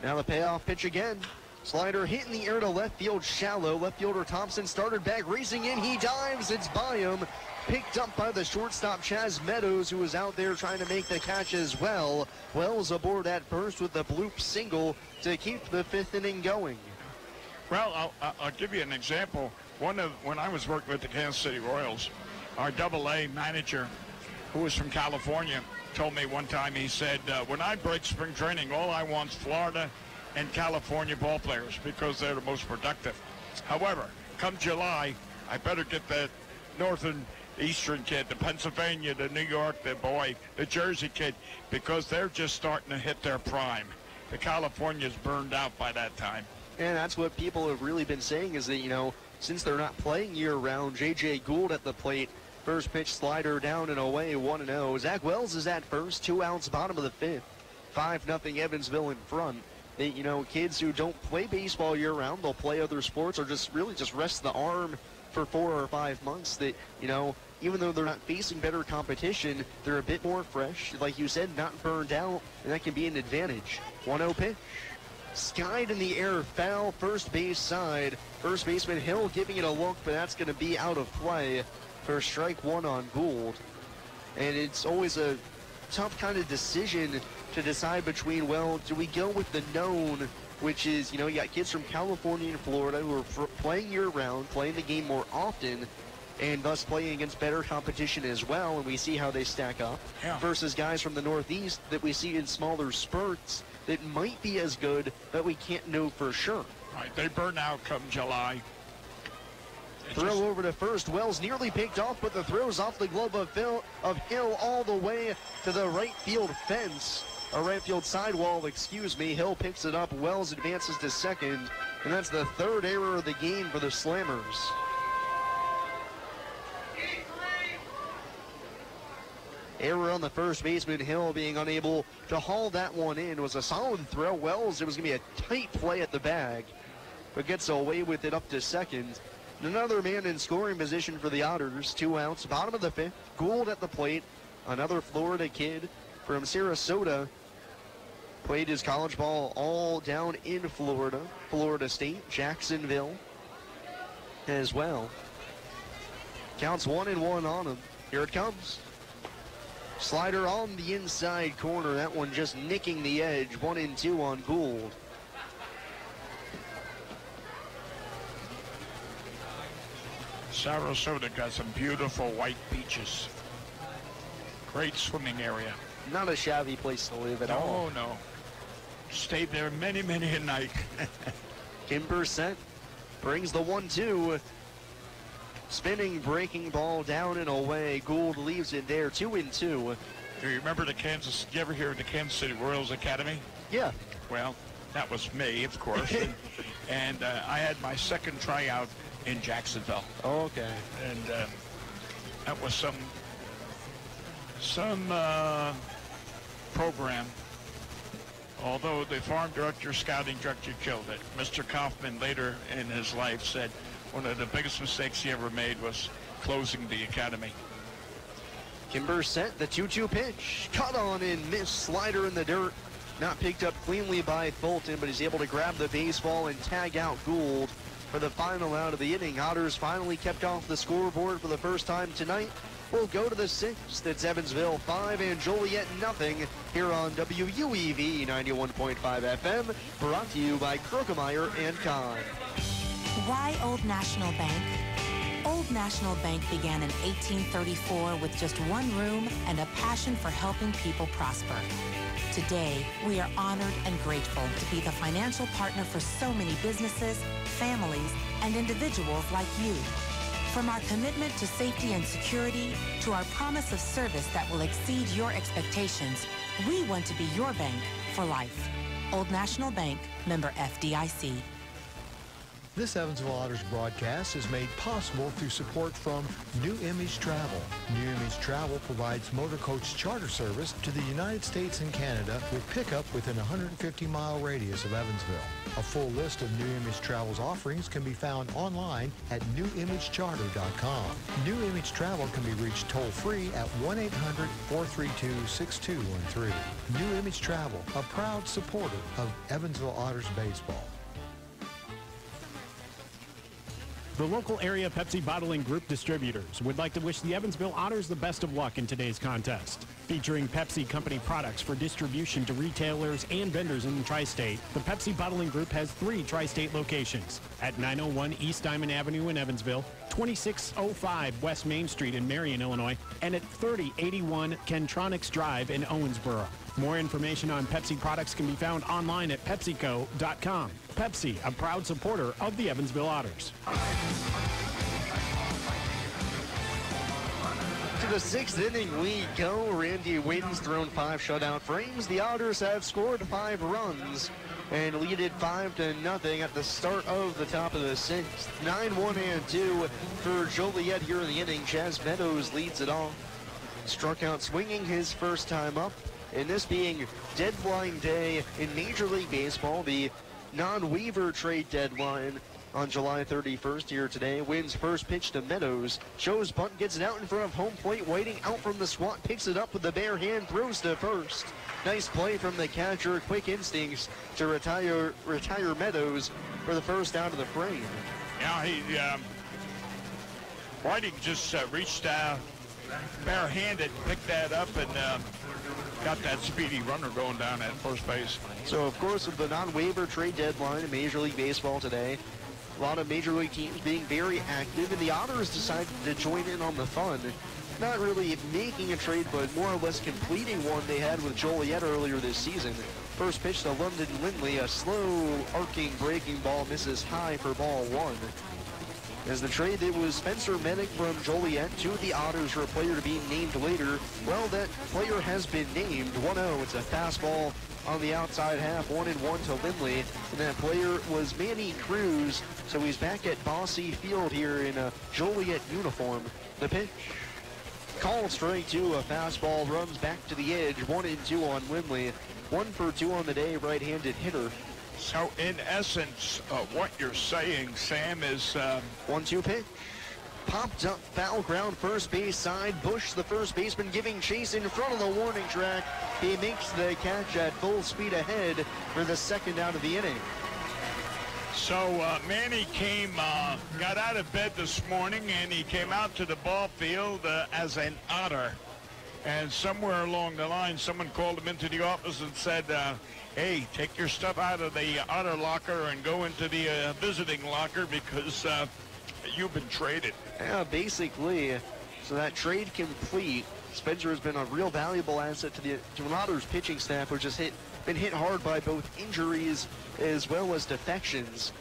now the payoff pitch again. Slider hit in the air to left field shallow. Left fielder Thompson started back, racing in. He dives. It's by him. Picked up by the shortstop Chaz Meadows, who was out there trying to make the catch as well. Wells aboard at first with the bloop single to keep the 5th inning going. Well, I'll give you an example. When I was working with the Kansas City Royals, our AA manager, who was from California, told me one time, he said, when I break spring training, all I want is Florida and California ball players, because they're the most productive. However, come July, I better get the northern eastern kid, the Pennsylvania, the New York, the Jersey kid, because they're just starting to hit their prime. The California's burned out by that time. And that's what people have really been saying is that, you know, since they're not playing year-round, J.J. Gould at the plate, first pitch slider down and away, 1-0. Zach Wells is at first, 2 outs, bottom of the fifth. 5-0 Evansville in front. They, you know, kids who don't play baseball year-round, they'll play other sports or just really just rest the arm for 4 or 5 months. That, you know, even though they're not facing better competition, they're a bit more fresh. Like you said, not burned out, and that can be an advantage. 1-0 pitch. Skied in the air, foul, first base side. First baseman Hill giving it a look, but that's going to be out of play for strike 1 on Gould. And it's always a tough kind of decision to decide between, well, do we go with the known, which is, you know, you got kids from California and Florida who are playing year-round, playing the game more often, and thus playing against better competition as well, and we see how they stack up, versus guys from the Northeast that we see in smaller spurts that might be as good, but we can't know for sure. Right, they burn out come July. Throw over to first. Wells nearly picked off, but the throw's off the glove of Hill all the way to the right field fence. Or right field sidewall, excuse me. Hill picks it up. Wells advances to second. And that's the 3rd error of the game for the Slammers. Error on the first baseman. Hill being unable to haul that one in. It was a solid throw. Wells, it was going to be a tight play at the bag, but gets away with it up to second. Another man in scoring position for the Otters. 2 outs, bottom of the 5th. Gould at the plate. Another Florida kid from Sarasota. Played his college ball all down in Florida. Florida State, Jacksonville as well. Counts 1-1 on him. Here it comes. Slider on the inside corner. That one just nicking the edge. 1-2 on Gould. Sarasota got some beautiful white beaches. Great swimming area. Not a shabby place to live at all. No. Stayed there many, many a night. Kimber set. Brings the 1-2. Spinning, breaking ball down and away. Gould leaves it there, 2-2. Do you remember did you ever hear of the Kansas City Royals Academy? Yeah. Well, that was me, of course. and I had my second tryout in Jacksonville. Oh, okay. And that was some program. Although the farm director, scouting director killed it. Mr. Kaufman later in his life said one of the biggest mistakes he ever made was closing the academy. Kimber set the 2-2 pitch. Cut on and missed. Slider in the dirt. Not picked up cleanly by Fulton, but he's able to grab the baseball and tag out Gould for the final out of the inning. Otters finally kept off the scoreboard for the first time tonight. We'll go to the 6th. It's Evansville 5 and Joliet nothing here on WUEV 91.5 FM, brought to you by Krokemeyer and Kahn. Why Old National Bank? Old National Bank began in 1834 with just one room and a passion for helping people prosper. Today, we are honored and grateful to be the financial partner for so many businesses, families, and individuals like you. From our commitment to safety and security to our promise of service that will exceed your expectations, we want to be your bank for life. Old National Bank, member FDIC. This Evansville Otters broadcast is made possible through support from New Image Travel. New Image Travel provides motor coach charter service to the United States and Canada with pickup within a 150-mile radius of Evansville. A full list of New Image Travel's offerings can be found online at newimagecharter.com. New Image Travel can be reached toll-free at 1-800-432-6213. New Image Travel, a proud supporter of Evansville Otters baseball. The local area Pepsi Bottling Group distributors would like to wish the Evansville Otters the best of luck in today's contest. Featuring Pepsi Company products for distribution to retailers and vendors in the Tri-State, the Pepsi Bottling Group has 3 Tri-State locations at 901 East Diamond Avenue in Evansville, 2605 West Main Street in Marion, Illinois, and at 3081 Kentronics Drive in Owensboro. More information on Pepsi products can be found online at PepsiCo.com. Pepsi, a proud supporter of the Evansville Otters. To the 6th inning we go. Randy Waden's thrown 5 shutout frames. The Otters have scored 5 runs. and lead it 5-0 at the start of the top of the sixth. 9-1 and 2 for Joliet here in the inning. Chaz Meadows leads it off. Struck out swinging his first time up, and this being deadline day in Major League Baseball, the non-waiver trade deadline on July 31st here today. Wins first pitch to Meadows. Shows bunt, gets it out in front of home plate, waiting out from the squat, picks it up with the bare hand, throws to first. Nice play from the catcher, quick instincts to retire Meadows for the first out of the frame. Yeah, Whiting just reached barehanded, picked that up, and got that speedy runner going down at first base. So, of course, with the non-waiver trade deadline in Major League Baseball today, a lot of Major League teams being very active, and the Otters decided to join in on the fun. Not really making a trade, but more or less completing one they had with Joliet earlier this season. First pitch to London Lindley, a slow, arcing, breaking ball misses high for ball one. As the trade, it was Spencer Medic from Joliet to the Otters for a player to be named later. Well, that player has been named. 1-0, it's a fastball on the outside half, 1-1 to Lindley. And that player was Manny Cruz, so he's back at Bossy Field here in a Joliet uniform. The pitch. Called strike two, a fastball runs back to the edge, 1-2 on Lindley. 1 for 2 on the day, right-handed hitter. So, in essence, what you're saying, Sam, is 1-2 pitch. Popped up, foul ground, first base side. Bush, the first baseman, giving chase in front of the warning track. He makes the catch at full speed ahead for the second out of the inning. So Manny got out of bed this morning, and he came out to the ball field as an Otter. And somewhere along the line, someone called him into the office and said, hey, take your stuff out of the Otter locker and go into the visiting locker because you've been traded. Yeah, basically. So that trade complete. Spencer has been a real valuable asset to an Otters pitching staff, which has been hit hard by both injuries as well as defections.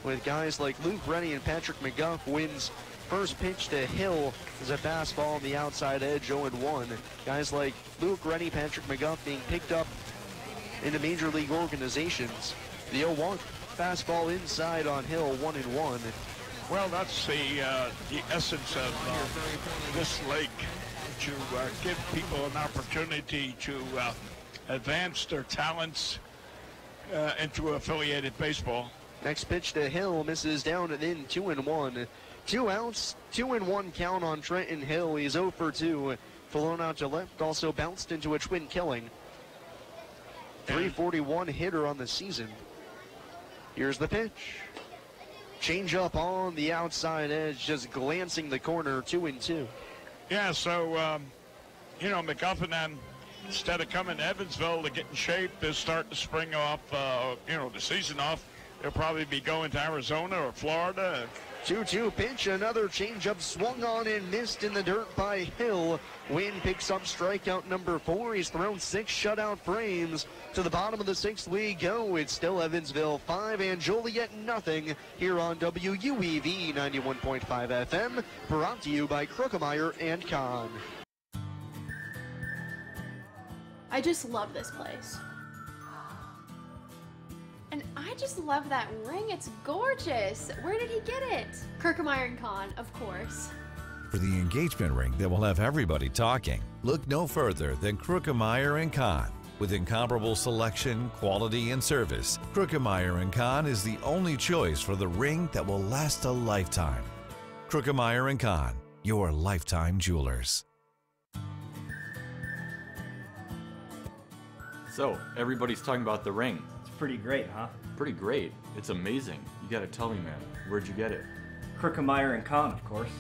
With guys like Luke Rennie and Patrick McGuff, wins first pitch to Hill is a fastball on the outside edge, 0-1. Guys like Luke Rennie, Patrick McGuff being picked up into major league organizations. The 0-1 fastball inside on Hill, 1-1. Well, that's the essence of this league, to give people an opportunity to advance their talents into affiliated baseball. Next pitch to Hill, misses down and in, 2-1. 2 outs, 2-1 count on Trenton Hill. He's 0 for 2. Flown out to left, also bounced into a twin killing. 341 hitter on the season. Here's the pitch. Change up on the outside edge, just glancing the corner, 2-2. Yeah, so, McGuff and them, instead of coming to Evansville to get in shape, to start the spring off, the season off, they'll probably be going to Arizona or Florida. 2-2 pitch, another changeup swung on and missed in the dirt by Hill. Wynn picks up strikeout number 4. He's thrown 6 shutout frames. To the bottom of the 6th we go. It's still Evansville 5 and Joliet nothing here on WUEV 91.5 FM. Brought to you by Krukemeyer and Kahn. I just love this place. And I just love that ring. It's gorgeous. Where did he get it? Krukemeyer and Kahn, of course. For the engagement ring that will have everybody talking, look no further than Krukemeyer & Kahn. With incomparable selection, quality, and service, Krukemeyer & Kahn is the only choice for the ring that will last a lifetime. Krukemeyer & Kahn, your lifetime jewelers. So, everybody's talking about the ring. It's pretty great, huh? Pretty great. It's amazing. You gotta tell me, man. Where'd you get it? Krukemeyer and Kahn, of course.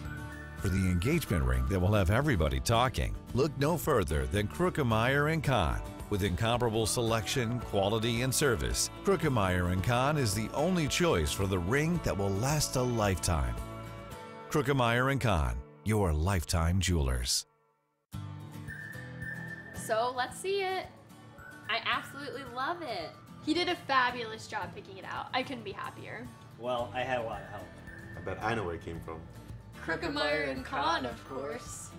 For the engagement ring that will have everybody talking, look no further than Krukemeyer & Kahn. With incomparable selection, quality, and service, Krukemeyer & Kahn is the only choice for the ring that will last a lifetime. Krukemeyer & Kahn, your lifetime jewelers. So let's see it. I absolutely love it. He did a fabulous job picking it out. I couldn't be happier. Well, I had a lot of help. I bet I know where it came from. Krukemeyer and Kahn, of course.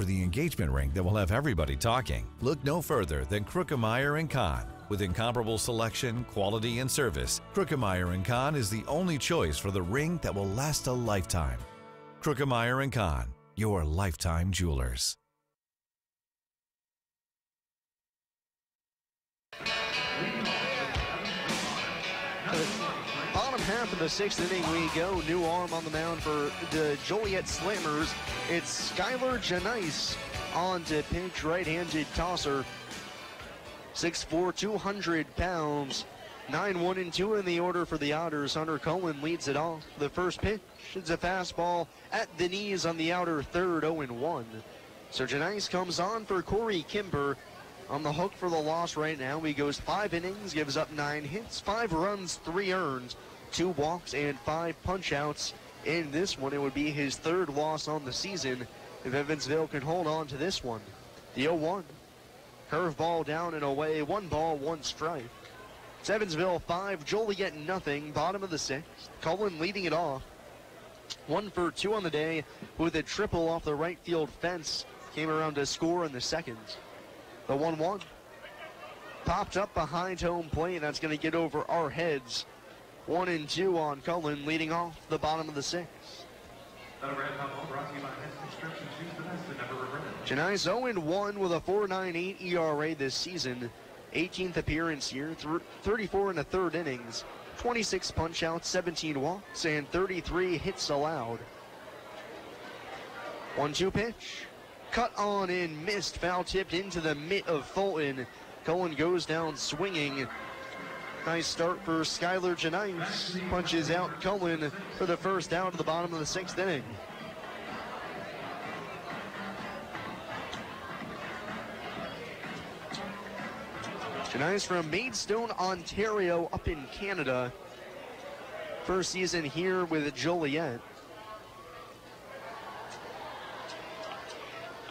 For the engagement ring that will have everybody talking, look no further than Krookemeyer & Kahn. With incomparable selection, quality, and service, Krookemeyer & Kahn is the only choice for the ring that will last a lifetime. Krookemeyer & Kahn, your lifetime jewelers. Bottom half of the sixth inning we go. New arm on the mound for the Joliet Slammers. It's Skylar Janice on to pitch, right-handed tosser. 6'4", 200 pounds. 9-1-2 in the order for the Otters. Hunter Cohen leads it off. The first pitch is a fastball at the knees on the outer third, 0-1. So Janice comes on for Corey Kimber. On the hook for the loss right now. He goes 5 innings, gives up 9 hits, 5 runs, 3 earned, 2 walks, and 5 punch-outs. In this one, it would be his 3rd loss on the season if Evansville can hold on to this one. The 0-1. Curveball down and away. 1 ball, 1 strike. It's Evansville 5, Joliet nothing. Bottom of the 6th. Cullen leading it off. 1 for 2 on the day with a triple off the right field fence. Came around to score in the 2nd. The 1-1 popped up behind home plate. That's going to get over our heads. 1-2 on Cullen, leading off the bottom of the 6th. Janice 0-1 with a 4.98 ERA this season. 18th appearance here. 34 in the 3rd innings. 26 punch-outs, 17 walks, and 33 hits allowed. 1-2 pitch. Cut on and missed, foul tipped into the mitt of Fulton. Cullen goes down swinging. Nice start for Skylar Janice. Punches out Cullen for the first out of the bottom of the 6th inning. Janice from Maidstone, Ontario, up in Canada. First season here with Joliet.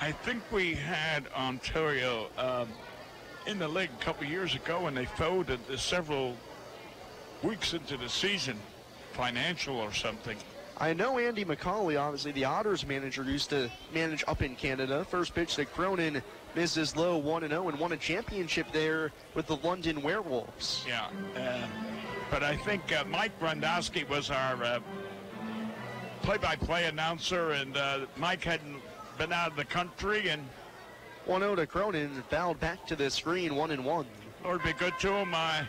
I think we had Ontario in the league a couple years ago, and they folded several weeks into the season, financial or something. I know Andy McCauley, obviously the Otters manager, used to manage up in Canada. First pitch to Cronin, misses low, 1-0, and won a championship there with the London Werewolves. Yeah, but I think Mike Rondowski was our play-by-play announcer, and Mike hadn't been out of the country, and 1-0 to Cronin, fouled back to the screen, 1-1. Lord be good to him. I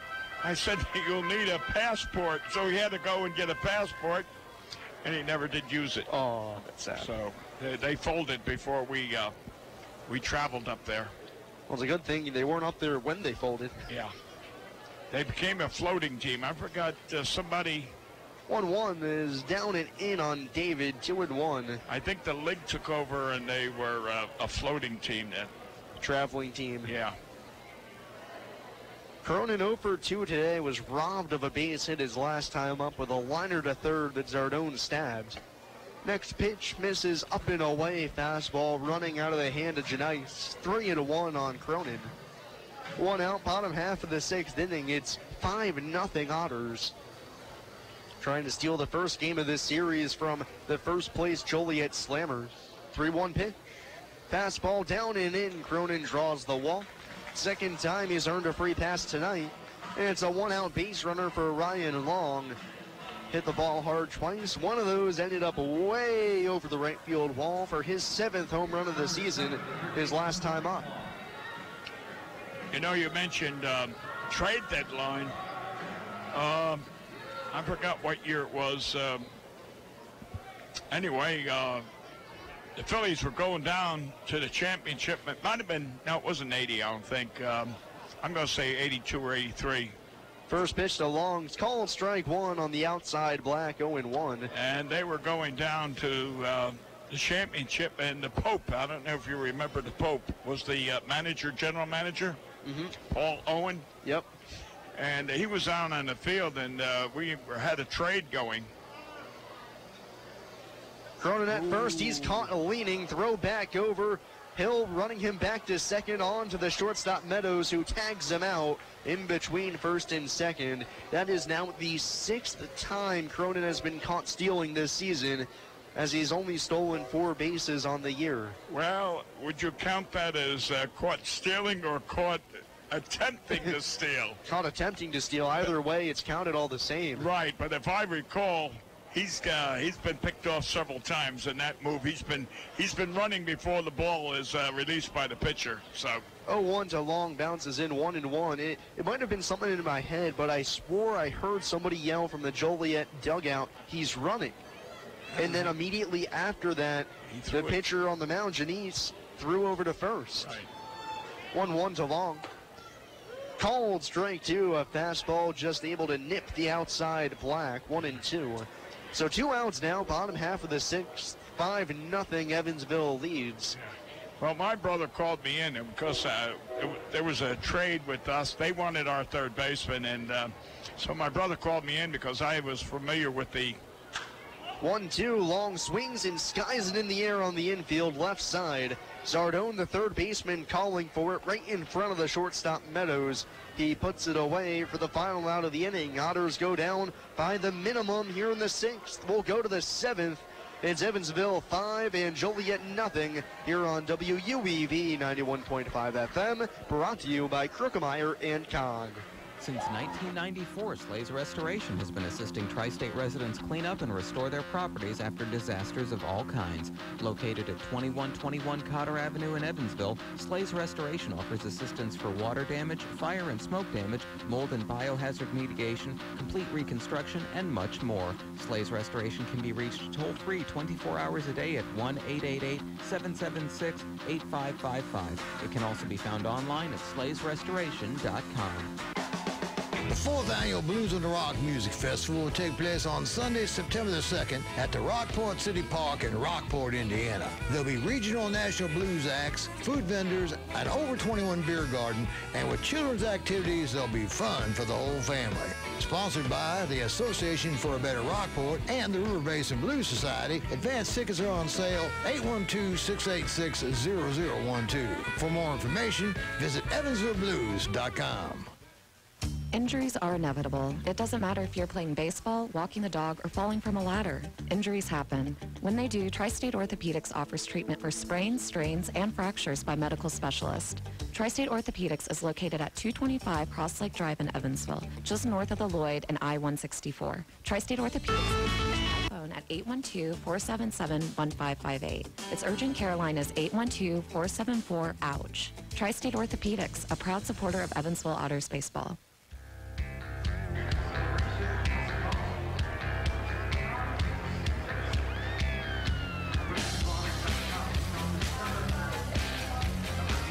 said you'll need a passport, so he had to go and get a passport, and he never did use it. Oh, that's sad. So they folded before we traveled up there. Well, it's a good thing they weren't up there when they folded. Yeah, they became a floating team. I forgot somebody. 1-1 is down and in on David, 2-1. I think the league took over and they were a floating team then. Traveling team. Yeah. Cronin 0 for 2 today, was robbed of a base hit his last time up with a liner to third that Zardone stabbed. Next pitch misses, up and away, fastball running out of the hand of Janice. 3-1 on Cronin. 1 out, bottom half of the 6th inning. It's 5-0 Otters. Trying to steal the first game of this series from the first place Joliet Slammers. 3-1 pitch. Fastball down and in. Cronin draws the walk. Second time he's earned a free pass tonight. And it's a 1-out base runner for Ryan Long. Hit the ball hard twice. One of those ended up way over the right field wall for his 7th home run of the season, his last time up. You know, you mentioned trade deadline. I forgot what year it was. Anyway, the Phillies were going down to the championship. It might have been, no, it wasn't 80, I don't think. I'm going to say 82 or 83. First pitch to Long, called strike 1 on the outside, Black, 0-1. And they were going down to the championship, and the Pope, I don't know if you remember the Pope, was the general manager, Paul Owen. Yep. And he was out on the field, and we had a trade going. Cronin at first, he's caught leaning, throw back over. Hill running him back to second, on to the shortstop Meadows, who tags him out in between first and second. That is now the 6th time Cronin has been caught stealing this season. as he's only stolen 4 bases on the year. Well, would you count that as caught stealing or caught attempting to steal? Caught attempting to steal. Either way, it's counted all the same. Right, but if I recall, he's been picked off several times in that move. He's been running before the ball is released by the pitcher. So 0-1 to Long, bounces in 1-1. It might have been something in my head, but I swore I heard somebody yell from the Joliet dugout, "He's running." And then immediately after that, the pitcher on the mound, Janice, threw over to first. 1-1 to Long. Called strike 2, a fastball just able to nip the outside black, 1-2. So 2 outs now, bottom half of the 6th, 5-0 Evansville leads. Well, my brother called me in because there was a trade with us. They wanted our third baseman, and so my brother called me in because I was familiar with the 1-2, Long swings and skies it in the air on the infield left side. Zardone, the third baseman, calling for it right in front of the shortstop Meadows. He puts it away for the final out of the inning. Otters go down by the minimum here in the 6th. We'll go to the 7th. It's Evansville 5 and Joliet nothing here on WUEV 91.5 FM, brought to you by Krookemeyer and Kahn. Since 1994, Slay's Restoration has been assisting tri-state residents clean up and restore their properties after disasters of all kinds. Located at 2121 Cotter Avenue in Evansville, Slay's Restoration offers assistance for water damage, fire and smoke damage, mold and biohazard mitigation, complete reconstruction, and much more. Slay's Restoration can be reached toll-free 24 hours a day at 1-888-776-8555. It can also be found online at slaysrestoration.com. The 4th Annual Blues on the Rock Music Festival will take place on Sunday, September the 2nd at the Rockport City Park in Rockport, Indiana. There'll be regional and national blues acts, food vendors, an over 21 beer garden, and with children's activities, there'll be fun for the whole family. Sponsored by the Association for a Better Rockport and the River Basin Blues Society, advance tickets are on sale 812-686-0012. For more information, visit evansvilleblues.com. Injuries are inevitable. It doesn't matter if you're playing baseball, walking the dog, or falling from a ladder. Injuries happen. When they do, Tri-State Orthopedics offers treatment for sprains, strains, and fractures by medical specialists. Tri-State Orthopedics is located at 225 Cross Lake Drive in Evansville, just north of the Lloyd and I-164. Tri-State Orthopedics. Phone at 812-477-1558. Its urgent care line is 812-474-OUCH. Tri-State Orthopedics, a proud supporter of Evansville Otters baseball.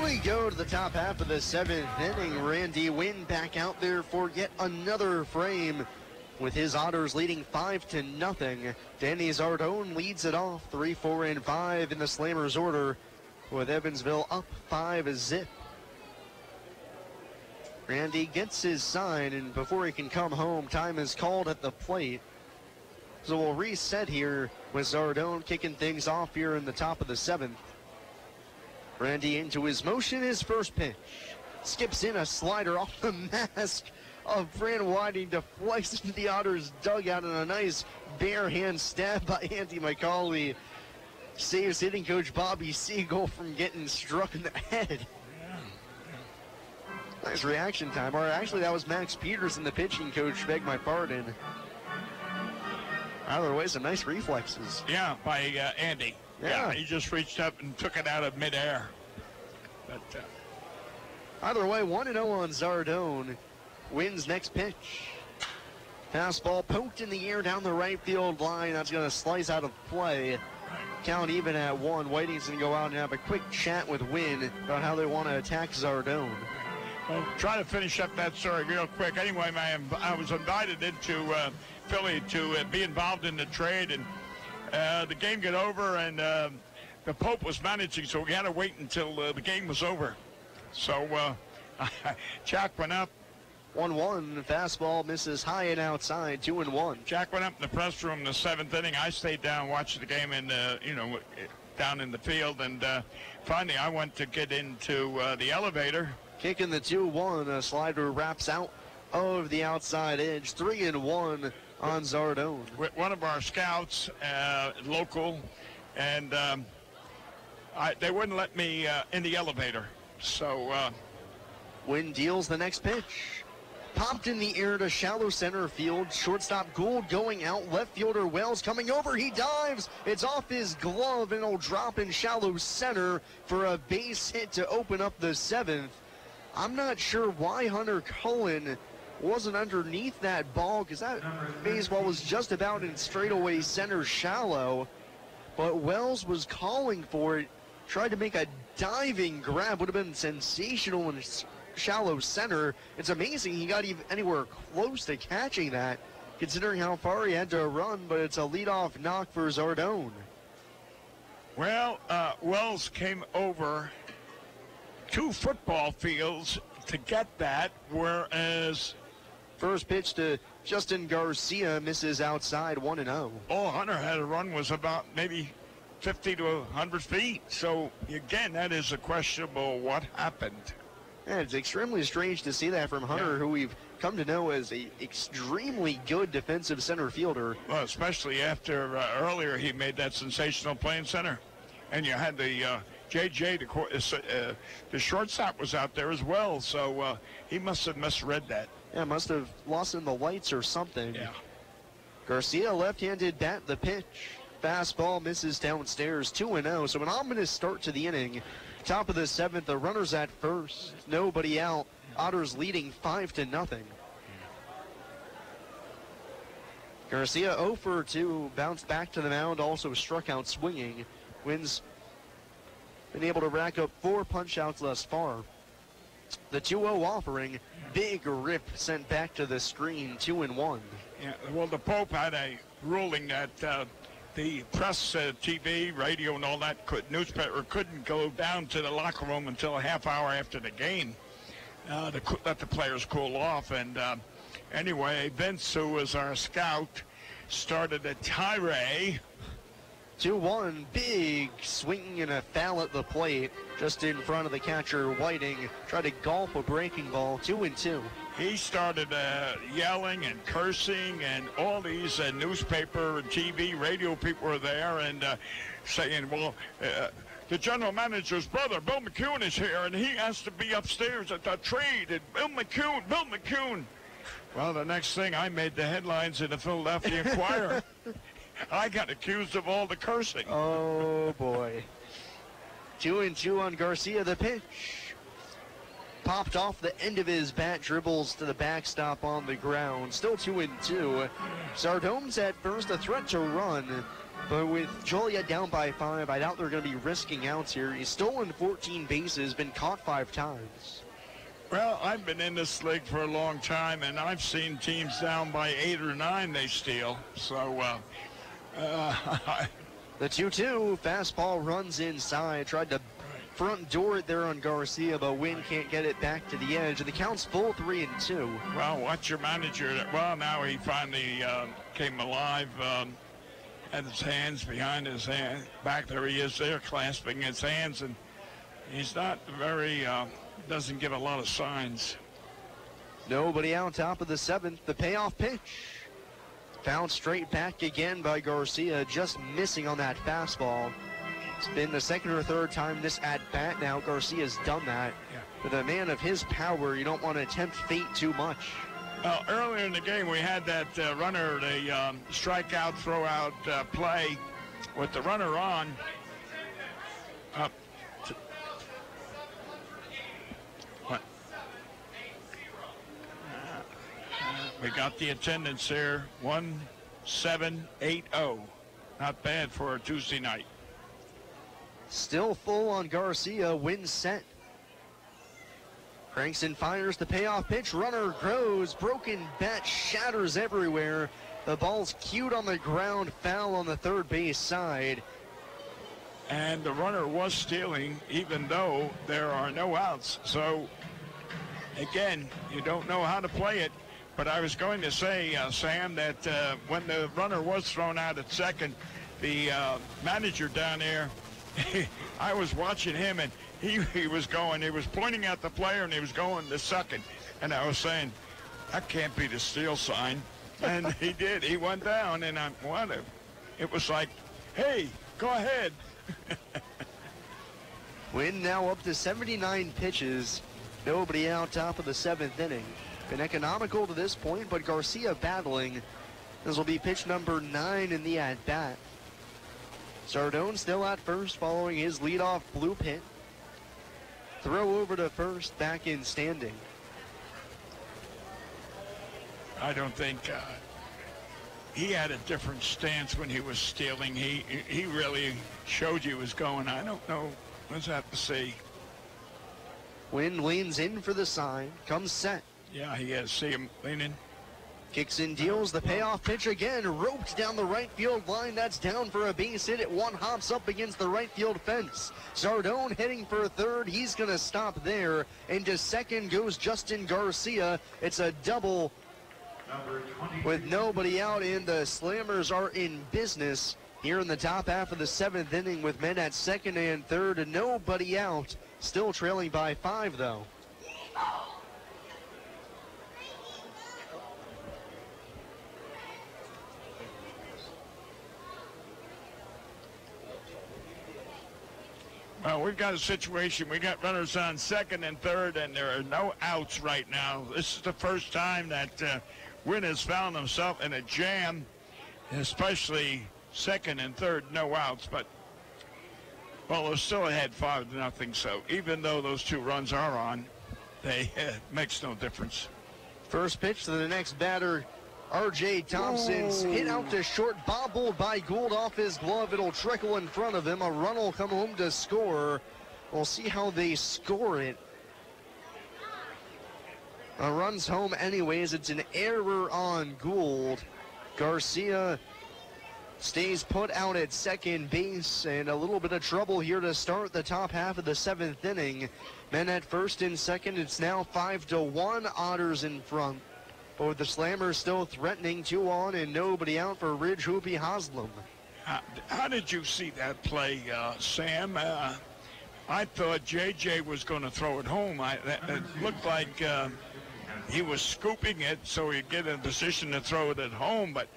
We go to the top half of the 7th inning. Randy Wynn back out there for yet another frame with his Otters leading 5-0. Danny Zardone leads it off 3, 4, and 5 in the Slammers order with Evansville up 5-0. Randy gets his sign, and before he can come home, time is called at the plate. So we'll reset here with Zardone kicking things off here in the top of the 7th. Randy into his motion, his first pitch. Skips in a slider off the mask of Fran Whiting to flex into the Otters dugout, and a nice bare hand stab by Andy McCauley saves hitting coach Bobby Siegel from getting struck in the head. Nice reaction time. Or actually, that was Max Peterson, the pitching coach. Beg my pardon. Either way, some nice reflexes. Yeah, by Andy. Yeah, he just reached up and took it out of midair. But either way, 1-0 on Zardone. Wins next pitch. Fastball poked in the air down the right field line. That's going to slice out of play. Count even at 1. Whiting's going to go out and have a quick chat with Wynn about how they want to attack Zardone. Well, try to finish up that story real quick. Anyway, I was invited into Philly to be involved in the trade, and the game got over, and the Pope was managing, so we had to wait until the game was over. So Jack went up. 1-1, fastball misses high and outside, 2-1. Jack went up in the press room in the 7th inning. I stayed down watching the game in down in the field, and finally I went to get into the elevator. Kicking the 2-1, a slider wraps out of the outside edge. 3-1 on Zardone. With one of our scouts, local, and they wouldn't let me in the elevator. So Wynn deals the next pitch. Popped in the air to shallow center field. Shortstop Gould going out. Left fielder Wells coming over. He dives. It's off his glove and it'll drop in shallow center for a base hit to open up the 7th. I'm not sure why Hunter Cullen wasn't underneath that ball, because that baseball was just about in straightaway center shallow. But Wells was calling for it. Tried to make a diving grab. Would have been sensational in shallow center. It's amazing he got even anywhere close to catching that, considering how far he had to run, but it's a leadoff knock for Zardone. Well, Wells came over 2 football fields to get that, whereas first pitch to Justin Garcia misses outside 1-0. All Hunter had to run was about maybe 50 to 100 feet. So again, that is a questionable what happened. Yeah, it's extremely strange to see that from Hunter, who we've come to know as a extremely good defensive center fielder. Well, especially after earlier he made that sensational play in center. And you had the JJ, the shortstop was out there as well, so he must have misread that. Yeah, must have lost in the lights or something. Yeah. Garcia left-handed bat, the pitch. Fastball misses downstairs, 2-0. So an ominous start to the inning. Top of the 7th, the runners at first. Nobody out. Otters leading 5-0. Garcia 0 for 2, bounced back to the mound, also struck out swinging. Wynn's been able to rack up 4 punch-outs thus far. The 2-0 offering, big rip sent back to the screen, 2-1. Yeah, well, the Pope had a ruling that the press, TV, radio, and all that newspaper couldn't go down to the locker room until a half hour after the game to let the players cool off. And anyway, Vince, who was our scout, started a tirade. 2-1, big swing and a foul at the plate, just in front of the catcher, Whiting. Tried to golf a breaking ball, 2-2. He started yelling and cursing, and all these newspaper, TV, radio people were there, and saying, well, the general manager's brother, Bill McCune, is here, and he has to be upstairs at the trade, and Bill McCune. Well, the next thing, I made the headlines in the Philadelphia Inquirer. I got accused of all the cursing. Oh, boy. 2-2 on Garcia, the pitch. Popped off the end of his bat, dribbles to the backstop on the ground. Still 2-2. Zardone's at first, a threat to run. But with Joliet down by 5, I doubt they're going to be risking outs here. He's stolen 14 bases, been caught 5 times. Well, I've been in this league for a long time, and I've seen teams down by 8 or 9 they steal. So, the 2-2, fastball runs inside. Tried to front door it there on Garcia, but Wynn can't get it back to the edge. And the count's full 3-2. Well, watch your manager. Well, now he finally came alive. Had his hands behind his hand. Back there he is there, clasping his hands, and he's not very, doesn't give a lot of signs. Nobody out, top of the 7th. The payoff pitch. Fouled straight back again by Garcia, just missing on that fastball. It's been the second or third time this at-bat now. Garcia's done that. Yeah. With a man of his power, you don't want to tempt fate too much. Well, earlier in the game, we had that runner, the strikeout, throw-out play with the runner on. We got the attendance there, 1780. Not bad for a Tuesday night. Still full on Garcia, Wynn set. Cranks and fires the payoff pitch. Runner grows, broken bat shatters everywhere. The ball's cued on the ground, foul on the third base side. And the runner was stealing, even though there are no outs. So, again, you don't know how to play it. But I was going to say, Sam, that when the runner was thrown out at second, the manager down there, I was watching him, and he was pointing at the player, and he was going to second. And I was saying, that can't be the steal sign. And he did. He went down, and it was like, hey, go ahead. Wynn now up to 79 pitches. Nobody out, top of the 7th inning. Been economical to this point, but Garcia battling. This will be pitch number 9 in the at-bat. Sardone still at first following his leadoff bloop hit. Throw over to first, back in standing. I don't think he had a different stance when he was stealing. He really showed you he was going. I don't know. Let's have to see. Wynn leans in for the sign. Comes set. Yeah, he is. See him leaning. Kicks and deals the payoff pitch again. Roped down the right field line. That's down for a base hit. It one hops up against the right field fence. Sardone heading for third. He's going to stop there. Into second goes Justin Garcia. It's a double with nobody out, and the Slammers are in business here in the top half of the 7th inning with men at second and third and nobody out. Still trailing by 5, though. Well, we've got a situation. We got runners on second and third, and there are no outs right now. This is the first time that Wynn has found himself in a jam, especially second and third, no outs. But, well, they're still ahead 5-0. So even though those 2 runs are on, it makes no difference. First pitch to the next batter. R.J. Thompson's hit out to short, bobbled by Gould off his glove. It'll trickle in front of him. A run will come home to score. We'll see how they score it. A run's home anyways. It's an error on Gould. Garcia stays put out at second base, and a little bit of trouble here to start the top half of the 7th inning. Men at first and second. It's now 5-1. Otters in front. But with the Slammers still threatening, 2 on and nobody out for Ridge Hoopy Haslam. How did you see that play, Sam? I thought J.J. was going to throw it home. It looked like he was scooping it so he'd get in a position to throw it at home. But,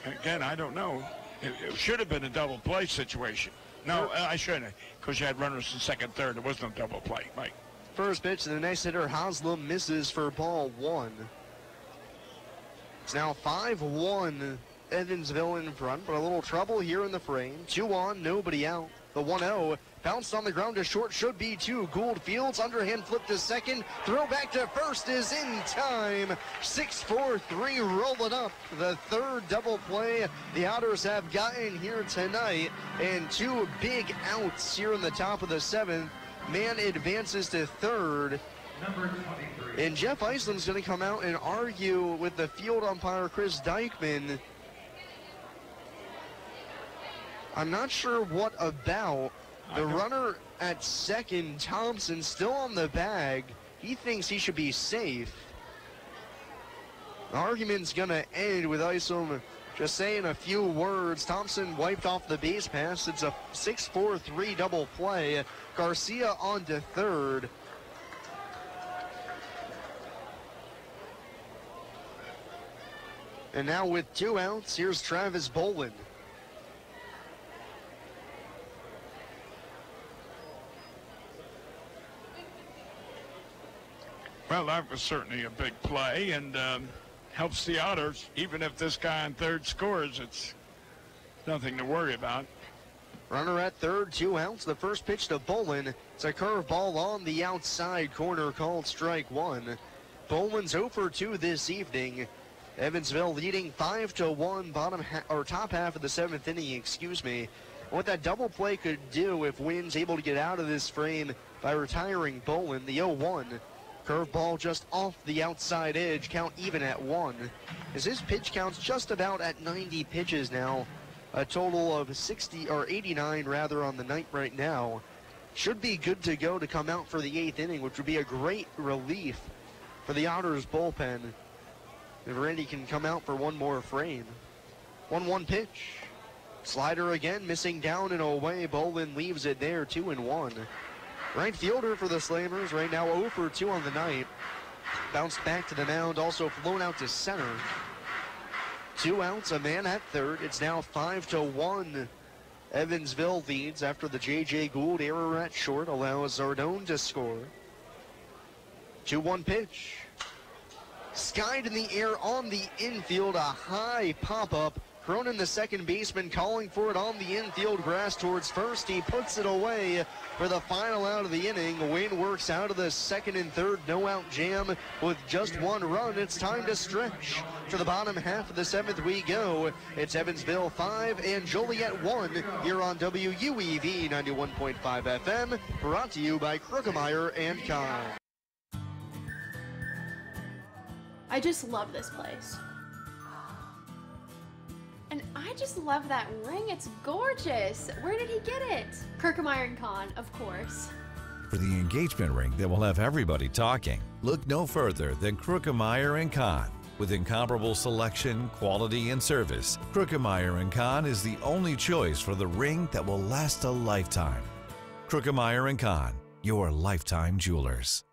again, I don't know. It should have been a double play situation. No, I shouldn't, because you had runners in second, third. There was no double play, Mike. First pitch to the next hitter, Haslam misses for ball 1. It's now 5-1, Evansville in front, but a little trouble here in the frame. 2 on, nobody out. The 1-0 bounced on the ground to short, should be 2. Gould fields, underhand flip to second. Throw back to first is in time. 6-4-3, roll it up. The 3rd double play the Otters have gotten here tonight, and 2 big outs here in the top of the 7th. Man advances to third. Number 23. And Jeff Iceland's going to come out and argue with the field umpire, Chris Dykman. I'm not sure what about. The runner at second, Thompson, still on the bag. He thinks he should be safe. The argument's going to end with Iceland just saying a few words. Thompson wiped off the base pass. It's a 6-4-3 double play. Garcia on to third. And now with 2 outs, here's Travis Boland. Well, that was certainly a big play, and helps the Otters. Even if this guy on third scores, it's nothing to worry about. Runner at third, 2 outs. The first pitch to Boland. It's a curveball on the outside corner called strike 1. Boland's 0 for 2 this evening. Evansville leading 5-1, top half of the 7th inning, excuse me. What that double play could do if Wynn's able to get out of this frame by retiring Boland, the 0-1. Curveball just off the outside edge, count even at 1. As his pitch count's just about at 90 pitches now. A total of 89 rather on the night right now. Should be good to go to come out for the 8th inning, which would be a great relief for the Otters bullpen. If Randy can come out for one more frame. 1-1 pitch. Slider again, missing down and away. Boland leaves it there, 2-1. Right fielder for the Slammers right now 0 for 2 on the night. Bounced back to the mound, also flown out to center. 2 outs, a man at third. It's now 5-1. Evansville leads after the J.J. Gould error at short allows Zardone to score. 2-1 pitch. Skied in the air on the infield, a high pop-up. Cronin, the second baseman, calling for it on the infield grass towards first. He puts it away for the final out of the inning. Wayne works out of the second and third no-out jam with just 1 run. It's time to stretch. To the bottom half of the 7th we go. It's Evansville 5 and Joliet 1 here on WUEV 91.5 FM. Brought to you by Krugemeyer and Kahn. I just love this place. And I just love that ring. It's gorgeous. Where did he get it? Krugemeyer and Kahn, of course. For the engagement ring that will have everybody talking, look no further than Krugemeyer & Kahn. With incomparable selection, quality, and service, Krugemeyer & Kahn is the only choice for the ring that will last a lifetime. Krugemeyer & Kahn, your lifetime jewelers.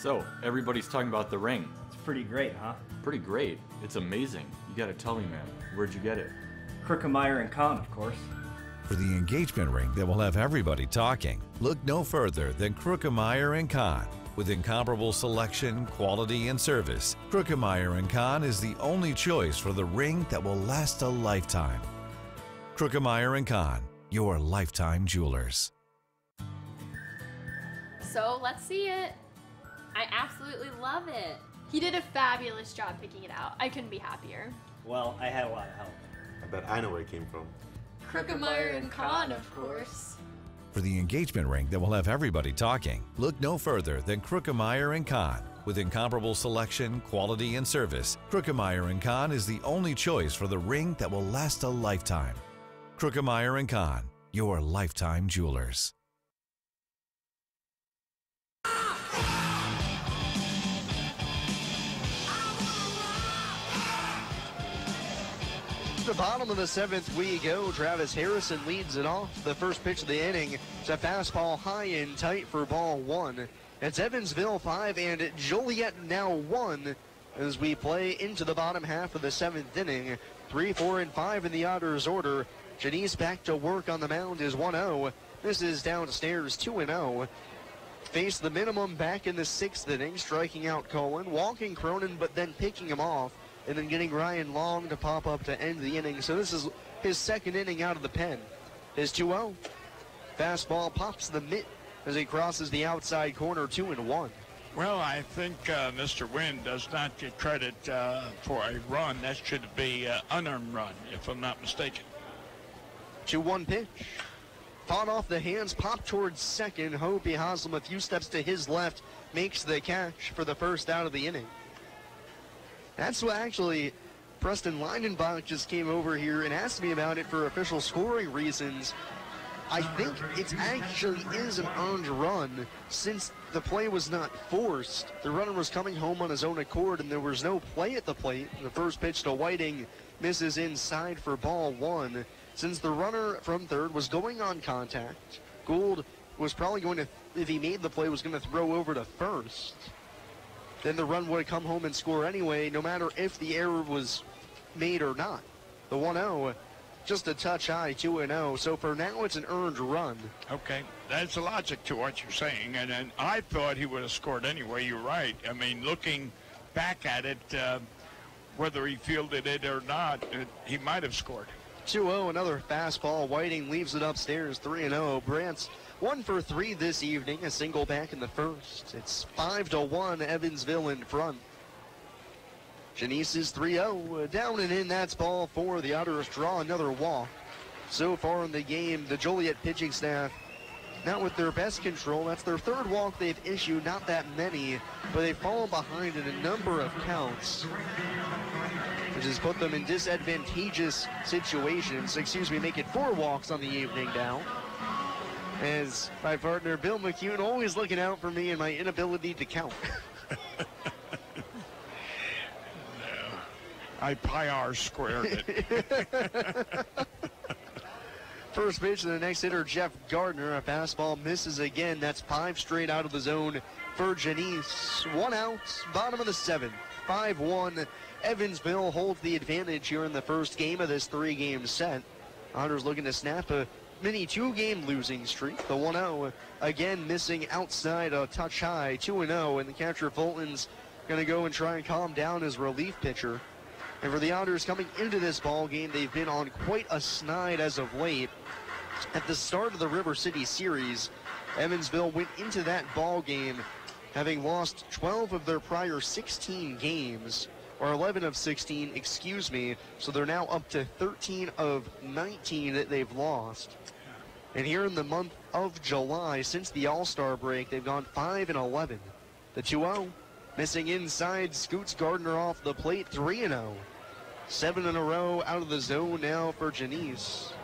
So, everybody's talking about the ring. It's pretty great, huh? Pretty great. It's amazing. You gotta tell me, man. Where'd you get it? Krugemeyer and Kahn, of course. For the engagement ring that will have everybody talking, look no further than Krugemeyer & Kahn. With incomparable selection, quality, and service, Krugemeyer & Kahn is the only choice for the ring that will last a lifetime. Krugemeyer & Kahn, your lifetime jewelers. So let's see it. I absolutely love it. He did a fabulous job picking it out. I couldn't be happier. Well, I had a lot of help. I bet I know where it came from. Krugemeyer and Kahn, of course. For the engagement ring that will have everybody talking, look no further than Krugemeyer & Kahn. With incomparable selection, quality, and service, Krugemeyer & Kahn is the only choice for the ring that will last a lifetime. Krugemeyer & Kahn, your lifetime jewelers. To the bottom of the 7th we go. Travis Harrison leads it off. The first pitch of the inning. It's a fastball high and tight for ball 1. It's Evansville 5 and Joliet now 1 as we play into the bottom half of the 7th inning. 3, 4, and 5 in the Otters order. Janice back to work on the mound is 1-0. This is downstairs 2-0. Faced the minimum back in the 6th inning, striking out Cohen, walking Cronin, but then picking him off, and then getting Ryan Long to pop up to end the inning. So this is his 2nd inning out of the pen. His 2-0. Fastball pops the mitt as he crosses the outside corner, 2-1. Well, I think Mr. Wynn does not get credit for a run. That should be an unearned run, if I'm not mistaken. 2-1 pitch. Fought off the hands, popped towards second. Hopi Haslam a few steps to his left, makes the catch for the first out of the inning. That's what actually Preston Lindenbach just came over here and asked me about it for official scoring reasons. I think it actually is an earned run since the play was not forced. The runner was coming home on his own accord and there was no play at the plate. The first pitch to Whiting misses inside for ball 1. Since the runner from third was going on contact, Gould was probably going to, if he made the play, was going to throw over to first. Then the run would have come home and score anyway, no matter if the error was made or not. The 1-0, just a touch high, 2-0. So for now, it's an earned run. Okay, that's the logic to what you're saying. And I thought he would have scored anyway. You're right. I mean, looking back at it, whether he fielded it or not, he might have scored. 2-0, another fastball. Whiting leaves it upstairs, 3-0. Brant's 1 for 3 this evening, a single back in the first. It's 5-1, Evansville in front. Janice is 3-0, down and in, that's ball 4. The Otters draw another walk. So far in the game, the Joliet pitching staff, not with their best control. That's their 3rd walk they've issued, not that many, but they've fallen behind in a number of counts, which has put them in disadvantageous situations. Make it 4 walks on the evening now. As my partner Bill McCune always looking out for me and my inability to count. No, I pi r squared it. First pitch to the next hitter, Jeff Gardner. A fastball misses again. That's 5 straight out of the zone for Janice. 1 out, bottom of the 7th. 5-1. Evansville holds the advantage here in the first game of this 3-game set. Otters looking to snap a mini 2-game losing streak. The 1-0 again missing outside a touch high. 2-0, and the catcher Fulton's going to go and try and calm down his relief pitcher. And for the Otters coming into this ball game, they've been on quite a snide as of late. At the start of the River City series, Evansville went into that ball game having lost 12 of their prior 16 games, or 11 of 16, excuse me. So they're now up to 13 of 19 that they've lost. And here in the month of July, since the All-Star break, they've gone 5-11. The 2-0, missing inside, scoots Gardner off the plate, 3-0. 7 in a row out of the zone now for Janice.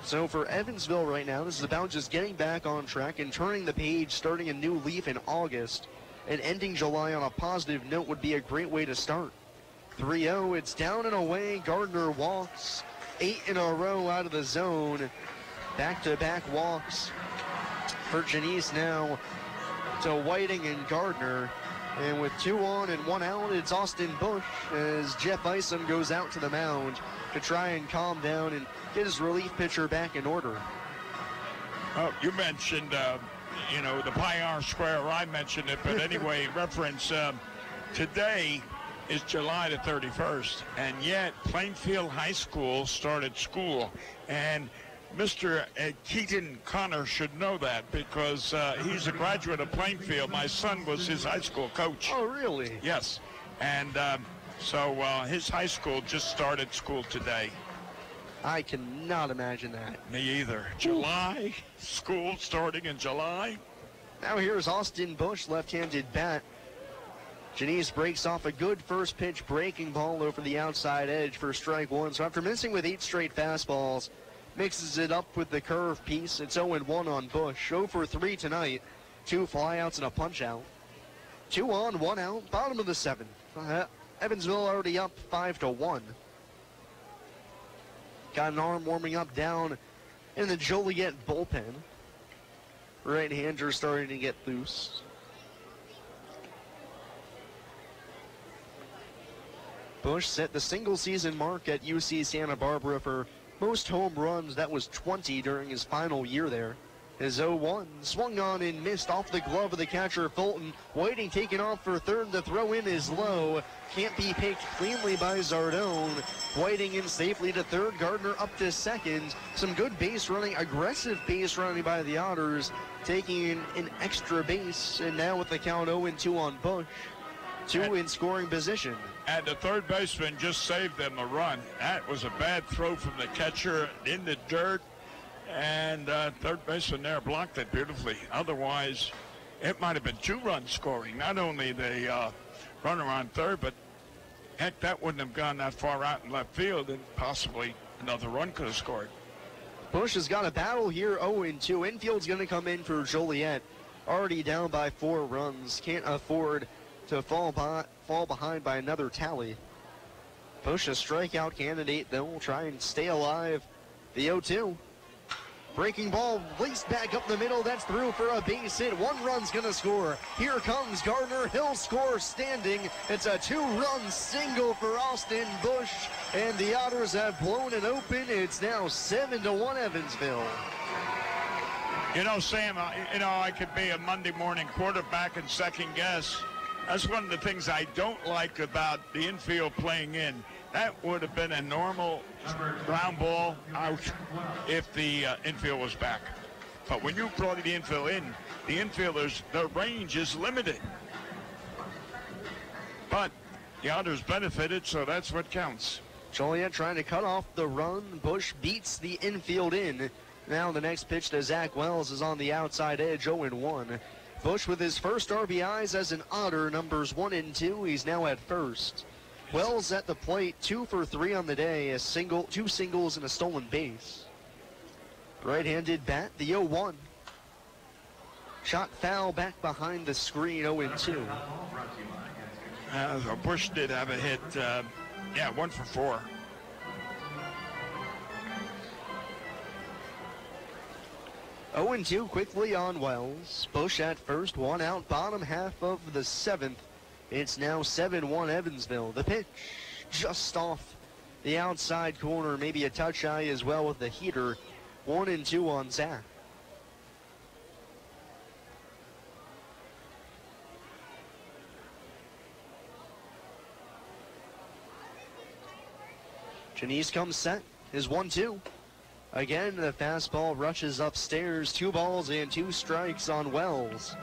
So for Evansville right now, this is about just getting back on track and turning the page, starting a new leaf in August. And ending July on a positive note would be a great way to start. 3-0, it's down and away. Gardner walks. 8 in a row out of the zone. Back-to-back walks for Janice now to Whiting and Gardner. And with 2 on and 1 out, it's Austin Bush as Jeff Isom goes out to the mound to try and calm down and get his relief pitcher back in order. Oh, you mentioned, the Pi Square. I mentioned it, but anyway, reference, today is July the 31st, and yet Plainfield High School started school. And Mr. Keaton Connor should know that because he's a graduate of Plainfield. My son was his high school coach. Oh, really? Yes. And so his high school just started school today. I cannot imagine that. Me either. July, school starting in July. Now here's Austin Bush, left-handed bat. Janice breaks off a good first pitch breaking ball over the outside edge for strike 1. So after missing with 8 straight fastballs, mixes it up with the curve piece. It's 0-1 on Bush. 0 for 3 tonight. 2 flyouts and a punch-out. 2 on, 1 out. Bottom of the 7th. Evansville already up 5-1. Got an arm warming up down in the Joliet bullpen. Right-hander starting to get loose. Bush set the single-season mark at UC Santa Barbara for most home runs. That was 20 during his final year there. His 0-1 swung on and missed off the glove of the catcher Fulton. Whiting taking off for third. The throw in is low. Can't be picked cleanly by Zardone. Whiting in safely to third. Gardner up to second. Some good base running, aggressive base running by the Otters, taking an extra base. And now with the count 0-2 on Bush, 2 in scoring position. And the third baseman just saved them a run. That was a bad throw from the catcher in the dirt. And third baseman there blocked it beautifully. Otherwise, it might have been 2 runs scoring. Not only the runner on third, but heck, that wouldn't have gone that far out in left field, and possibly another run could have scored. Bush has got a battle here, 0-2. Infield's going to come in for Joliet. Already down by 4 runs. Can't afford to fall behind by another tally. Bush a strikeout candidate, though. Will try and stay alive. The 0-2. Breaking ball laced back up the middle. That's through for a base hit. 1 run's going to score. Here comes Gardner. He'll score standing. It's a 2-run single for Austin Bush. And the Otters have blown it open. It's now 7-1 Evansville. You know, Sam, I could be a Monday morning quarterback and second guess. That's one of the things I don't like about the infield playing in. That would have been a normal ground ball out if the infield was back. But when you play the infield in, the infielders, their range is limited. But the Otters benefited, so that's what counts. Joliet trying to cut off the run. Bush beats the infield in. Now the next pitch to Zach Wells is on the outside edge, 0-1. Bush with his first RBIs as an Otter, numbers 1 and 2. He's now at first. Wells at the plate, 2 for 3 on the day, 2 singles and a stolen base. Right-handed bat, the 0-1. Shot foul back behind the screen, 0-2. Bush did have a hit, 1 for 4. 0-2 quickly on Wells. Bush at first, one out, bottom half of the 7th. It's now 7-1 Evansville. The pitch just off the outside corner, maybe a touch high as well with the heater. 1-2 on Zach. Janice comes set, is 1-2. Again, the fastball rushes upstairs. 2 balls and 2 strikes on Wells.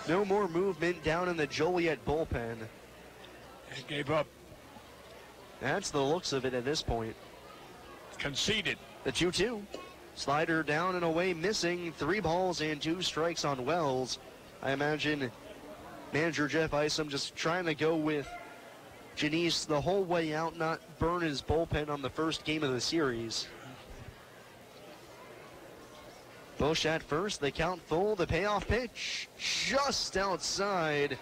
No more movement down in the Joliet bullpen. He gave up. That's the looks of it at this point. Conceded. The 2-2. Slider down and away, missing. 3 balls and 2 strikes on Wells. I imagine manager Jeff Isom just trying to go with Janice the whole way out, not burn his bullpen on the first game of the series. Bush at first, the count full, the payoff pitch just outside.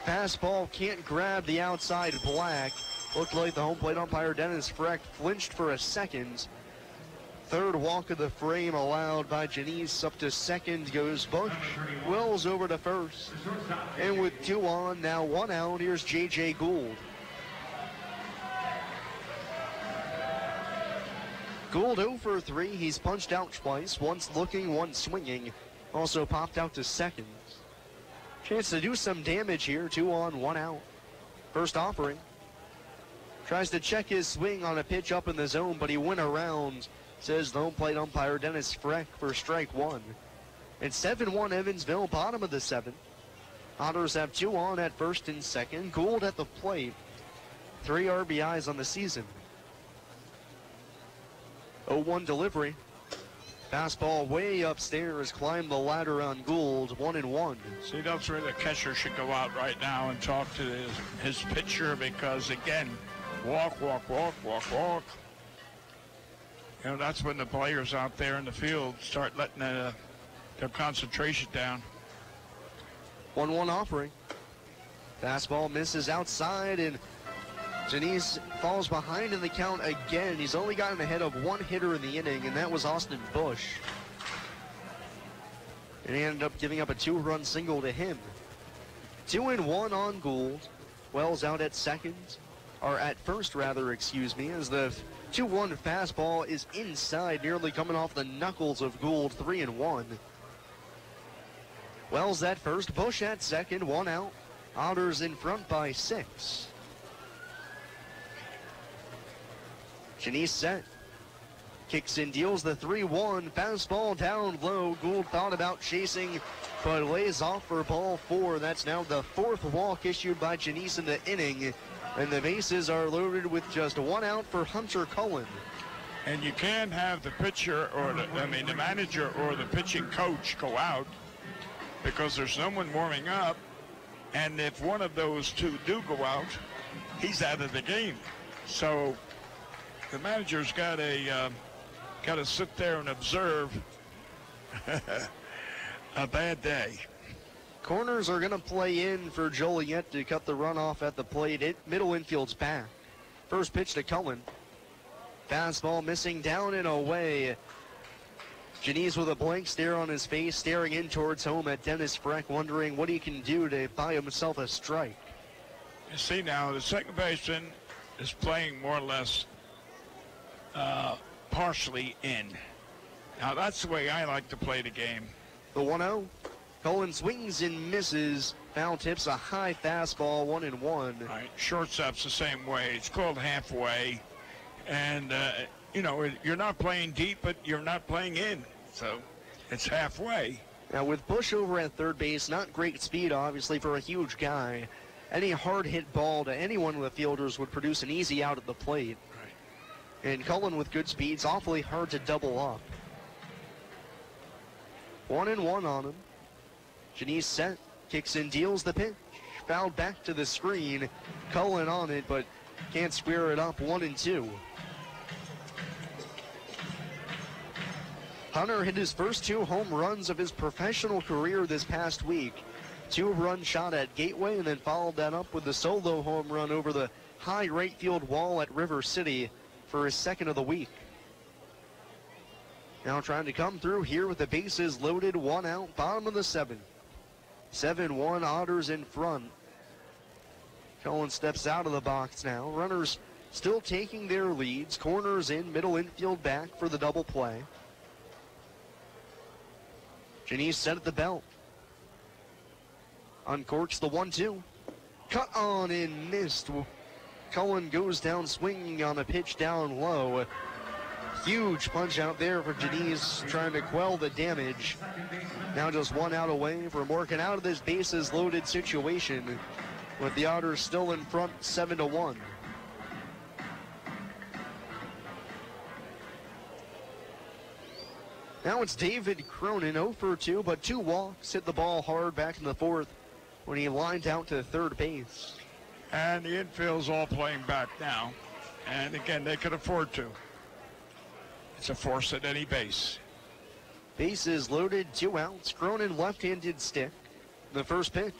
Fastball can't grab the outside black. Looked like the home plate umpire Dennis Freck flinched for a second. Third walk of the frame allowed by Janice. Up to second goes Bush. Wells over to first. And with 2 on, now 1 out, here's J.J. Gould. Gould 0 for 3. He's punched out twice, once looking, once swinging. Also popped out to second. Chance to do some damage here. 2 on, 1 out. First offering. Tries to check his swing on a pitch up in the zone, but he went around, says the home plate umpire Dennis Freck for strike 1. It's 7-1 Evansville, bottom of the 7th. Otters have 2 on at first and second. Gould at the plate. 3 RBIs on the season. 0-1 delivery. Fastball way upstairs, climbed the ladder on Gould, 1-1. See, that's where the catcher should go out right now and talk to his pitcher, because, again, walk, walk, walk, walk, walk. You know, that's when the players out there in the field start letting their concentration down. 1-1 offering. Fastball misses outside, and Janice falls behind in the count again. He's only gotten ahead of 1 hitter in the inning, and that was Austin Bush. And he ended up giving up a 2-run single to him. 2-1 on Gould. Wells out at second, or at first rather, excuse me, as the 2-1 fastball is inside, nearly coming off the knuckles of Gould. 3-1. Wells at first, Bush at second, 1 out. Otters in front by 6. Janice set. Kicks and deals the 3-1. Fastball down low. Gould thought about chasing, but lays off for ball 4. That's now the 4th walk issued by Janice in the inning. And the bases are loaded with just 1 out for Hunter Cullen. And you can't have the pitcher or the manager or the pitching coach go out because there's someone warming up. And if one of those two do go out, he's out of the game. So the manager's got to sit there and observe a bad day. Corners are going to play in for Joliet to cut the runoff at the plate. Middle infield's back. First pitch to Cullen. Fastball missing down and away. Janice with a blank stare on his face, staring in towards home at Dennis Freck, wondering what he can do to buy himself a strike. You see now, the second baseman is playing more or less partially in. Now, that's the way I like to play the game. The 1-0. Cullen swings and misses. Foul tips a high fastball, 1-1. Right. Shortstop's the same way. It's called halfway. And, you know, you're not playing deep, but you're not playing in. So it's halfway. Now, with Bush over at third base, not great speed, obviously, for a huge guy. Any hard hit ball to any one of the fielders would produce an easy out at the plate. Right. And Cullen with good speeds, awfully hard to double up. 1-1 on him. Janice set, kicks and deals the pitch. Fouled back to the screen. Cullen on it, but can't square it up. 1-2. Hunter hit his first 2 home runs of his professional career this past week. 2-run shot at Gateway, and then followed that up with the solo home run over the high right field wall at River City for his second of the week. Now trying to come through here with the bases loaded, 1 out, bottom of the 7th. 7-1, Otters in front. Cullen steps out of the box now. Runners still taking their leads. Corners in, middle infield back for the double play. Janice set at the belt. Uncorks the 1-2. Cut on and missed. Cullen goes down swinging on a pitch down low. Huge punch out there for Janice, trying to quell the damage. Now just 1 out away from working out of this bases loaded situation, with the Otters still in front 7-1. Now it's David Cronin, 0 for 2, but 2 walks, hit the ball hard back in the 4th when he lined out to third base. And the infield's all playing back now. And again, they could afford to. It's a force at any base. Bases loaded, 2 outs. Cronin left-handed stick. The first pitch.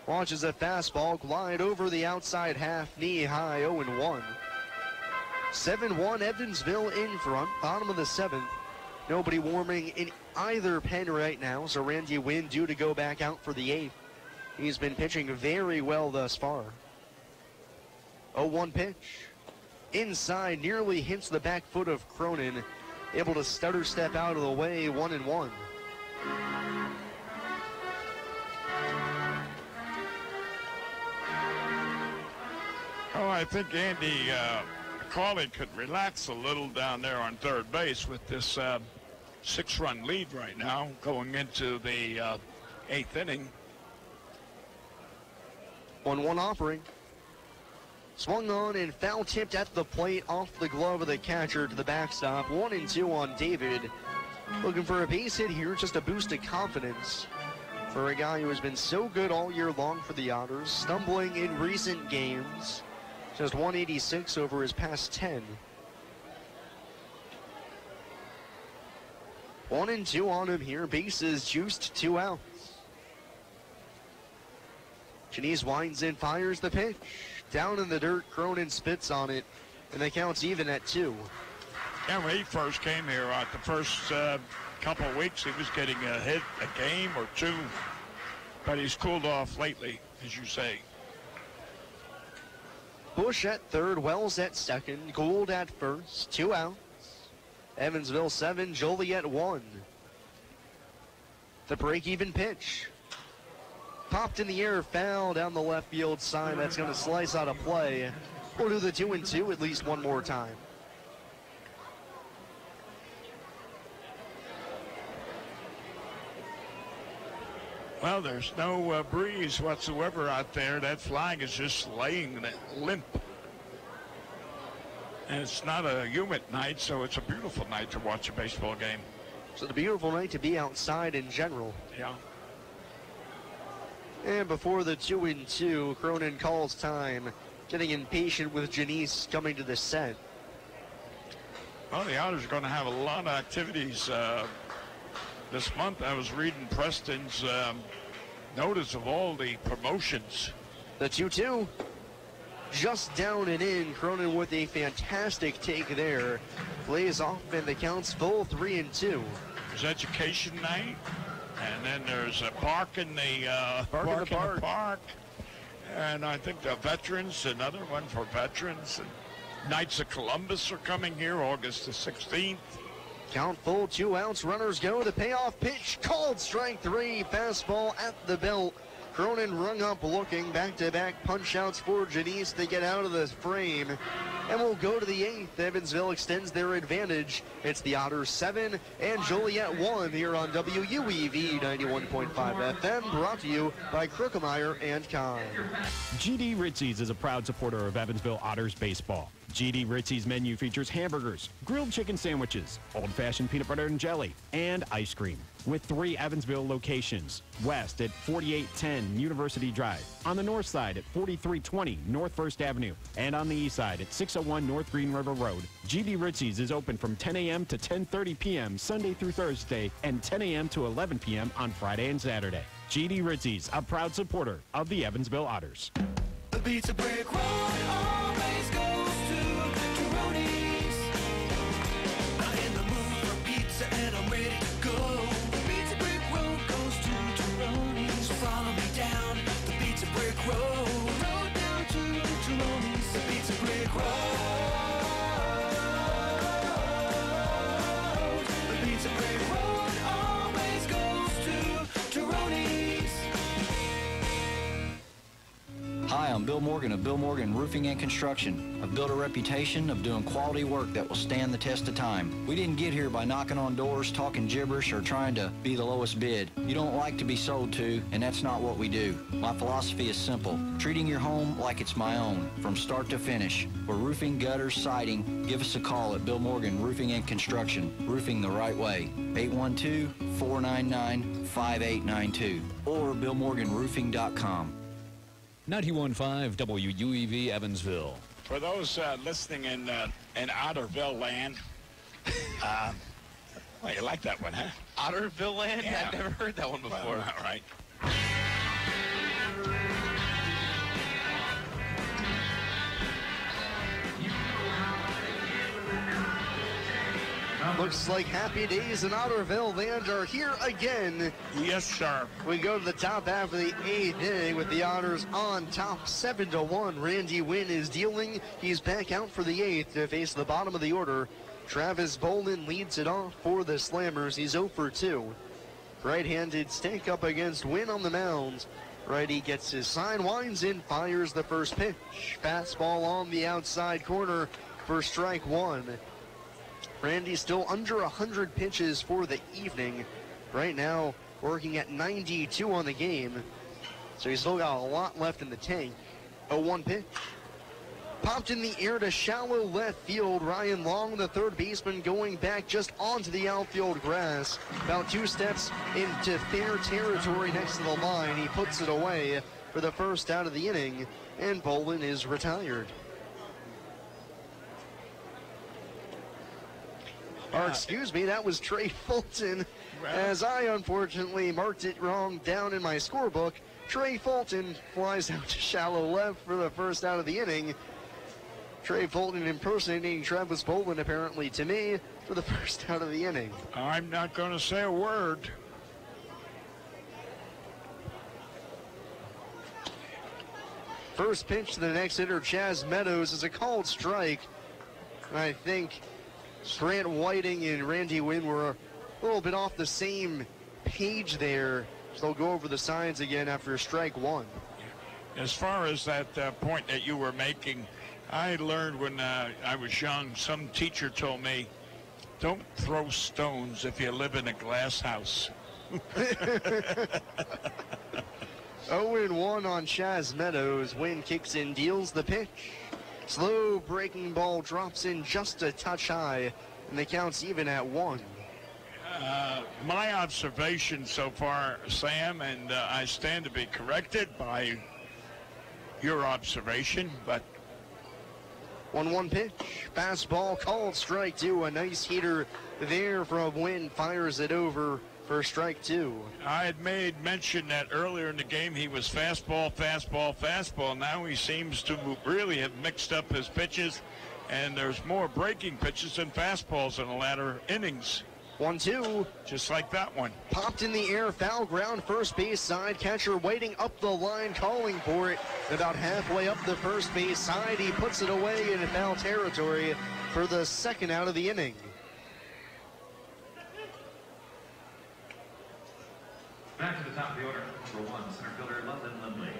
Launches a fastball, glide over the outside half, knee high, 0-1. 7-1, Evansville in front, bottom of the 7th. Nobody warming in either pen right now, so Randy Wynn due to go back out for the 8th. He's been pitching very well thus far. 0-1 pitch. Inside, nearly hits the back foot of Cronin. Able to stutter step out of the way, 1-1. Oh, I think Andy Cawley could relax a little down there on third base with this 6-run lead right now going into the 8th inning. 1-1 offering. Swung on and foul tipped at the plate off the glove of the catcher to the backstop. 1-2 on David. Looking for a base hit here, just a boost of confidence for a guy who has been so good all year long for the Otters. Stumbling in recent games. Just 186 over his past 10. 1-2 on him here. Bases juiced, 2 outs. Janice winds in, fires the pitch. Down in the dirt, Cronin spits on it, and the count's even at 2. Yeah, when he first came here, the first couple of weeks, he was getting a hit a game or 2, but he's cooled off lately, as you say. Bush at third, Wells at second, Gould at first, 2 outs. Evansville 7, Joliet 1. The break-even pitch. Popped in the air, foul down the left field side. That's going to slice out of play. We'll do the 2-2 at least one more time. Well, there's no breeze whatsoever out there. That flag is just laying limp. And it's not a humid night, so it's a beautiful night to watch a baseball game. So it's a beautiful night to be outside in general. Yeah. And before the 2-2, Cronin calls time, getting impatient with Janice coming to the set. Well, the Otters are going to have a lot of activities this month. I was reading Preston's notice of all the promotions. The 2-2, just down and in. Cronin with a fantastic take there. Plays off and the count's full, 3-2. There's education night. And then there's a park in the park. And I think the veterans, another one for veterans. And Knights of Columbus are coming here August the 16th. Count full, 2 outs, runners go. The payoff pitch, called strike 3, fastball at the belt. Cronin rung up looking, back-to-back punch-outs for Janice to get out of the frame. And we'll go to the 8th. Evansville extends their advantage. It's the Otters 7 and Joliet 1 here on WUEV 91.5 FM, brought to you by Krookemeyer and Kahn. GD Ritzy's is a proud supporter of Evansville Otters baseball. GD Ritzy's menu features hamburgers, grilled chicken sandwiches, old-fashioned peanut butter and jelly, and ice cream. With 3 Evansville locations: west at 4810 University Drive, on the north side at 4320 North 1st Avenue, and on the east side at 601 North Green River Road. GD Ritzy's is open from 10 a.m. to 10:30 p.m. Sunday through Thursday, and 10 a.m. to 11 p.m. on Friday and Saturday. GD Ritzy's, a proud supporter of the Evansville Otters. The Pizza Brick Road always goes to Tyroni's. Not in the mood for I'm Bill Morgan of Bill Morgan Roofing and Construction. I've built a reputation of doing quality work that will stand the test of time. We didn't get here by knocking on doors, talking gibberish, or trying to be the lowest bid. You don't like to be sold to, and that's not what we do. My philosophy is simple: treating your home like it's my own, from start to finish. For roofing, gutters, siding, give us a call at Bill Morgan Roofing and Construction. Roofing the right way. 812-499-5892 or BillMorganRoofing.com. 91.5 WUEV Evansville. For those listening in Otterville land, well, you like that one, huh? Otterville land? Yeah. I've never heard that one before. Well, all right. Looks like happy days in Otterville land are here again. Yes, sir. We go to the top half of the 8th inning with the Otters on top 7-1. Randy Wynn is dealing. He's back out for the 8th to face the bottom of the order. Travis Bolin leads it off for the Slammers. He's 0 for 2. Right-handed stack up against Wynn on the mound. Righty gets his sign, winds in, fires the first pitch. Fastball on the outside corner for strike one. Randy still under 100 pitches for the evening. Right now, working at 92 on the game. So he's still got a lot left in the tank. 0-1 pitch. Popped in the air to shallow left field. Ryan Long, the third baseman, going back just onto the outfield grass. About 2 steps into fair territory next to the line. He puts it away for the first out of the inning, and Bolin is retired. Or excuse me, that was Trey Fulton, as I unfortunately marked it wrong down in my scorebook. Trey Fulton flies out to shallow left for the first out of the inning. Trey Fulton impersonating Travis Bolin apparently to me for the first out of the inning. I'm not going to say a word. First pitch to the next hitter, Chaz Meadows, is a called strike. And I think Grant Whiting and Randy Wynn were a little bit off the same page there. So they'll go over the signs again after strike one. As far as that point that you were making, I learned when I was young, some teacher told me, don't throw stones if you live in a glass house. 0-1 on Chaz Meadows. Wynn kicks in, deals the pitch. Slow breaking ball drops in just a touch high, and the count's even at 1. My observation so far, Sam, and I stand to be corrected by your observation, but 1-1 pitch, fastball called strike two. A nice heater there from Wynn, fires it over for strike two. I had made mention that earlier in the game he was fastball, fastball, fastball. Now he seems to really have mixed up his pitches, and there's more breaking pitches than fastballs in the latter innings. 1-2. Just like that one. Popped in the air, foul ground, first base side. Catcher waiting up the line, calling for it. About halfway up the first base side, he puts it away in foul territory for the second out of the inning. Back to the top of the order, number 1, center fielder London Lindley.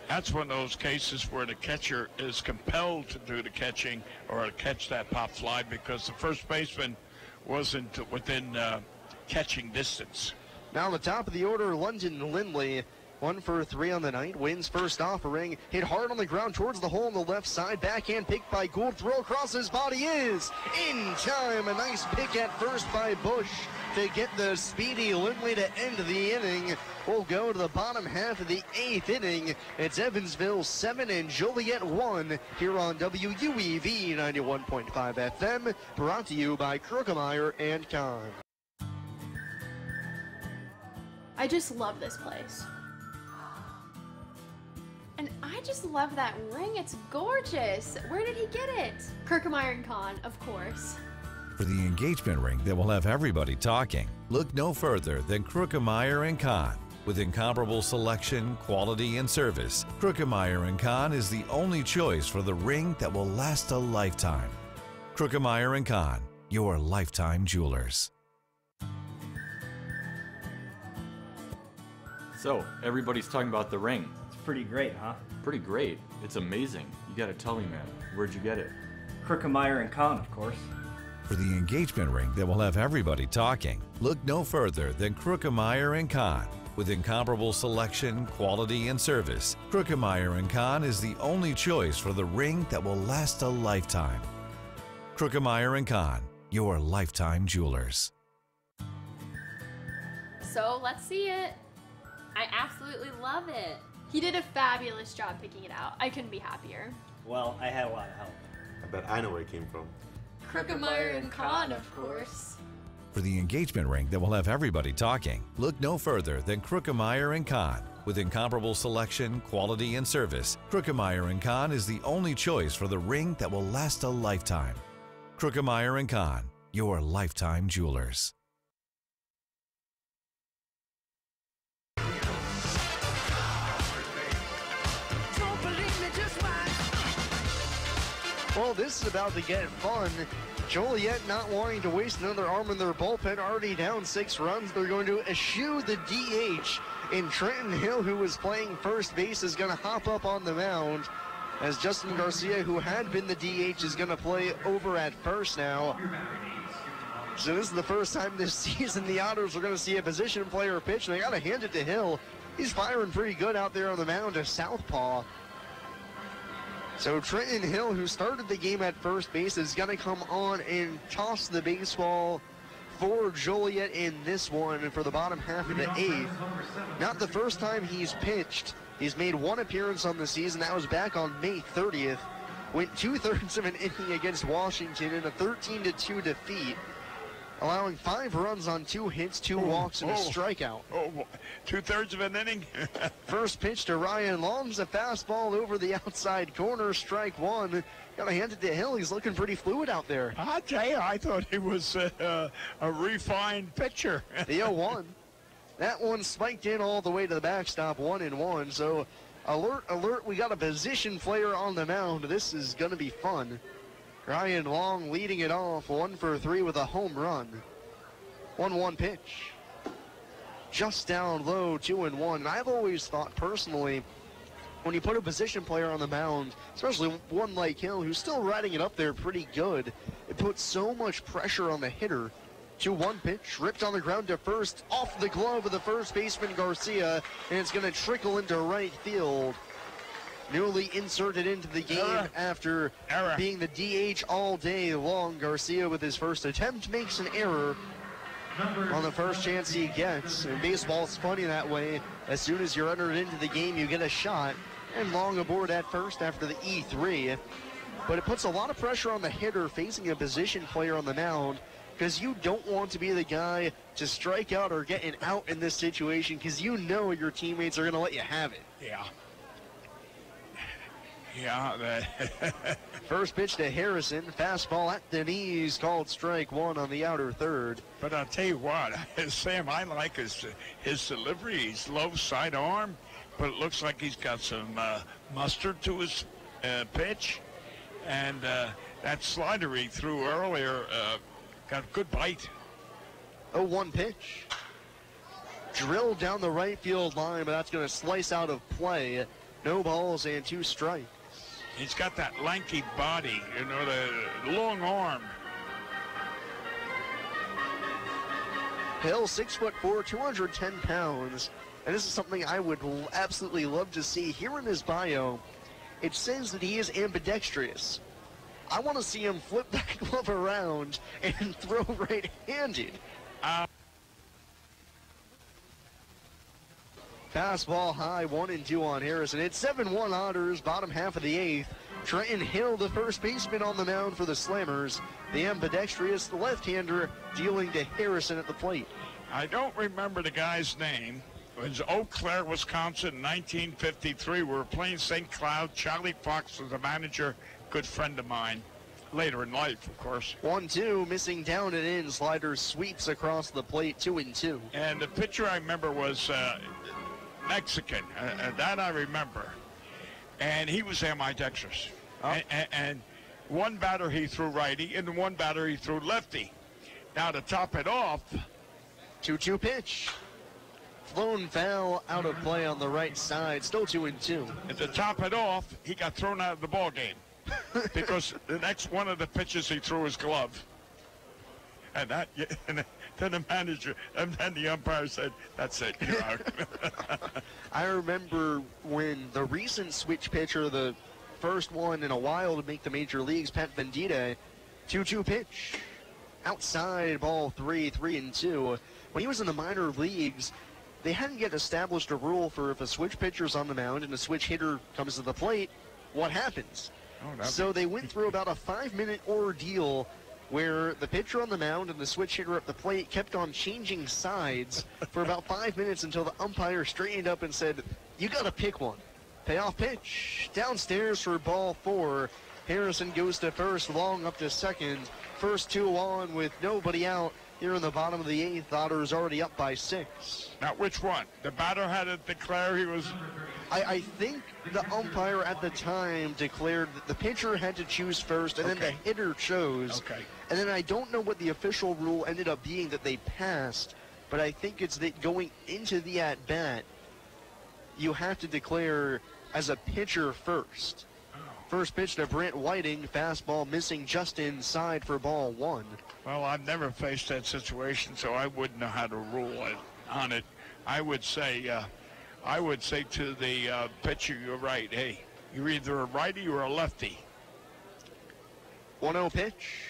That's one of those cases where the catcher is compelled to do the catching or to catch that pop fly because the first baseman wasn't within catching distance. Now the top of the order, London Lindley, 1 for 3 on the night. Wins first offering, hit hard on the ground towards the hole on the left side. Backhand pick by Gould, throw across his body is in time. A nice pick at first by Bush to get the speedy Lindley to end the inning. We'll go to the bottom half of the 8th inning. It's Evansville 7 and Joliet 1 here on WUEV 91.5 FM, brought to you by Krugemeyer and Kahn. I just love this place. And I just love that ring. It's gorgeous. Where did he get it? Krugemeyer and Kahn, of course. For the engagement ring that will have everybody talking, look no further than Krugemeyer & Kahn. With incomparable selection, quality, and service, Krugemeyer & Kahn is the only choice for the ring that will last a lifetime. Krugemeyer & Kahn, your lifetime jewelers. So, everybody's talking about the ring. It's pretty great, huh? Pretty great. It's amazing. You gotta tell me, man. Where'd you get it? Krookemeyer & Kahn, of course. For the engagement ring that will have everybody talking, look no further than Krookemeyer & Kahn. With incomparable selection, quality, and service, Krookemeyer & Kahn is the only choice for the ring that will last a lifetime. Krookemeyer & Kahn, your lifetime jewelers. So let's see it. I absolutely love it. He did a fabulous job picking it out. I couldn't be happier. Well, I had a lot of help. I bet I know where it came from. Krookemeyer & Kahn, of course. For the engagement ring that will have everybody talking, look no further than Krookemeyer & Kahn. With incomparable selection, quality, and service, Krookemeyer & Kahn is the only choice for the ring that will last a lifetime. Krookemeyer & Kahn, your lifetime jewelers. Well, this is about to get fun. Joliet not wanting to waste another arm in their bullpen, already down 6 runs. They're going to eschew the DH. And Trenton Hill, who was playing first base, is going to hop up on the mound, as Justin Garcia, who had been the DH, is going to play over at first now. So this is the first time this season the Otters are going to see a position player pitch, and they got to hand it to Hill. He's firing pretty good out there on the mound, a southpaw. So Trenton Hill, who started the game at first base, is going to come on and toss the baseball for Joliet in this one for the bottom half of the 8th. Not the first time he's pitched. He's made 1 appearance on the season. That was back on May 30th. Went 2/3 of an inning against Washington in a 13-2 defeat, allowing 5 runs on 2 hits, 2 walks, and a strikeout. 2/3 of an inning? First pitch to Ryan Long's a fastball over the outside corner, strike 1. Gotta hand it to Hill. He's looking pretty fluid out there. I tell you, I thought he was a refined pitcher. The 0-1. That one spiked in all the way to the backstop, 1-1. So alert, alert, we got a position player on the mound. This is gonna be fun. Ryan Long leading it off, 1 for 3 with a home run. 1-1 pitch. Just down low, 2-1. And I've always thought personally, when you put a position player on the mound, especially one like Hill, who's still riding it up there pretty good, it puts so much pressure on the hitter. 2-1 pitch, ripped on the ground to first, off the glove of the first baseman Garcia, and it's going to trickle into right field. Newly inserted into the game after being the DH all day long. Garcia, with his first attempt, makes an error on the first chance he gets. And baseball's funny that way. As soon as you're entered into the game, you get a shot. And Long aboard at first after the E3. But it puts a lot of pressure on the hitter facing a position player on the mound, because you don't want to be the guy to strike out or get an out in this situation, because you know your teammates are going to let you have it. Yeah. Yeah. First pitch to Harrison, fastball at the knees, called strike 1 on the outer third. But I'll tell you what, Sam, I like his delivery. He's low side arm, but it looks like he's got some mustard to his pitch. And that slider he threw earlier got a good bite. 0-1 pitch. Drilled down the right field line, but that's going to slice out of play. No balls and 2 strikes. He's got that lanky body, you know, the long arm. Hill, 6'4", 210 pounds. And this is something I would absolutely love to see. Here in his bio, it says that he is ambidextrous. I want to see him flip that glove around and throw right-handed. Fastball high, 1-2 on Harrison. It's 7-1 Otters, bottom half of the 8th. Trenton Hill, the first baseman on the mound for the Slammers. The ambidextrous, the left-hander, dealing to Harrison at the plate. I don't remember the guy's name. It was Eau Claire, Wisconsin, 1953. We were playing St. Cloud. Charlie Fox was the manager, good friend of mine. Later in life, of course. 1-2, missing down and in. Slider sweeps across the plate, 2-2. And the pitcher I remember was Mexican. That I remember. And he was ambidextrous. Oh. And one batter he threw righty, and one batter he threw lefty. Now to top it off, 2-2 pitch. Flown foul out of play on the right side. Still 2-2. And to top it off, he got thrown out of the ball game because the next one of the pitches he threw his glove. And then the manager and then the umpire said, "That's it, you're out." I remember when the recent switch pitcher, the first one in a while to make the major leagues, Pat Vendita, 2-2 pitch. Outside, ball 3-2. When he was in the minor leagues, they hadn't yet established a rule for if a switch pitcher's on the mound and a switch hitter comes to the plate, what happens? So they went through about a 5-minute ordeal where the pitcher on the mound and the switch hitter at the plate kept on changing sides for about 5 minutes until the umpire straightened up and said, "You got to pick one." Payoff pitch downstairs for ball 4. Harrison goes to first, Long up to second. First 2 on with nobody out. Here in the bottom of the 8th, Otters already up by 6. Now, which one? The batter had to declare he was... I think the umpire at the time declared that the pitcher had to choose first, and then the hitter chose. And then I don't know what the official rule ended up being that they passed, but I think it's that going into the at-bat, you have to declare as a pitcher first. First pitch to Brent Whiting, fastball missing just inside for ball 1. Well, I've never faced that situation, so I wouldn't know how to rule on it. I would say to the pitcher, "You're right. Hey, you're either a righty or a lefty." 1-0 pitch.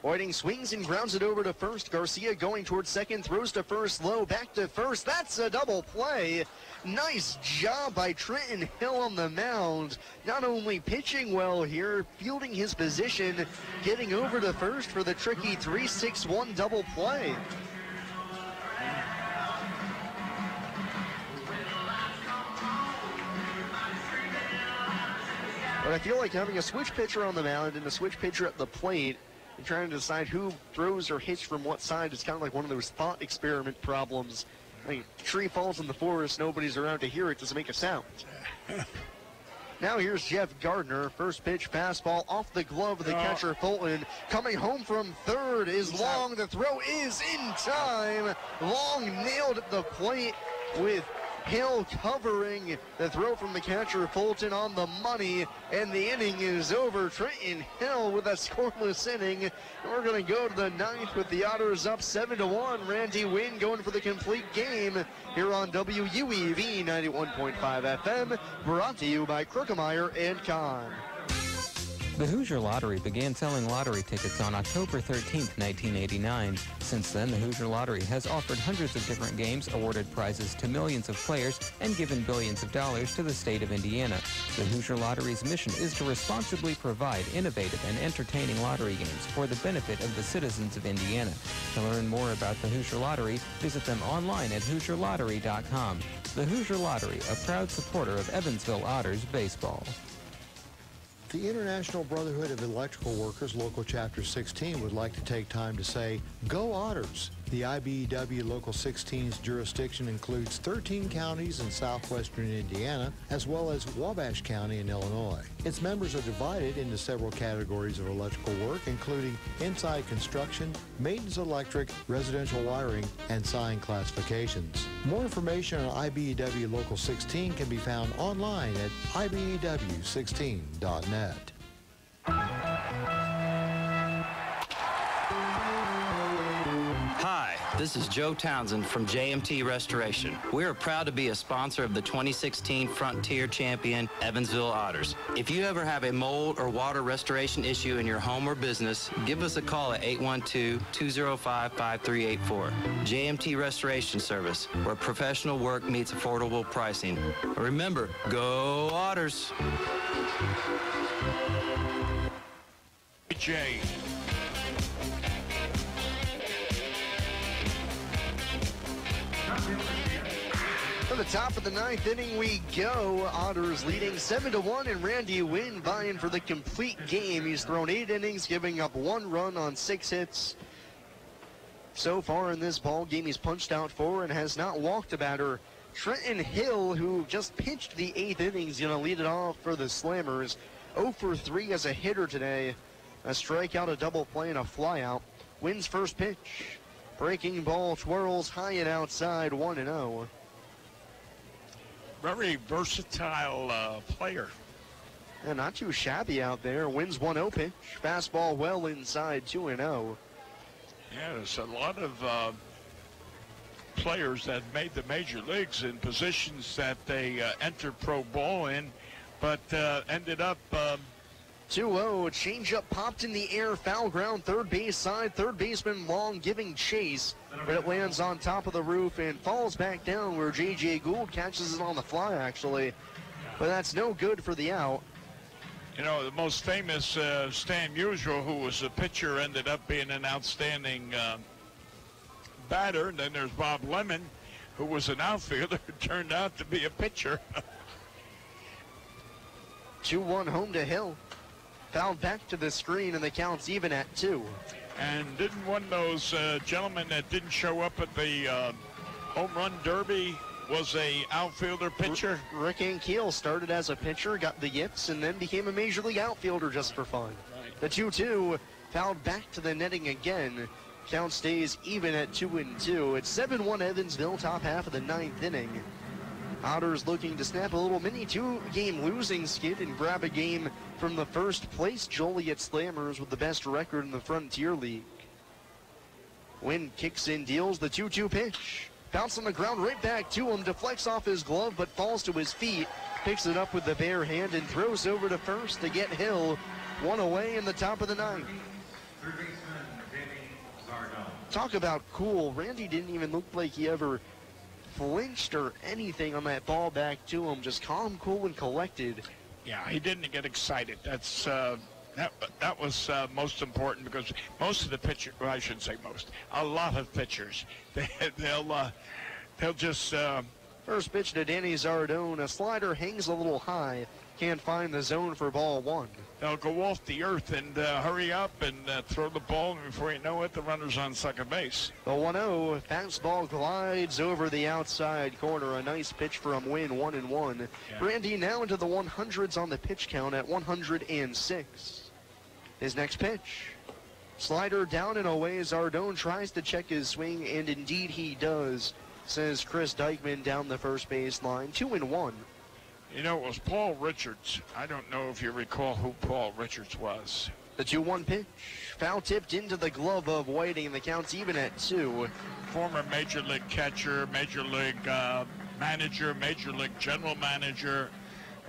Whiting swings and grounds it over to first. Garcia going towards second, throws to first, low, back to first. That's a double play. Nice job by Trenton Hill on the mound. Not only pitching well here, fielding his position, getting over to first for the tricky 3-6-1 double play. But I feel like having a switch pitcher on the mound and a switch pitcher at the plate and trying to decide who throws or hits from what side is kind of like one of those thought experiment problems. I mean, tree falls in the forest, nobody's around to hear it, doesn't make a sound. Now here's Jeff Gardner. First pitch fastball off the glove of the catcher Fulton. Coming home from third is Long. The throw is in time. Long nailed at the plate with Hill covering the throw from the catcher Fulton on the money, and the inning is over. Trenton Hill with a scoreless inning. And we're going to go to the 9th with the Otters up 7-1. Randy Wynn going for the complete game here on WUEV 91.5 FM, brought to you by Krukemeyer and Kahn. The Hoosier Lottery began selling lottery tickets on October 13, 1989. Since then, the Hoosier Lottery has offered hundreds of different games, awarded prizes to millions of players, and given billions of dollars to the state of Indiana. The Hoosier Lottery's mission is to responsibly provide innovative and entertaining lottery games for the benefit of the citizens of Indiana. To learn more about the Hoosier Lottery, visit them online at HoosierLottery.com. The Hoosier Lottery, a proud supporter of Evansville Otters baseball. The International Brotherhood of Electrical Workers, Local Chapter 16, would like to take time to say, "Go Otters!" The IBEW Local 16's jurisdiction includes 13 counties in southwestern Indiana, as well as Wabash County in Illinois. Its members are divided into several categories of electrical work, including inside construction, maintenance electric, residential wiring, and sign classifications. More information on IBEW Local 16 can be found online at IBEW16.net. Hi, this is Joe Townsend from JMT Restoration. We are proud to be a sponsor of the 2016 Frontier Champion Evansville Otters. If you ever have a mold or water restoration issue in your home or business, give us a call at 812-205-5384. JMT Restoration Service, where professional work meets affordable pricing. Remember, go Otters! Jay. To the top of the 9th inning we go. Otters leading 7-1, and Randy Wynn vying for the complete game. He's thrown 8 innings, giving up 1 run on 6 hits. So far in this ball game, he's punched out 4 and has not walked a batter. Trenton Hill, who just pitched the 8th inning, is going to lead it off for the Slammers. 0 for 3 as a hitter today. A strikeout, a double play, and a flyout. Wynn's first pitch. Breaking ball twirls high and outside, 1-0. very versatile player. And not too shabby out there. Wins 1-0 pitch. Fastball well inside, 2-0. Yeah, there's a lot of players that made the major leagues in positions that they entered pro ball in, but ended up 2-0, changeup popped in the air, foul ground, third base side, third baseman Long giving chase, but it lands on top of the roof and falls back down where J.J. Gould catches it on the fly, actually. But that's no good for the out. You know, the most famous Stan Musial, who was a pitcher, ended up being an outstanding batter. And then there's Bob Lemon, who was an outfielder, who turned out to be a pitcher. 2-1 home to Hill. Fouled back to the screen, and the count's even at 2. And didn't one of those gentlemen that didn't show up at the home run derby was a outfielder pitcher? Rick Ankiel started as a pitcher, got the yips, and then became a major league outfielder just for fun. Right. The 2-2 fouled back to the netting again. Count stays even at 2-2. It's 7-1 Evansville, top half of the 9th inning. Otters looking to snap a little mini 2-game losing skid and grab a game from the first place Joliet Slammers with the best record in the Frontier League. Wynn kicks in, deals the 2-2 pitch. Bounce on the ground, right back to him, deflects off his glove but falls to his feet, picks it up with the bare hand and throws over to first to get Hill. One away in the top of the 9th. Talk about cool. Randy didn't even look like he ever flinched or anything on that ball back to him. Just calm, cool, and collected. Yeah, he didn't get excited. That's that was most important, because most of the pitchers, well, I shouldn't say most, a lot of pitchers, they'll just... First pitch to Danny Zardone. A slider hangs a little high. Can't find the zone for ball 1. They'll go off the earth and hurry up and throw the ball, and before you know it, the runner's on second base. The 1-0, fastball glides over the outside corner. A nice pitch from Wynn, 1-1. Yeah. Randy now into the 100s on the pitch count at 106. His next pitch. Slider down and away. Zardone tries to check his swing, and indeed he does, says Chris Dykeman down the first base line. 2-1. You know, it was Paul Richards. I don't know if you recall who Paul Richards was. The 2-1 pitch. Foul tipped into the glove of Whiting. The count's even at 2. Former Major League catcher, Major League manager, Major League general manager,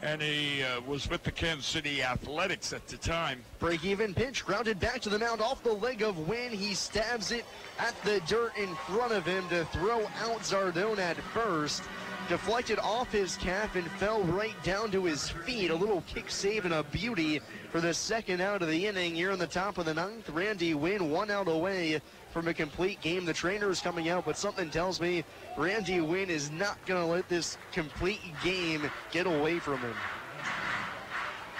and he was with the Kansas City Athletics at the time. Break-even pitch, grounded back to the mound off the leg of Wynn. He stabs it at the dirt in front of him to throw out Zardone at first. Deflected off his calf and fell right down to his feet. A little kick save and a beauty for the second out of the inning here in the top of the 9th. Randy Wynn 1 out away from a complete game. The trainer is coming out, but something tells me Randy Wynn is not going to let this complete game get away from him.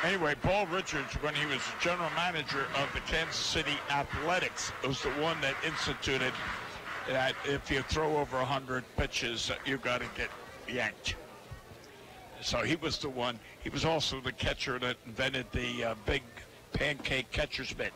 Anyway, Paul Richards, when he was general manager of the Kansas City Athletics, was the one that instituted that if you throw over 100 pitches, you got to get yanked. So he was the one. He was also the catcher that invented the big pancake catcher's mitt.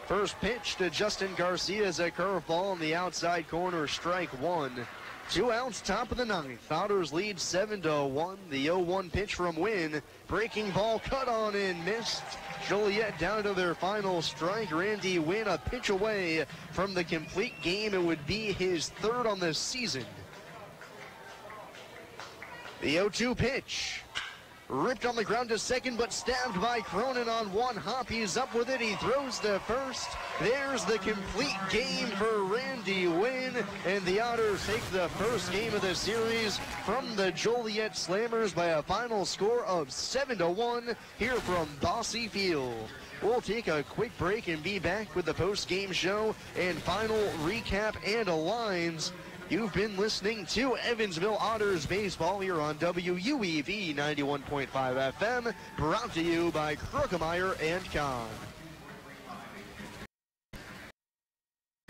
First pitch to Justin Garcia is a curveball on the outside corner, strike 1. 2 outs, top of the 9th. Otters lead 7-1. The 0-1 pitch from Wynn. Breaking ball cut on and missed. Joliet down to their final strike. Randy Wynn a pitch away from the complete game. It would be his 3rd on the season. The 0-2 pitch. Ripped on the ground to second, but stabbed by Cronin on one hop. He's up with it. He throws to first. There's the complete game for Randy Wynn. And the Otters take the first game of the series from the Joliet Slammers by a final score of 7-1 here from Bosse Field. We'll take a quick break and be back with the post-game show and final recap and lines. You've been listening to Evansville Otters baseball here on WUEV 91.5 FM, brought to you by Krukemeyer and Kahn.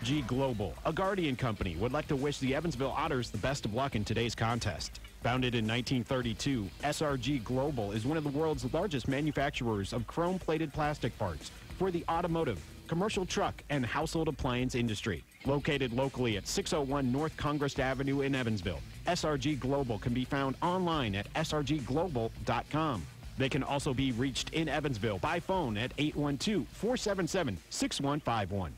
SRG Global, a Guardian company, would like to wish the Evansville Otters the best of luck in today's contest. Founded in 1932, SRG Global is one of the world's largest manufacturers of chrome-plated plastic parts for the automotive, commercial truck, and household appliance industry. Located locally at 601 North Congress Avenue in Evansville, SRG Global can be found online at srgglobal.com. They can also be reached in Evansville by phone at 812-477-6151.